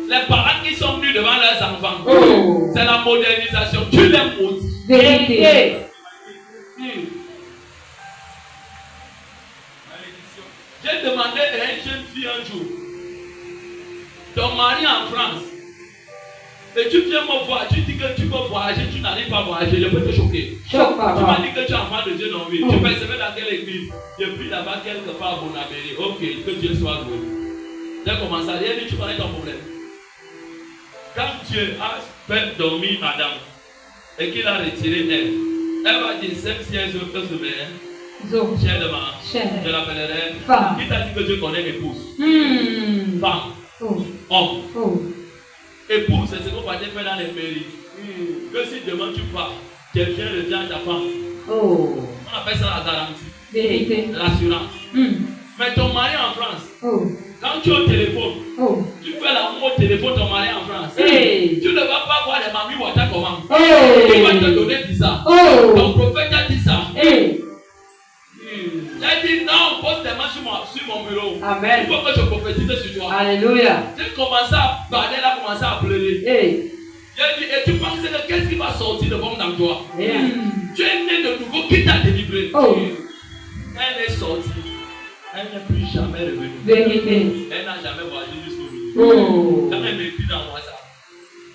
les parents qui sont venus devant leurs enfants, Oh. c'est la modernisation. Tu les maudis. Vérité. J'ai demandé à une jeune fille un jour, ton mari en France, et tu viens me voir, tu dis que tu peux voyager, tu n'arrives pas à voyager, je peux te choquer. Choque Tu m'as papa. dit que tu es enfant de Dieu, non oui. Tu percevais dans quelle église? J'ai pris là-bas quelque part à Bonabéry. Ok, que Dieu soit loué. J'ai commencé à dire, tu connais ton problème. Quand Dieu a fait dormir Adam et qu'il a retiré elle va dire, même si elle se met, Zo. chair de ma, Chair. je l'appellerai. Femme. Qui t'a dit que Dieu connaît épouse? Hmm. Femme, Oh. homme. Oh. Épouse, c'est ce qu'on va te faire dans les mairies. Que si demain tu pars, quelqu'un revient à ta femme. Oh. On appelle ça la garantie, Vérité. l'assurance. Hmm. Mais ton mari en France, Oh. quand tu es au téléphone, Oh. tu fais l'amour au téléphone ton mari en France. Hey. Tu ne vas pas voir les mamies water comment. Hey. Il va te donner 10 ans. Oh. Ton prophète a dit ça. Hey. J'ai dit non, pose tes mains sur mon bureau. Il Amen. faut que je prophétise sur toi. Alléluia. J'ai commencé à parler, elle a commencé à pleurer. Hey. J'ai dit, et tu penses que qu'est-ce qui va sortir de bon dans toi? Rien. Hmm. Tu es né de nouveau, qui t'a délivré? Oh. Elle est sortie. Elle n'est plus jamais revenue. Vérité. Elle n'a jamais voyagé jusqu'au bout. Oh. Quand elle m'écrit dans moi ça,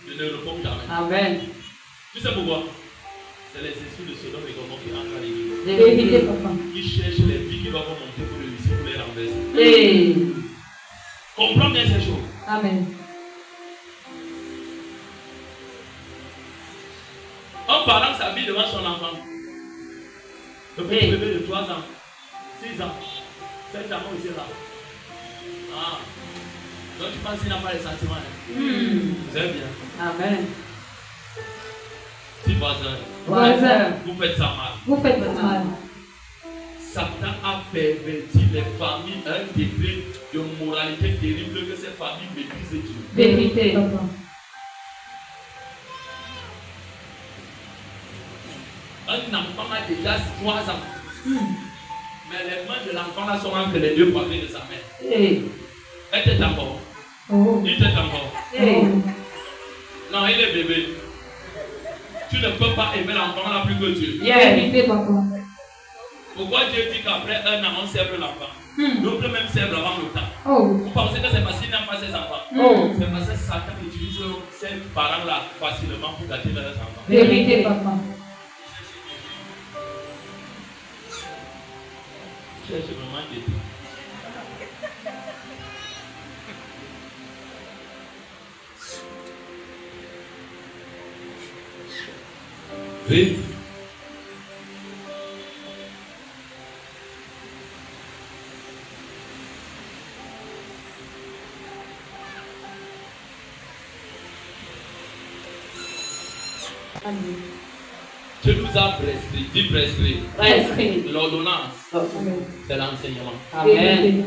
je ne réponds jamais. Amen. Tu sais pourquoi? C'est les esprits de Sodome et Gomorrhe qui entrent à l'église. Vérité papa. Ils cherchent les vies qui doivent monter pour réussir, pour les renverser. Hey. Comprends bien ces choses. Amen. Un parent s'habille devant son enfant. Le petit bébé de 3 ans, 6 ans, 7 ans, ici là. Ah. Donc tu penses qu'il n'a pas les sentiments. Hein? Vous allez bien. Amen. Si voisin, vous faites ça mal. Vous faites ça mal. Satan a perverti les familles à un degré de moralité terrible que ces familles maîtrisent Dieu. Vérité. Papa. Un enfant a déjà 3 ans. Mais les mains de l'enfant là sont entre les deux poignets de sa mère. Hey. Elle t'est encore. Oh. Il t'est encore. Hey. Non, il est bébé. Tu ne peux pas aimer l'enfant là plus que Dieu. Vérité, papa. Pourquoi Dieu dit qu'après 1 an on sèvre l'enfant? L'autre même sèvre avant le temps. Oh. Vous pensez que c'est parce qu'il n'aime pas ses enfants? Oh. C'est parce que Satan utilise ces parents là facilement pour gâter leurs enfants. Vérité, papa. Cherche vraiment Dieu. Oui. Tu nous as prescrit, dis prescrit. Prescrit. L'ordonnance, Amen. c'est l'enseignement. Amen.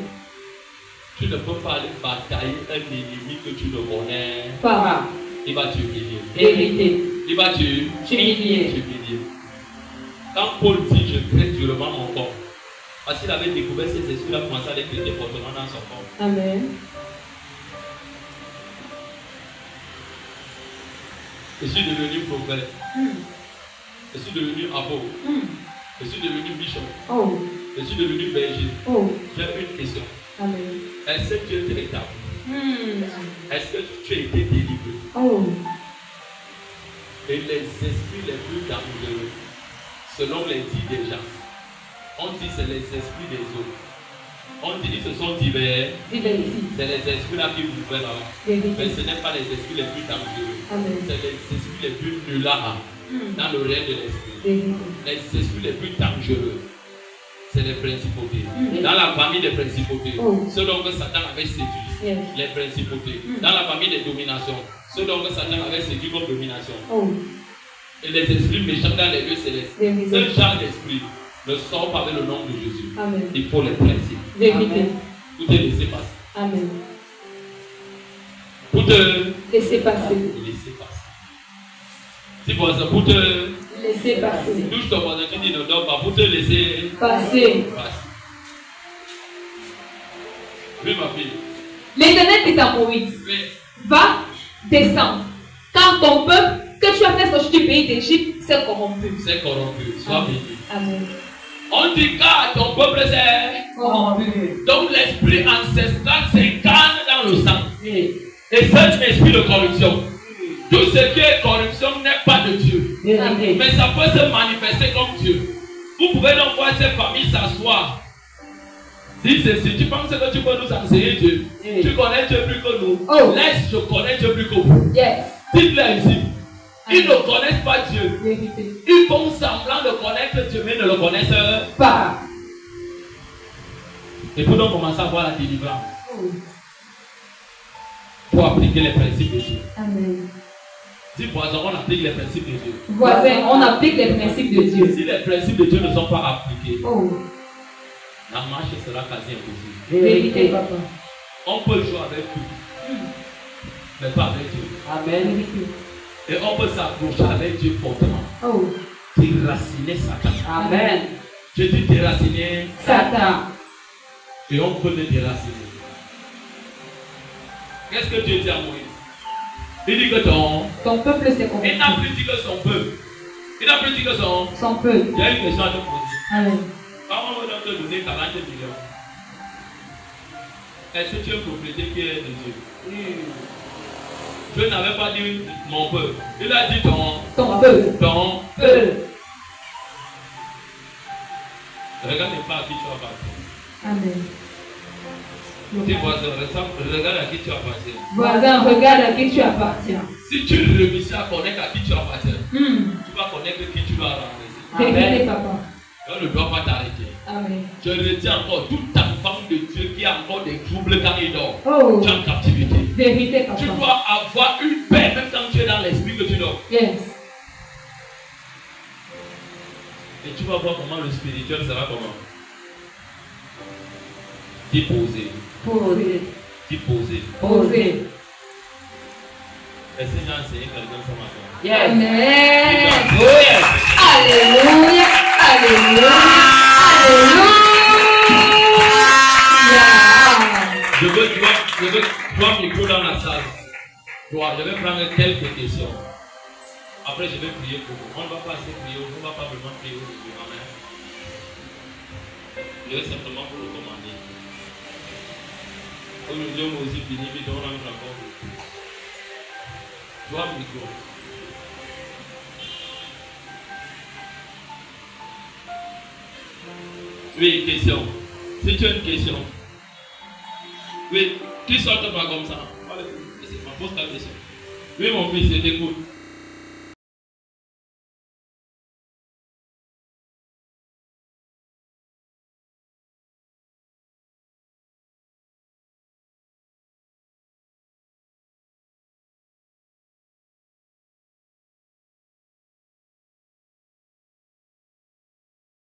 Tu ne peux pas aller batailler un ennemi que tu ne connais. Pas. Il va t'humilier. Vérité. Il va t'humilier. Humilié. Quand Paul dit je crée durement mon corps, parce qu'il avait découvert ces esprits, il a commencé à les traiter fortement dans son corps. Amen. Je suis devenu prophète. Je suis devenu apôtre. Je suis devenu bishop. Oh. Je suis devenu berger. Oh. J'ai une question. Amen. Est-ce que Dieu t'a établi? Est-ce que tu as été délivré? Oh. Et les esprits les plus dangereux, selon les dits des gens, on dit c'est les esprits des autres. On dit qu'ils se sont divers. C'est les esprits là qui vous font là-bas. Mais ce n'est pas les esprits les plus dangereux. C'est les esprits les plus nuls là, dans le règne de l'esprit. Les esprits les plus dangereux, c'est les principautés. Dans la famille des principautés, selon que Satan avait séduit, les principautés. Dans la famille des dominations, selon que Satan avait séduit comme domination. Et les esprits méchants dans les lieux célestes. Ce genre d'esprit ne sort pas avec le nom de Jésus. Amen. Il faut les principes. Vérité. Tout est laissé passer. Amen. Pour te Laissez passer. laisser passer. Si pour ça, pour te Laissez passer. touche ton voisin, tu dis ne dors pas, pour te laisser Passer. passer. Oui, ma fille. L'Éternel dit à Moïse, Oui. va, descends, car ton peuple que tu as fait sortir du pays d'Égypte s'est corrompu. C'est corrompu. Sois béni. Amen. On dit car ton peuple c'est Corrompu. donc l'esprit ancestral s'incarne dans le sang. Et c'est un esprit de corruption. Tout ce qui est corruption n'est pas de Dieu. Vérité. Mais ça peut se manifester comme Dieu. Vous pouvez donc voir ces familles s'asseoir. Dis ceci, tu penses que tu peux nous enseigner Dieu. Tu connais Dieu plus que nous. Oh. Laisse, je connais Dieu plus que vous. Yes. Dites-le ici. Ils ne connaissent pas Dieu. Vérité. Ils font semblant de connaître Dieu, mais ne le connaissent Pas. Et pour donc commencer à voir la délivrance. Pour appliquer les principes de Dieu. Amen. Dis voisin, on applique les principes de Dieu. Voisin, on applique les principes de Dieu. Si les principes de Dieu ne sont pas appliqués, Oh. la marche sera quasi impossible. Vérité, papa. On peut jouer avec tout, mais pas avec Dieu. Amen. Vérité. Et on peut s'approcher avec Dieu fortement. Oh. Déraciner Satan. Amen. Je dis déraciner Satan. et on peut le déraciner. Qu'est-ce que Dieu dit à Moïse? Il dit que Ton peuple s'est corrompu. il n'a plus dit que son peuple. Il n'a plus dit que Son peuple. Il y a une question à te poser. Amen. Quand on veut te donner 40 millions, est-ce que tu es un propriétaire qui est de Dieu? Dieu n'avait pas dit mon peuple. Il a dit Ton peuple. ton Peuple. Regarde pas à qui tu appartiens. Amen. Tes voisins, regarde à qui tu appartiens. Voisin, regarde à qui tu appartiens. Si tu réussis à connaître à qui tu appartiens, Hmm. tu vas connaître qui tu dois renverser. Vérité, papa. On ne doit pas t'arrêter. Amen. Je retiens encore toute ta femme de Dieu qui a encore des troubles quand il dort. Oh. Tu es en captivité. Vérité, Tu papa. dois avoir une paix même quand tu es dans l'esprit que tu dors. Yes. Et tu vas voir comment le spirituel sera comment. Déposé. Posé. Déposé. Posé. Le Seigneur a enseigné quelqu'un ce matin. Yes. Amen. Oh yes. Alléluia. Alléluia. Alléluia. Je veux trois micros dans la salle. Toi, je vais prendre quelques questions. Après, je vais prier pour vous. On ne va pas assez prier, on ne va pas vraiment prier aujourd'hui. Amen. Je vais simplement vous recommander. Aujourd'hui, on va aussi finir, mais on a encore. Trois micros. Oui, question. Si tu as une question. Oui, qui sort pas comme ça? Pose ta question. Oui, mon fils, je t'écoute.